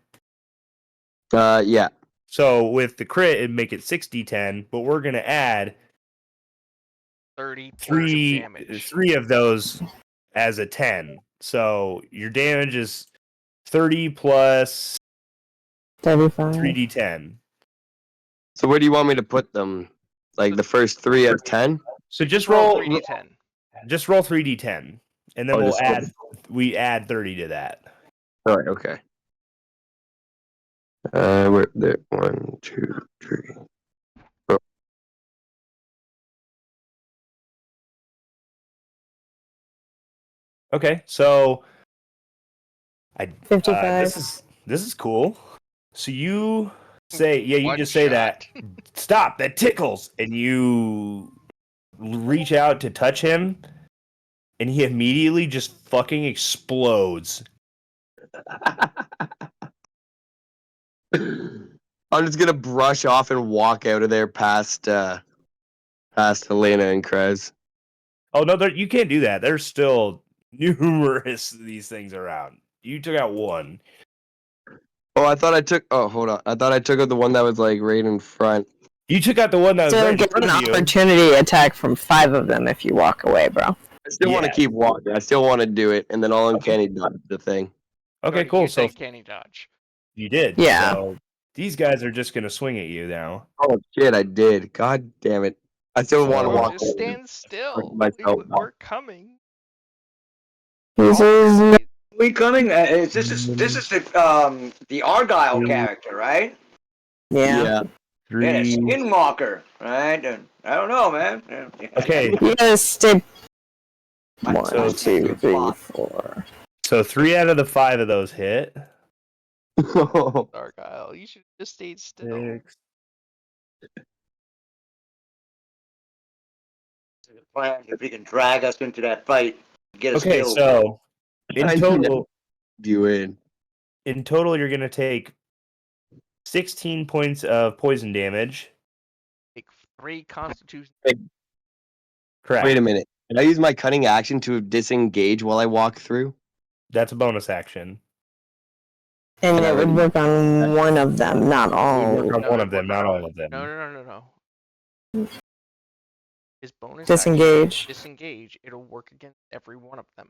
Yeah. So with the crit, it'd make it 6d10, but we're gonna add 30 points of damage. three of those as a 10. So your damage is 30 plus 35. 3d10. So where do you want me to put them? Like the first 3 of 10? So just Roll roll 3d10. just roll 3d10, and then Oh, we'll just roll. add 30 to that. All right. Okay. We're there. 1, 2, 3. Okay, so 55. This is cool. So you say, yeah, you One just say shot. that. Stop! That tickles, and you reach out to touch him, and he immediately just fucking explodes. I'm just gonna brush off and walk out of there past Helena and Krez. Oh no, you can't do that. There's still numerous of these things around. You took out one. Oh, I thought I took. Oh, hold on. I thought I took out the one that was like right in front. You took out the one that was Still right in get front an of you. opportunity attack from 5 of them if you walk away, bro. I still want to Yeah. keep walking. I still want to do it, and then all uncanny dodge the thing. You Okay, already cool. used So uncanny dodge. you did. Yeah. So these guys are just gonna swing at you now. Oh shit! I did. God damn it! I still want to So- walk. Just away. stand still. myself We're coming. This All is We coming? This is the Argyle character, right? yeah. Yeah, the 3. Skinwalker, right? I don't know, man. Okay, You gotta stay. My- 1, So- 2, 3, 4. so 3 out of the 5 of those hit. Argyle, you should just stay still. 6. Plan if he can drag us into that fight, get us Okay, killed. so in I total, you in. you're gonna take 16 points of poison damage. Take 3 constitution. Correct. Wait a minute. Can I use my cunning action to disengage while I walk through? That's a bonus action. And it would work on one of them, not all. Work on No, one it of them, work not on- all of them. No. His bonus Disengage. action, disengage. It'll work against every one of them.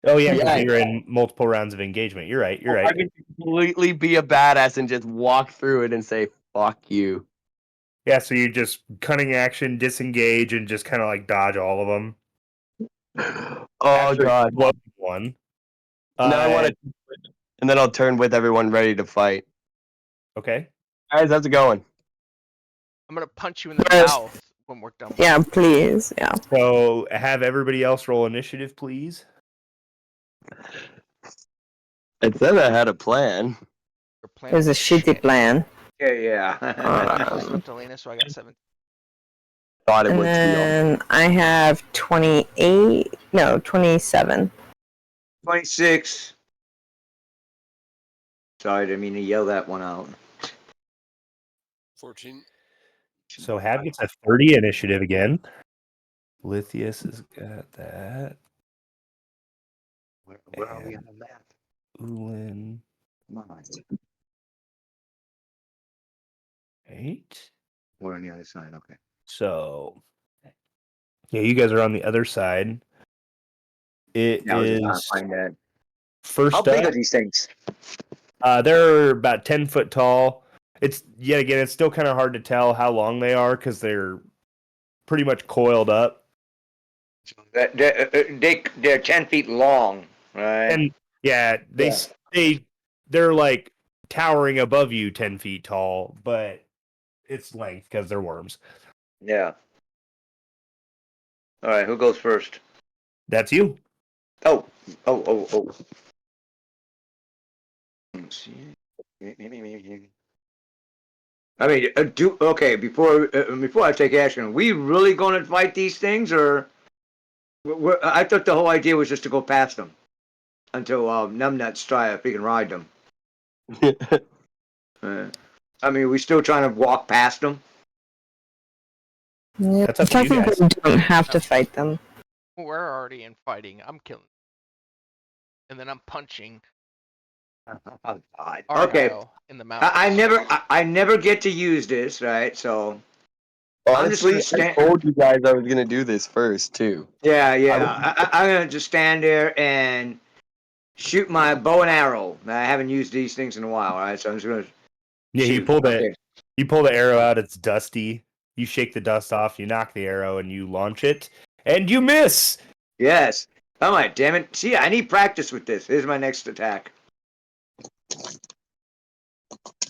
Oh yeah, because Yeah. you're in multiple rounds of engagement. You're right. You're I right. can completely be a badass and just walk through it and say "fuck you." Yeah, so you just cunning action, disengage, and just kind of like dodge all of them. Oh After god. blow one. Now I want to, and then I'll turn with everyone ready to fight. Okay. Guys, how's it going? I'm gonna punch you in the First- mouth when we're done. Yeah, please. Yeah. So have everybody else roll initiative, please. It said I had a plan. Your plan It was a is shitty shit. plan. Yeah. Close enough to Lena, so I got 7. Thought it And would be. then I have 28. No, 27. 26. Sorry, didn't mean to yell that one out. 14. So Hab gets a 30 initiative again. Lithius has got that. Where are we on the map? Ulin. Come on. 8. We're on the other side. Okay. So yeah, you guys are on the other side. It Yeah, I was just trying to is find that. first How big up. are these things? They're about 10 foot tall. It's yet again, it's still kind of hard to tell how long they are because they're pretty much coiled up. They're 10 feet long, right? And yeah, they're like towering above you 10 feet tall, but it's length because they're worms. Yeah. All right, who goes first? That's you. Oh. Let's see. I mean, before I take action, are we really going to fight these things, or I thought the whole idea was just to go past them until Numbnuts try if he can ride them. I mean, we still trying to walk past them. Yeah, That's up to you technically, you don't have to fight them. We're already in fighting. I'm killing. And then I'm punching Okay, Argyle in the mouth. I never get to use this, right? So Honestly, just gonna I told you guys I was gonna do this first too. yeah, I'm gonna just stand there and shoot my bow and arrow. I haven't used these things in a while, right? So I'm just gonna. Yeah, you shoot. pull the Okay. you pull the arrow out, it's dusty. You shake the dust off, you knock the arrow, and you launch it, and you miss. Yes. Oh my damn it! See, I need practice with this. Here's my next attack.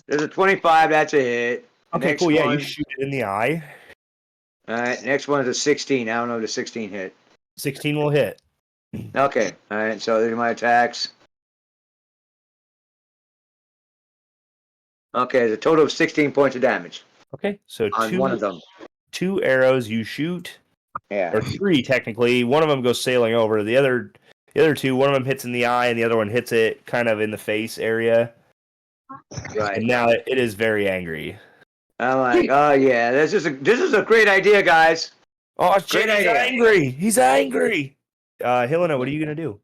There's a 25. That's a hit. Okay, Next cool. Yeah, one. you shoot it in the eye. All right. Next one is a 16. I don't know if the 16 hit. 16 will hit. Okay. All right. So there's my attacks. Okay, there's a total of 16 points of damage Okay, so on one of them. 2 arrows you shoot, Yeah. or 3 technically. One of them goes sailing over. The other 2, one of them hits in the eye, and the other one hits it kind of in the face area. Right. And now it is very angry. I'm like, oh yeah, this is a great idea, guys. Oh Great shit! He's idea. angry. He's angry. Helena, what are you gonna do?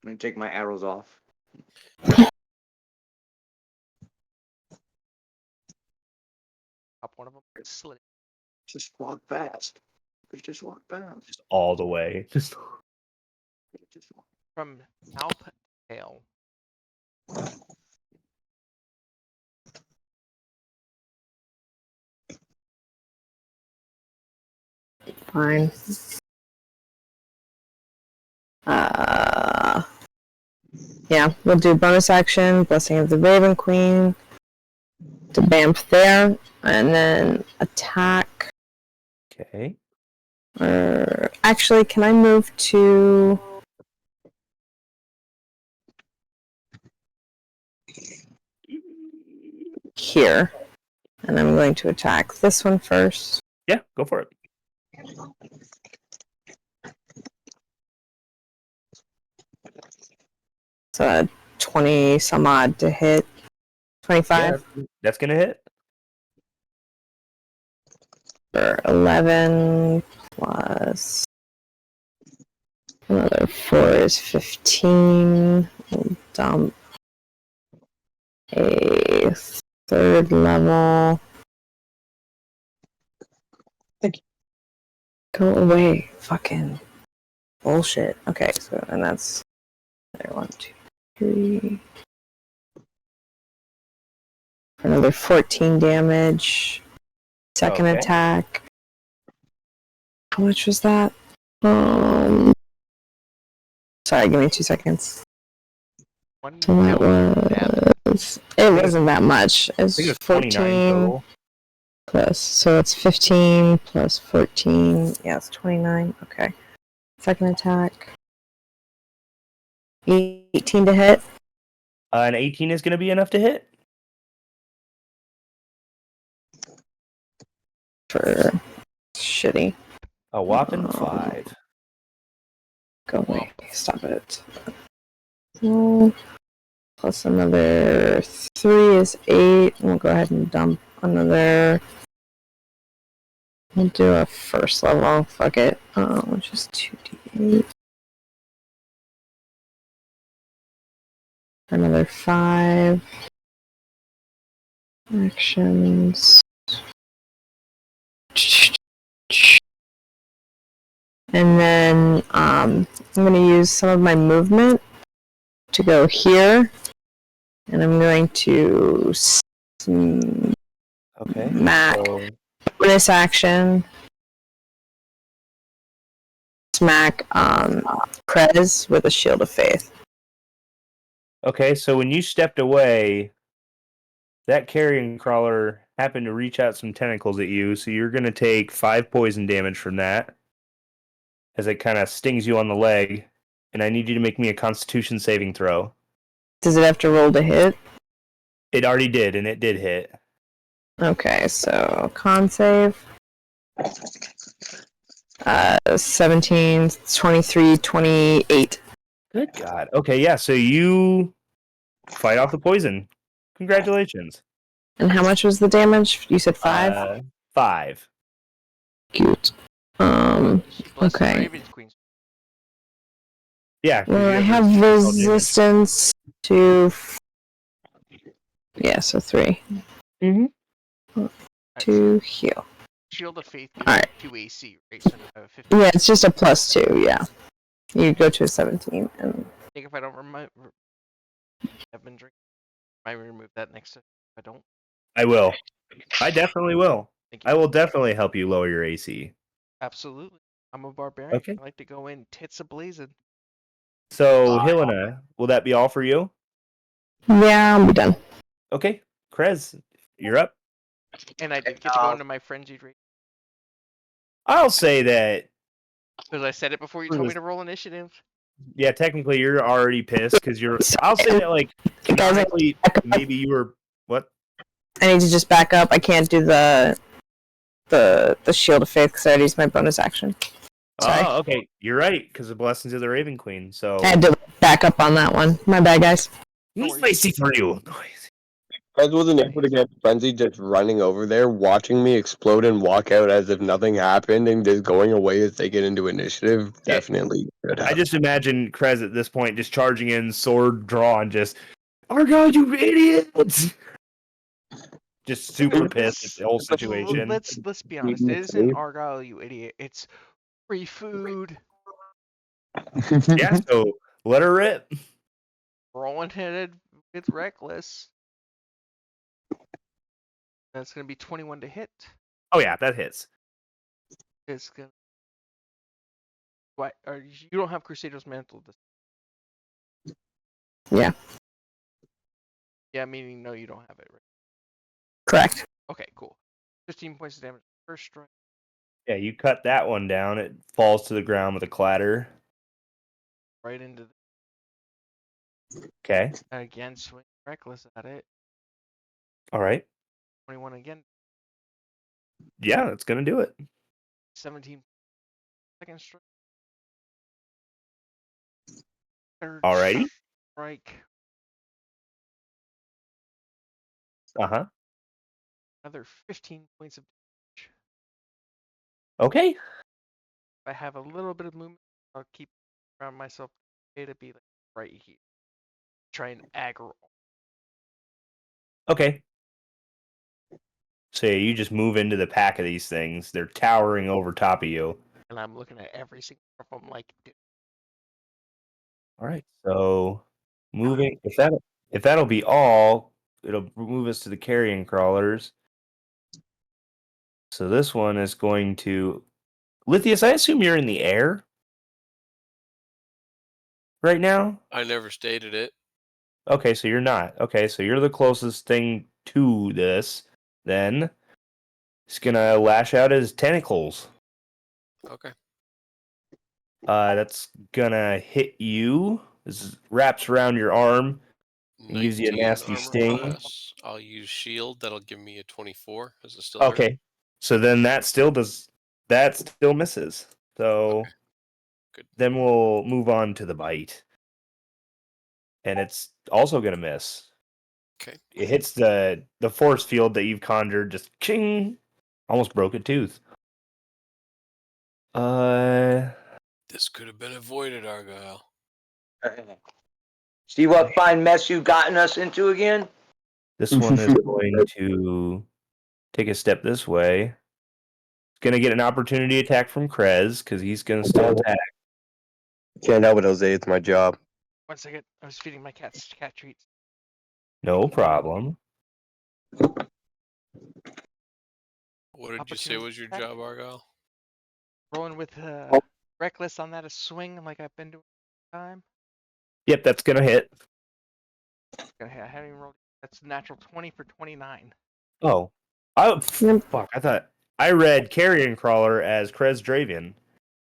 Let me take my arrows off. one of them slid. Just walk fast. Just walk fast. Just all the way. Just Just walk. From mouth to tail. Fine. Yeah, we'll do bonus action, Blessing of the Raven Queen to Bamf there, and then attack. okay. Actually, can I move to here? And I'm going to attack this one first. Yeah, go for it. It's 20 some odd to hit. 25 Yeah, that's gonna hit. for 11 plus another 4 is 15. We'll dump a 3rd level. Go away, fucking bullshit. Okay, so and that's 1, 2, 3. For another 14 damage. Second Okay. attack. How much was that? Sorry, give me 2 seconds. One So that damage. was. It wasn't that much. It I was think it was 29 14 total. plus. So it's 15 plus 14. Yeah, it's 29. Okay. Second attack. 18 to hit. An 18 is gonna be enough to hit. For shitty. A whopping 5. Go away. Stop it. Plus another 3 is 8. We'll go ahead and dump another. We'll do a first level. Fuck it. Which is 2d8. Another 5. Actions. And then I'm going to use some of my movement to go here. And I'm going to Okay. smack So, bonus action. Smack Krez with a Shield of Faith. okay, so when you stepped away, that carrion crawler happened to reach out some tentacles at you, so you're gonna take 5 poison damage from that. As it kind of stings you on the leg, and I need you to make me a Constitution saving throw. Does it have to roll to hit? It already did, and it did hit. Okay, so con save. 17, 23, 28. Good God. Okay, yeah, so you fight off the poison. Congratulations. And how much was the damage? You said 5? 5. Cute. She blessed the Okay. Raven's Queen. Yeah. 'cause Well, you I have additional damage. resistance to. Yeah, so 3. To heal. Shield of Faith gives Alright. 2 AC, right? So I have 15. Yeah, it's just a +2, yeah. You go to a 17, and I think if I don't remember, I've been drinking. I might remove that next time. If I don't, I will. I definitely will. thank you. I will definitely help you lower your AC. Absolutely. I'm a barbarian. Okay. I like to go in tits a-blazing. So, Helena, will that be all for you? yeah, I'll be done. Okay. Krez, you're up. And I did get to go into my frenzied rage. I'll say that, Because I said it before you told me to roll initiative. yeah, technically you're already pissed because you're. I'll say that, like, You guys, canonically, maybe you were. What? I need to just back up. I can't do the Shield of Faith because I already used my bonus action. Sorry. Oh, okay. You're right, because the blessings of the Raven Queen. So, I had to back up on that one. My bad, guys. spicy for you. Krez wasn't able to get Frenzy just running over there, watching me explode and walk out as if nothing happened, and just going away as they get into initiative. Yeah. Definitely could I have. just imagine Krez at this point just charging in, sword drawn, just, oh god, you idiots! just super pissed at the whole But situation. let's be honest. It isn't Argyle, you idiot. It's free food. Yeah, so let her rip. Rolling headed with reckless. That's gonna be 21 to hit. Oh yeah, that hits. It's gonna. What? Or you don't have Crusader's Mantle. Yeah. Yeah, meaning no, you don't have it. Right? Correct. Okay, cool. 15 points of damage. First strike. Yeah, you cut that one down. It falls to the ground with a clatter. Right into Okay. again. Swing reckless at it. All right. 21 again. Yeah, that's gonna do it. 17. Second strike. Third Alrighty. strike. Uh-huh. Another 15 points of damage. Okay. If I have a little bit of movement, I'll keep around myself to be like right here. Try and aggro. Okay. So you just move into the pack of these things. They're towering over top of you. And I'm looking at every single one of them like, All right. So moving if that'll be all, it'll move us to the carrion crawlers. So this one is going to Lithius, I assume you're in the air right now? I never stated it. Okay, so you're not. Okay, so you're the closest thing to this. Then he's gonna lash out his tentacles. Okay. That's gonna hit you. This wraps around your arm. It gives you a 19 nasty armor sting. class. I'll use shield. That'll give me a 24. Is it still hurt? Okay, so then that still misses. So Okay. Good. then we'll move on to the bite, and it's also gonna miss. Okay. It hits the force field that you've conjured. Just ching, almost broke a tooth. This could have been avoided, Argyle. See what fine mess you've gotten us into again? This one is going to take a step this way. It's going to get an opportunity attack from Krez because he's going to still attack. Can't help it, Jose. It's my job. 1 second. I was feeding my cat treats. No problem. What did you say was your Opportunity job, Argyle? Rolling with reckless on that a swing like I've been doing all the time. Yep, that's going to hit. I haven't even rolled. That's a natural 20 for 29. Oh. Fuck. I thought I read Carrion Crawler as Krez Dravian.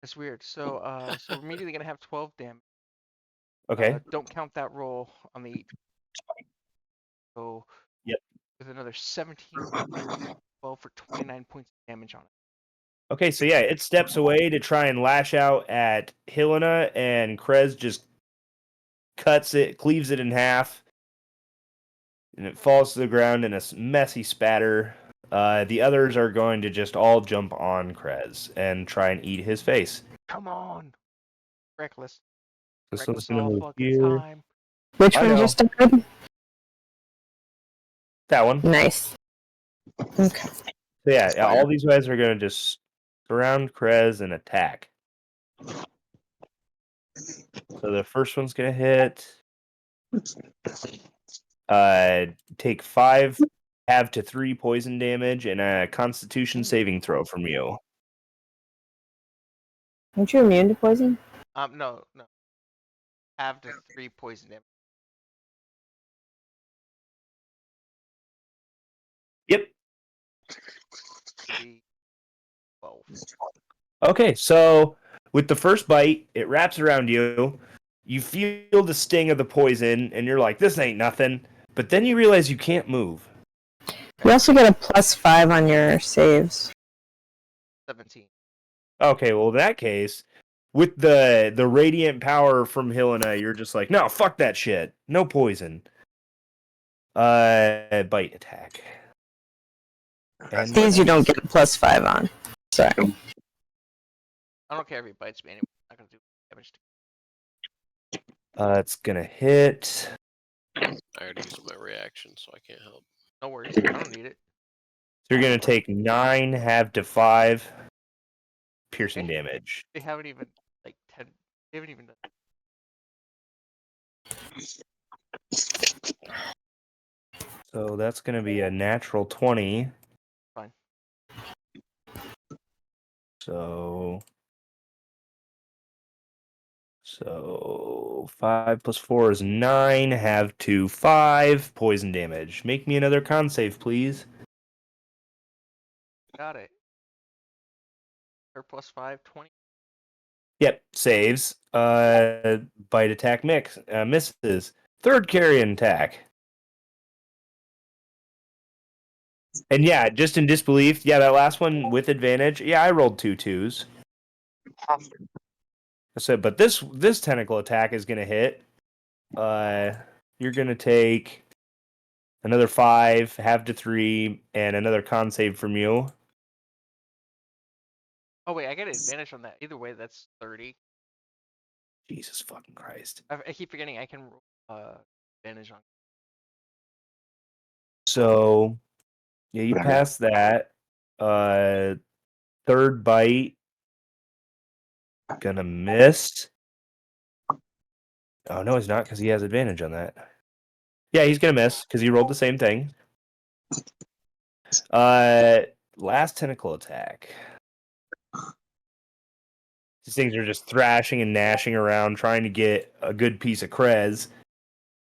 That's weird. So so we're immediately gonna have 12 damage. Okay. Don't count that roll on the. So. Yep. With another 17, 12 for 29 points of damage on it. Okay, so yeah, it steps away to try and lash out at Helena, and Krez just cleaves it in half, and it falls to the ground in a messy spatter. The others are going to just all jump on Krez and try and eat his face. Come on, reckless. This Reckless one's going to all move fucking here. time. Which I one know. just died? That one. Nice. Okay. So yeah, all these guys are going to just surround Krez and attack. So the first one's going to hit. Take 5 half to 3 poison damage and a Constitution saving throw from you. Aren't you immune to poison? No. Have the 3 poison damage. Yep. 12. Okay, so with the first bite, it wraps around you. You feel the sting of the poison, and you're like, "This ain't nothing." But then you realize you can't move. You also get a +5 on your saves. 17. Okay, well in that case, with the radiant power from Helena, you're just like, "No, fuck that shit. No poison." Bite attack. And These you don't get a +5 on. Sorry. I don't care if he bites me anyway. I'm not gonna do damage to it's gonna hit. I already used my reaction, so I can't help. No worries. I don't need it. So you're gonna take 9 halved to 5 piercing Okay. damage. They haven't even like 10. They haven't even done. So that's gonna be a natural 20. Fine. So 5 plus 4 is 9. Have to 5 poison damage. Make me another con save, please. Got it. Her plus 5, 20. Yep, saves. Bite attack misses. Third carrion attack. And yeah, just in disbelief, yeah, that last one with advantage. Yeah, I rolled 2 2s. I said, but this tentacle attack is gonna hit. You're gonna take another 5, have to 3, and another con save from you. Oh wait, I get an advantage on that. Either way, that's 30. Jesus fucking Christ. I keep forgetting I can roll advantage on. So yeah, you pass that. Third bite. Gonna miss. Oh no, he's not because he has advantage on that. Yeah, he's gonna miss because he rolled the same thing. Last tentacle attack. These things are just thrashing and gnashing around, trying to get a good piece of Krez.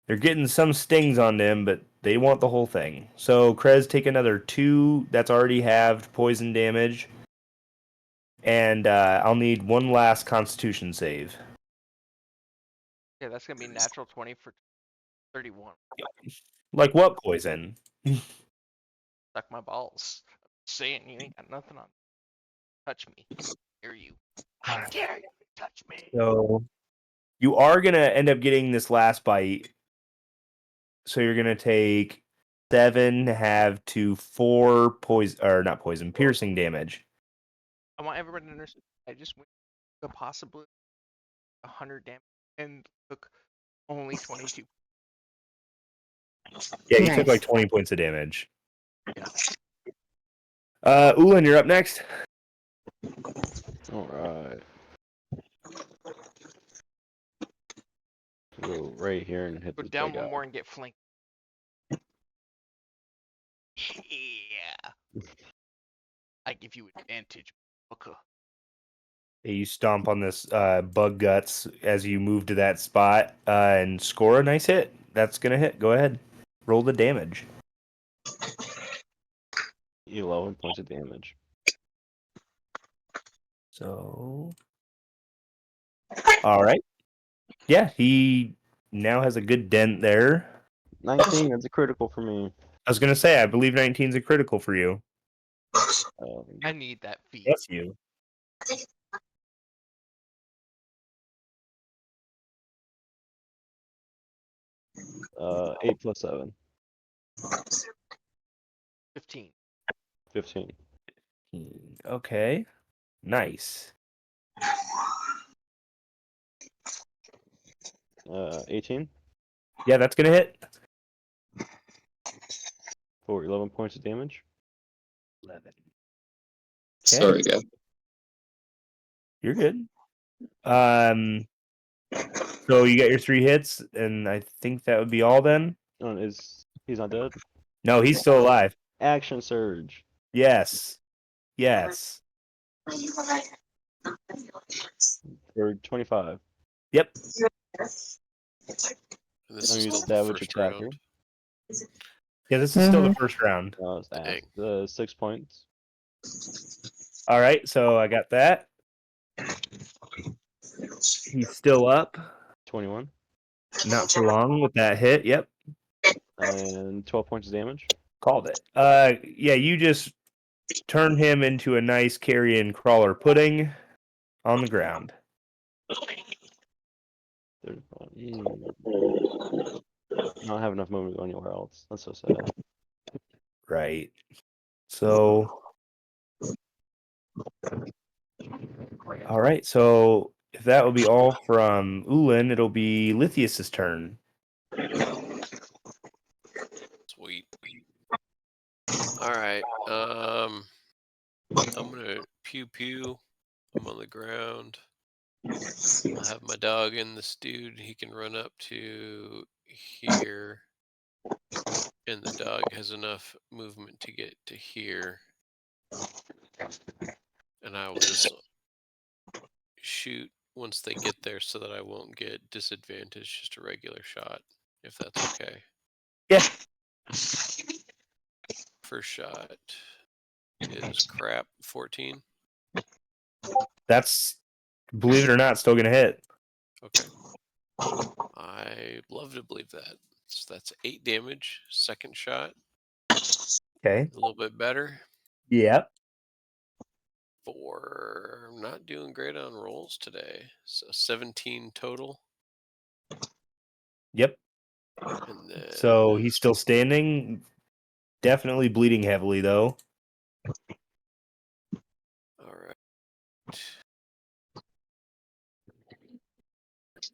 They're getting some stings on them, but they want the whole thing. So Krez, take another 2. That's already halved poison damage. And I'll need one last Constitution save. Yeah, that's gonna be natural 20 for 31. Like what poison? Suck my balls. I'm saying you ain't got nothing on. Touch me. Dare you? I dare you to touch me. So you are gonna end up getting this last bite. So you're gonna take 7, have to 4 poison, or not poison, piercing damage. I want everyone to understand. I just went to possibly 100 damage and took only 22. Yeah, you took like 20 points of damage. Ulan, you're up next. Alright. Go right here and hit Go this down big one guy. more and get flanked. Yeah. I give you advantage. Okay. You stomp on this bug guts as you move to that spot and score a nice hit. That's gonna hit. Go ahead. Roll the damage. 11 points of damage. So, all right. Yeah, he now has a good dent there. 19, that's a critical for me. I was gonna say, I believe 19 is a critical for you. I need that feat. Bless you. Uh, 8 plus 7. 15. 15. Okay. Nice. 18 Yeah, that's gonna hit. for 11 points of damage. 11. Sorry, guys. You're good. So you got your 3 hits, and I think that would be all then. Oh, he's not dead? No, he's still alive. Action surge. Yes. Yes. For 25. Yep. And this I'm is using still the savage first attack here. round. Yeah, this is still the first round. No, it's ass. Dang. 6 points. All right, so I got that. He's still up. 21. Not for long with that hit. Yep. And 12 points of damage. Called it. Yeah, you just turn him into a nice carrion crawler pudding on the ground. 35. I don't have enough movement to go anywhere else. That's so sad. Right. So, all right. So if that will be all from Ulan, it'll be Lithius's turn. Sweet. All right. I'm gonna pew pew. I'm on the ground. I'll have my dog and this dude. He can run up to here, and the dog has enough movement to get to here. And I will just shoot once they get there, so that I won't get disadvantaged. Just a regular shot, if that's okay. Yeah. First shot is crap. 14. That's, believe it or not, still gonna hit. Okay. I love to believe that. So that's 8 damage. Second shot, Okay. a little bit better. Yep. 4. I'm not doing great on rolls today. So 17 total. Yep. And then So he's still standing. Definitely bleeding heavily though. all right.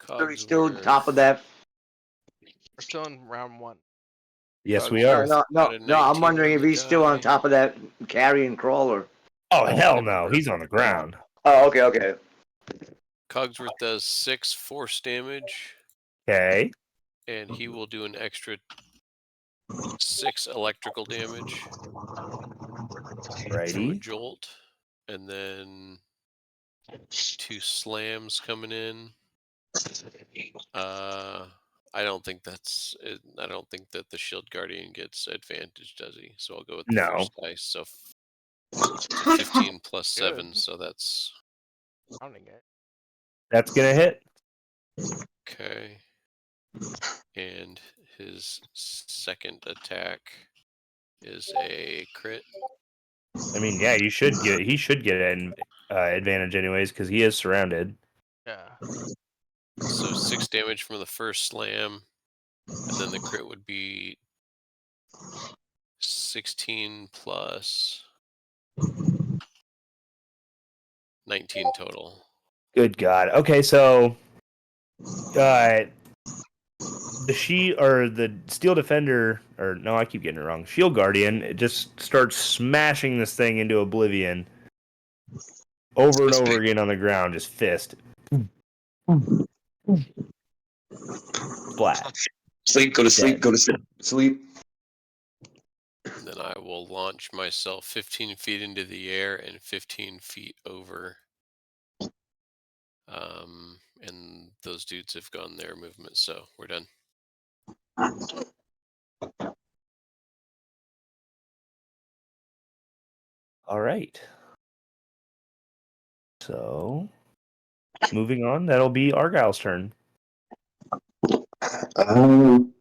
Are we still on top of Cogsworth. that? We're still in round 1. Yes, we No, are. no, Got no, a no. I'm 19 wondering on if the he's still on die. top of that carrying crawler. Oh hell no, he's on the ground. Oh, okay, okay. Cogsworth does 6 force damage, Okay. and he will do an extra 6 electrical damage through a Righty. jolt, and then 2 slams coming in. I don't think that's it. I don't think that the shield guardian gets advantage, does he? So I'll go with the No. first dice. So 15 plus 7, Good. so that's Counting it. That's gonna hit. okay. And his second attack is a crit. I mean, yeah, he should get an advantage anyways because he is surrounded. Yeah. So 6 damage from the first slam, and then the crit would be 16 plus 19 total. Good God. Okay, so the steel defender, or no, I keep getting it wrong. Shield guardian, it just starts smashing this thing into oblivion over and over again on the ground, just fist. Splat. Sleep, go to sleep, Dead. go to sleep. Sleep. And then I will launch myself 15 feet into the air and 15 feet over. And those dudes have gone their movement, so we're done. All right. So, moving on, that'll be Argyle's turn. I'm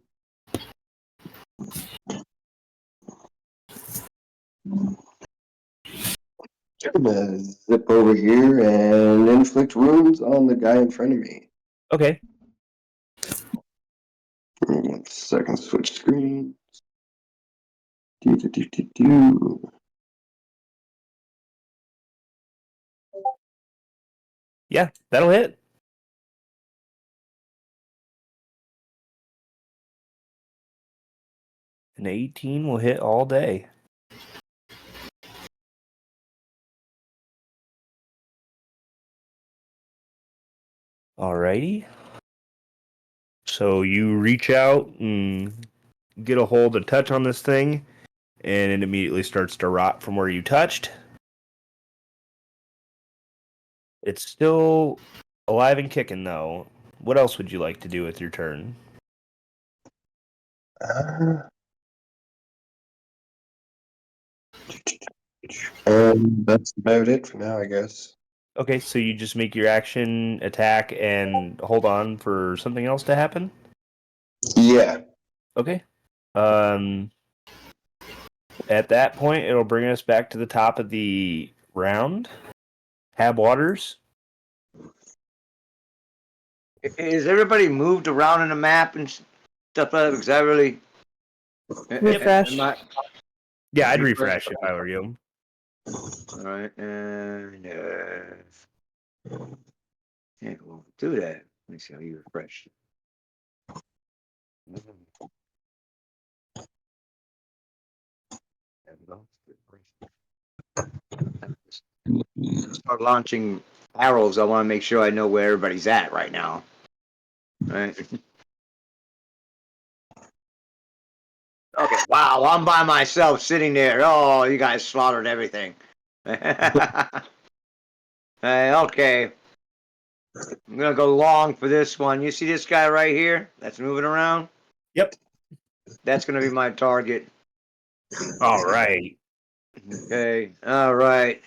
gonna zip over here and inflict wounds on the guy in front of me. Okay. 1 second, switch screen. Do. Yeah, that'll hit. An 18 will hit all day. Alrighty. So you reach out and get a hold of touch on this thing, and it immediately starts to rot from where you touched. It's still alive and kicking, though. What else would you like to do with your turn? That's about it for now, I guess. Okay, so you just make your action, attack, and hold on for something else to happen? Yeah. Okay. At that point, it'll bring us back to the top of the round. Hab Waters. Is everybody moved around in the map and stuff like that? Because I really Refresh. Yeah, I'd refresh if I were you. All right, and yeah, we'll do that. Let me see how you refresh. There we go. start launching arrows, I want to make sure I know where everybody's at right now. Right. Okay. Wow, I'm by myself sitting there. Oh, you guys slaughtered everything. Okay. I'm gonna go long for this one. You see this guy right here that's moving around? Yep. That's gonna be my target. All right. Okay. All right.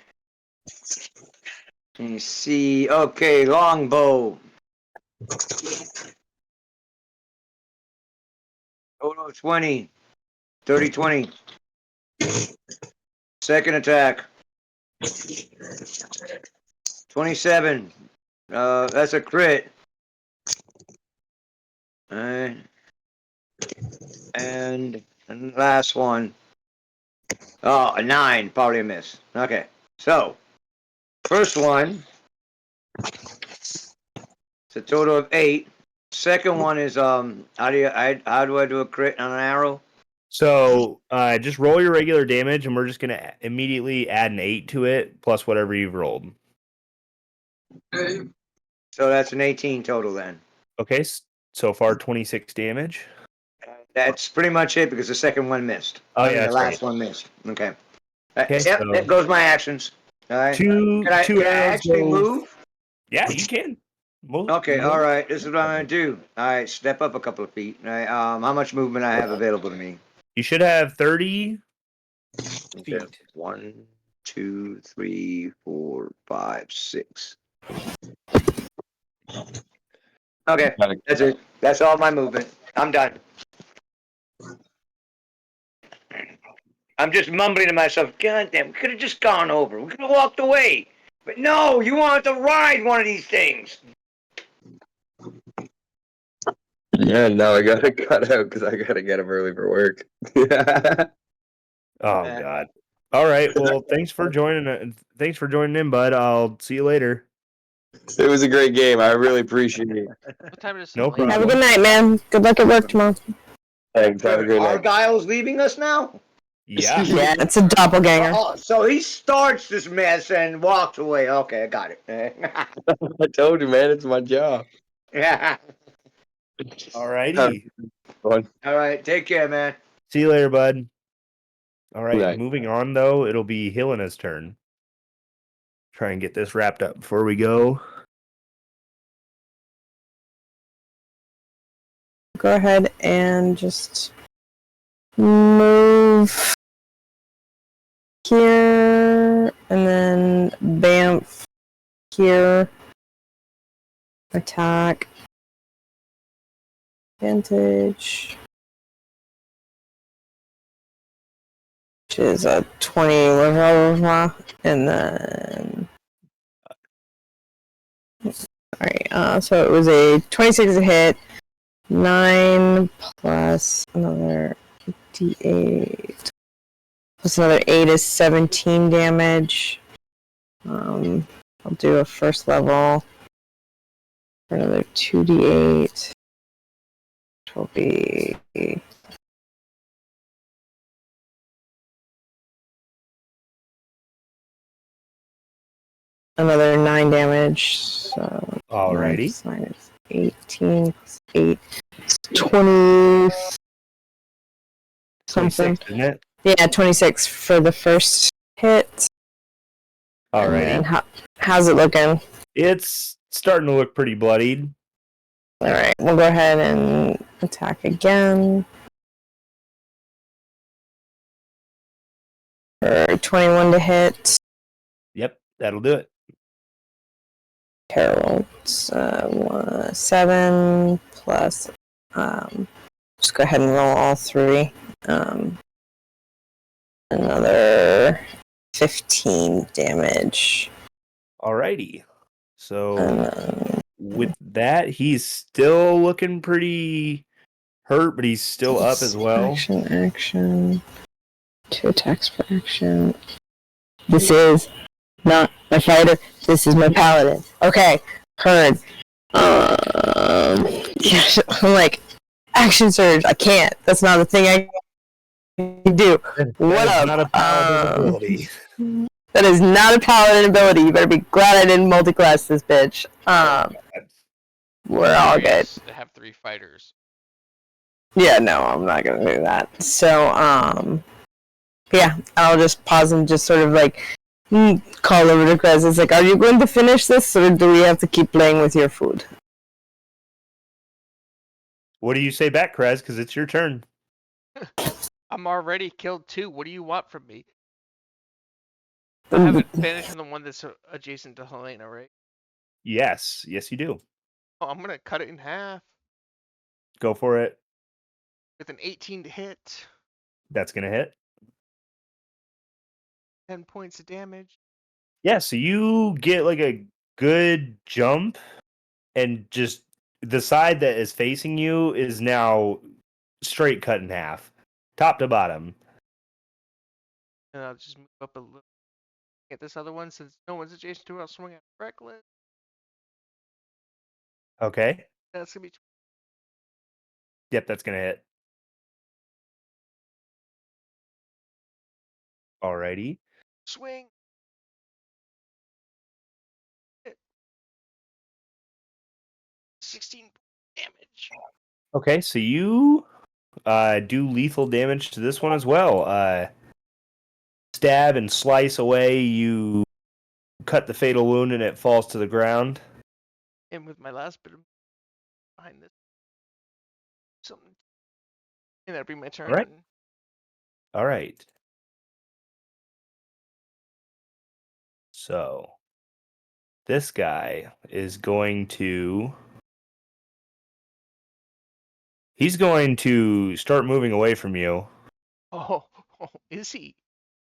Let me see. Okay, longbow. Total 20. 30 20. Second attack. 27. That's a crit. Alright. And last one. Oh, a 9. Probably a miss. Okay. So, first one. It's a total of 8. Second one is how do I do a crit on an arrow? So just roll your regular damage, and we're just gonna immediately add an 8 to it, plus whatever you've rolled. So that's an 18 total then. Okay, so far 26 damage. That's pretty much it because the second one missed. Oh, I mean, yeah, the that's last right. one missed. Okay. Okay, Yep, so- that goes my actions. All right. Two Can I arrows actually go- move? Yeah, you can. Move. Okay, all right. This is what I'm gonna do. All right, step up a couple of feet. All right, how much movement I have available to me? You should have 30 Okay. feet. 1, 2, 3, 4, 5, 6. Okay, that's it. That's all my movement. I'm done. I'm just mumbling to myself, God damn, we could have just gone over. We could have walked away. But no, you wanted to ride one of these things. Yeah, now I gotta cut out because I gotta get up early for work. Oh God. All right. Well, thanks for joining. Thanks for joining in, bud. I'll see you later. It was a great game. I really appreciate it. What time is it? No Late? Have a problem. good night, man. Good luck at work tomorrow. Thanks. Have a great night. Argyle's leaving us now? Yeah. Yeah, it's a doppelganger. Oh, so he starts this mess and walks away. Okay, I got it. I told you, man. It's my job. Yeah. All righty. Fun. All right, take care, man. See you later, bud. All right. Night. Moving on, though, it'll be Helena's turn. Try and get this wrapped up before we go. Go ahead and just move here, and then Bamf here. Attack. Advantage. Which is a 20, and then. Alright, so it was a 26 to hit, 9 plus another d8, plus another 8 is 17 damage. I'll do a first level for another 2d8, which will be another 9 damage. So Alrighty. 9 is 18 plus 8, 20 something. 26, isn't it? Yeah, 26 for the first hit. Alrighty. And how's it looking? It's starting to look pretty bloodied. Alright, we'll go ahead and attack again. For 21 to hit. Yep, that'll do it. Carol, 7 plus. Just go ahead and roll all 3. Another 15 damage. Alrighty. So with that, he's still looking pretty hurt, but he's still up as well. Action. 2 attacks per action. This is not my fighter. This is my paladin. Okay, heard. Yeah, I'm like, action surge. I can't. That's not a thing I can do. What That is up? not a paladin ability. That is not a paladin ability. You better be glad I didn't multi-class this bitch. We're all good. To have 3 fighters. Yeah, no, I'm not gonna do that. So, yeah, I'll just pause and just sort of like call over to Krez. It's like, are you going to finish this, or do we have to keep playing with your food? What do you say back, Krez? Because it's your turn. I'm already killed 2. What do you want from me? I have advantage on the one that's adjacent to Helena, right? Yes, you do. Oh, I'm gonna cut it in half Go for it. with an 18 to hit. That's gonna hit. 10 points of damage. Yeah, so you get like a good jump, and just the side that is facing you is now straight cut in half, top to bottom. And I'll just move up a little. Get this other one since no one's adjacent to it. I'll swing at Reckless. Okay. That's gonna be Yep, that's gonna hit. Alrighty. swing. Hit. 16 damage. Okay, so you do lethal damage to this one as well. Stab and slice away. You cut the fatal wound, and it falls to the ground. And with my last bit of behind this, something. And that'll be my turn. Alright. All right. So this guy is going to. He's going to start moving away from you. Oh, is he?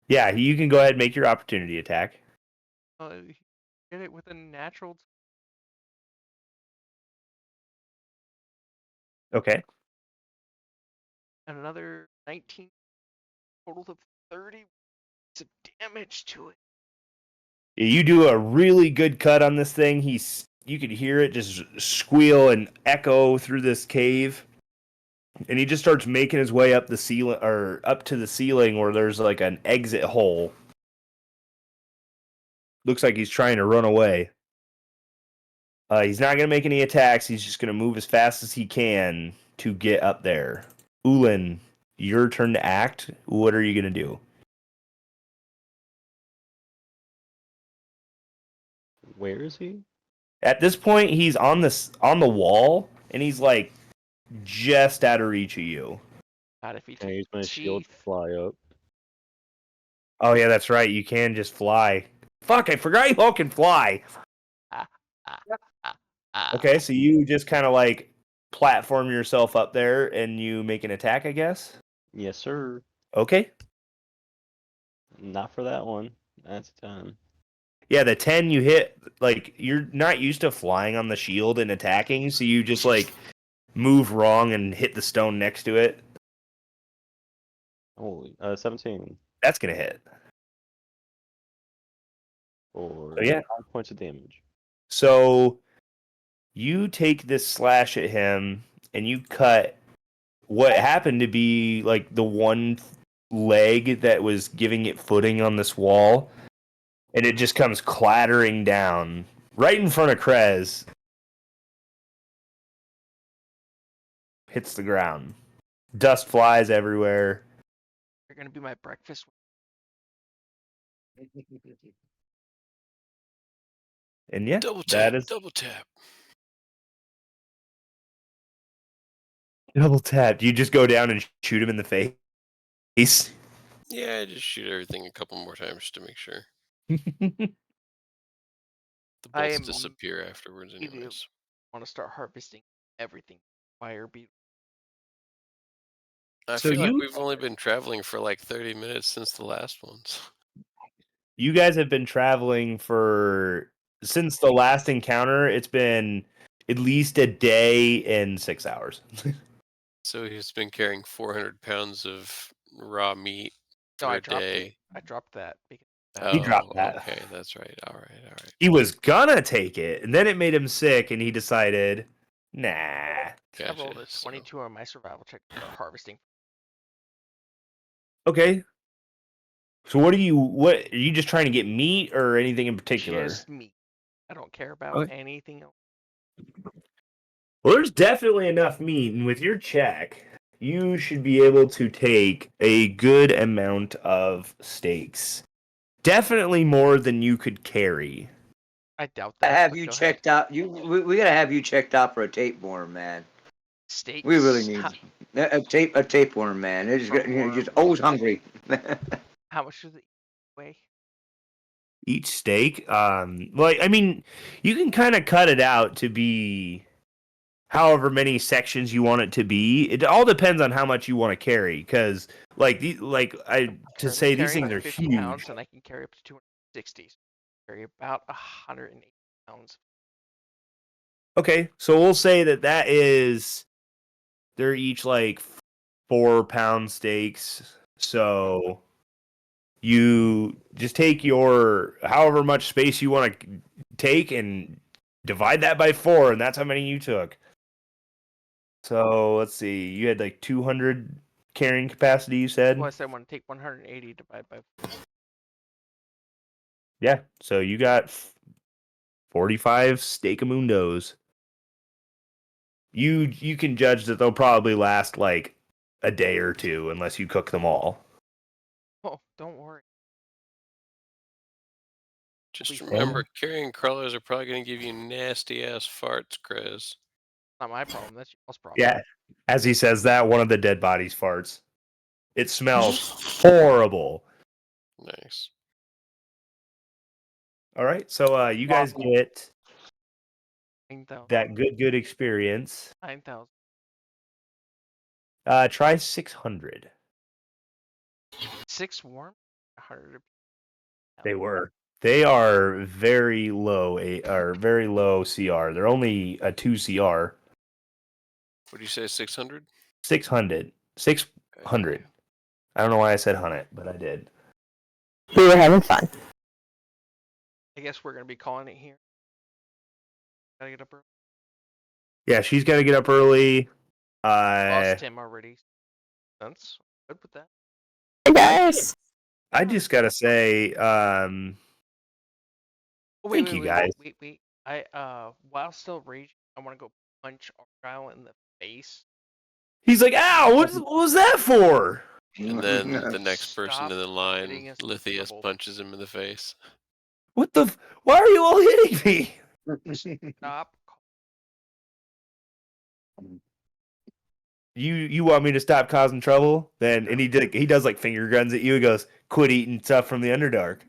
Yeah, you can go ahead and make your opportunity attack. Get it with a natural. Okay. And another 19. Total of 30 of damage to it. You do a really good cut on this thing. You could hear it just squeal and echo through this cave. And he just starts making his way up the ceiling, or up to the ceiling where there's like an exit hole. Looks like he's trying to run away. He's not going to make any attacks. He's just going to move as fast as he can to get up there. Ulin, your turn to act. What are you going to do? Where is he? At this point, he's on the wall, and he's like just out of reach of you. God, if he Can I use my shield to teeth. fly up? Oh yeah, that's right. You can just fly. Fuck, I forgot you all can fly. Okay, so you just kind of like platform yourself up there, and you make an attack, I guess. Yes, sir. Okay. Not for that one. That's 10. Yeah, the 10 you hit, like, you're not used to flying on the shield and attacking, so you just, like, move wrong and hit the stone next to it. Holy, 17 That's gonna hit. for So, yeah. 5 points of damage. So, you take this slash at him, and you cut what happened to be, like, the one leg that was giving it footing on this wall. And it just comes clattering down right in front of Krez. Hits the ground. Dust flies everywhere. You're gonna be my breakfast. And yeah, Double that tap. is Double tap. double tap. You just go down and shoot him in the face. Yeah, just shoot everything a couple more times to make sure. The I bolts am disappear afterwards, immediately- anyways. Want to start harvesting everything. Fire beetle. I So feel like you- we've only been traveling for like 30 minutes since the last ones. You guys have been traveling since the last encounter. It's been at least a day and 6 hours. So he's been carrying 400 pounds of raw meat No, for I a dropped day. it. I dropped that. Because He dropped that. Okay, that's right. All right. He was gonna take it, and then it made him sick, and he decided, nah. I Gotcha. rolled a So- 22 on my survival check for harvesting. Okay. So what are you just trying to get meat or anything in particular? Just meat. I don't care about Okay. anything else. Well, there's definitely enough meat, and with your check, you should be able to take a good amount of steaks. Definitely more than you could carry. I doubt I that. have but you go ahead. checked out. We gotta have you checked out for a tapeworm, man. Steaks. We really need a tapeworm, man. It's just, you're just always hungry. How much does it weigh? Each steak, like, I mean, you can kind of cut it out to be however many sections you want it to be. It all depends on how much you want to carry, because Currently say these carrying things are 50 huge. pounds, and I can carry up to 260. So I carry about 180 pounds. Okay, so we'll say that is they're each like 4-pound steaks. So you just take your however much space you want to take and divide that by 4, and that's how many you took. So let's see, you had like 200 carrying capacity, you said? Well, I said I want to take 180 divided by 4. Yeah, so you got 45 Steakamundos. You can judge that they'll probably last like a day or two unless you cook them all. Oh, don't worry. Just We- remember, carrying crawlers are probably going to give you nasty ass farts, Chris. Not my problem. That's y'all's problem. Yeah, as he says that, one of the dead bodies farts. It smells horrible. Nice. All right, so you guys get 9,000. that good experience. 9,000. Try 600. 6 warm. 100. They were. They are very low, very low CR. They're only a 2 CR. What do you say, 600? 600. 600. I don't know why I said 100, but I did. We were having fun. I guess we're gonna be calling it here. Gotta get up early. Yeah, she's got to get up early. Lost Tim already. That's good with that. Hey guys. I just got to say, Oh, Thank you, guys. Wait. While still raging, I want to go punch Argyle in the face. he's like, ow, what was that for? And then the next person Stop in the getting line, us in Lithius, trouble. punches him in the face. What the? Why are you all hitting me? Stop. You want me to stop causing trouble? Then and he does like finger guns at you. He goes, quit eating stuff from the Underdark.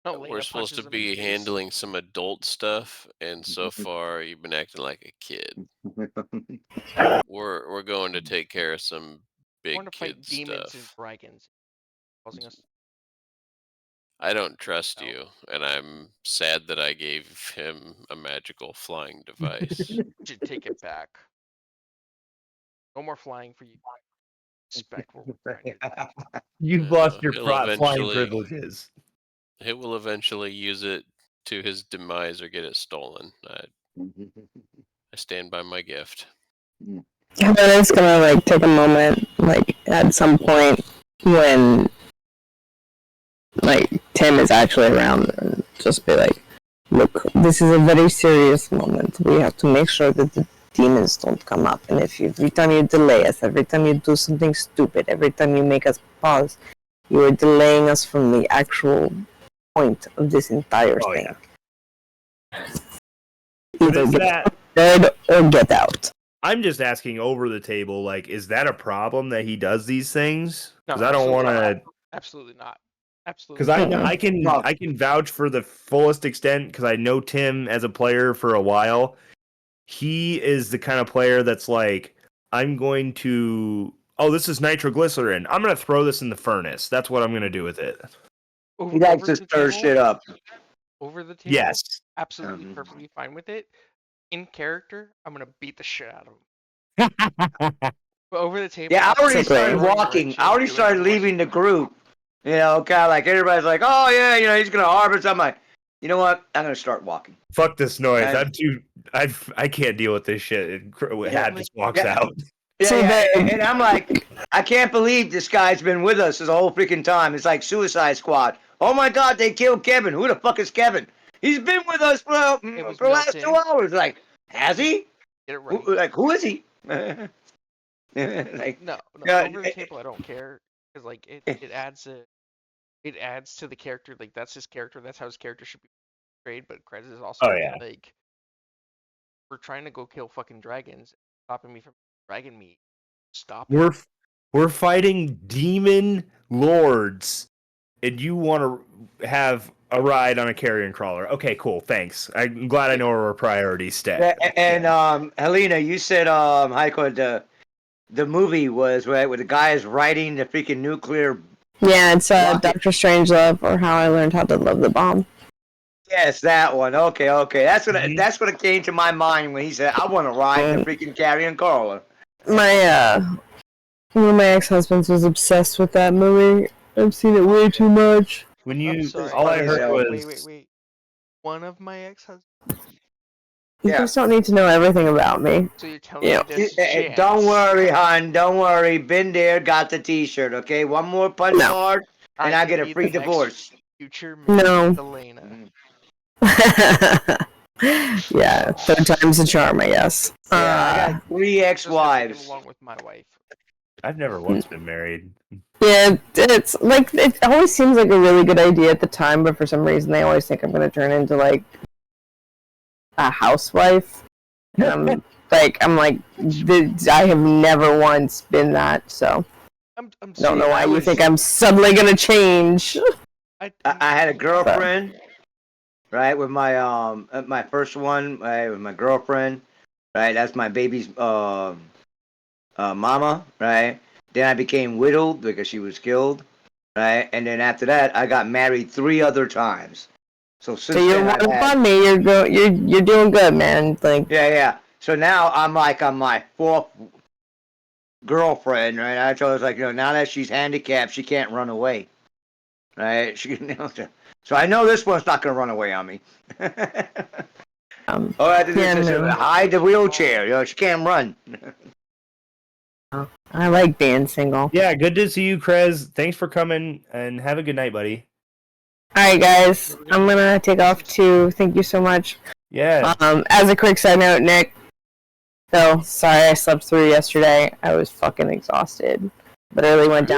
Lena We're supposed punches to him in the be face. handling some adult stuff, and so far you've been acting like a kid. We're going to take care of some I big want to fight kid demons and stuff. dragons. Causing us. I don't trust No. you, and I'm sad that I gave him a magical flying device. You should take it back. No more flying for you. Respect what we're trying to do. You've lost your He'll flying eventually- privileges. He will eventually use it to his demise or get it stolen. I stand by my gift. Helen's gonna like take a moment, like at some point when like Tim is actually around, and just be like, "Look, this is a very serious moment. We have to make sure that the demons don't come up. And if every time you delay us, every time you do something stupid, every time you make us pause, you are delaying us from the actual point of this entire Oh, thing. yeah. Either Is get that? dead or get out." I'm just asking over the table. Like, is that a problem that he does these things? No, Because I don't want to. Absolutely not. Absolutely. Because not. I can vouch for the fullest extent because I know Tim as a player for a while. He is the kind of player that's like, I'm going to. Oh, this is nitroglycerin. I'm going to throw this in the furnace. That's what I'm going to do with it. He likes Over to the stir table- shit up. Over the table. Yes. Absolutely perfectly fine with it. In character, I'm gonna beat the shit out of him. But over the table. Yeah, I already Simply. started walking. I already started leaving the group. You know, kind of like everybody's like, "Oh yeah, you know, he's gonna harvest." I'm like, you know what? I'm gonna start walking. Fuck this noise. And- I'm too. I can't deal with this shit. And Had just walks Yeah. out. Yeah, So yeah, then- and I'm like, I can't believe this guy's been with us this whole freaking time. It's like Suicide Squad. Oh my God, they killed Kevin. Who the fuck is Kevin? He's been with us for was the last Milton. 2 hours. Like, has he? Get it right. Like, who is he? Like, No, Yeah, over the table I don't care because like it adds to the character. Like that's his character. That's how his character should be portrayed. But Krez is also Oh, yeah. like, we're trying to go kill fucking dragons, stopping me from dragon meat. Stop it. We're fighting demon lords, and you want to have a ride on a carrion crawler. Okay, cool. Thanks. I'm glad I know where our priorities stay. and Helena, you said Heiko, the movie was right where the guy is riding the freaking nuclear. Yeah, it's Rocket. Doctor Strangelove, or How I Learned How to Love the Bomb. Yes, that one. Okay. That's Mhm. that's what came to my mind when he said, "I want to ride the freaking carrion crawler." My one of my ex-husbands was obsessed with that movie. I've seen it way too much. When I'm you, sorry. all I Wait, heard Wait, was, wait. One of my ex-husbands. You Yeah. just don't need to know everything about me. So you're telling Yeah. me there's a chance. Don't worry, hon. Don't worry. Been there, got the T-shirt. Okay, one more punch No. card, and I could get a be free the next divorce. Future No. Miss Elena. Yeah, third time's a charm, I guess. Yeah, I got 3 Just have to get ex-wives. along with my wife. I've never once been married. Yeah, it's like it always seems like a really good idea at the time, but for some reason they always think I'm gonna turn into like a housewife. And I'm like, I have never once been that, so I'm don't know saying why I you was- think I'm suddenly gonna change. I had a girlfriend, right, with my first one, right, with my girlfriend, right. That's my baby's mama, right. Then I became widowed because she was killed, right. And then after that, I got married 3 other times. So since So you're then, I've one had- up on me. You're doing good, man. Like yeah. So now I'm like on my 4th girlfriend, right? I told her, like, now that she's handicapped, she can't run away, right? So I know this one's not gonna run away on me. um, All I have to do Yeah, is just no. hide the wheelchair. She can't run. I like being single. Yeah, good to see you, Krez. Thanks for coming, and have a good night, buddy. All right, guys, I'm gonna take off too. Thank you so much. Yeah. As a quick side note, Nick. So sorry I slept through yesterday. I was fucking exhausted, but I really went down.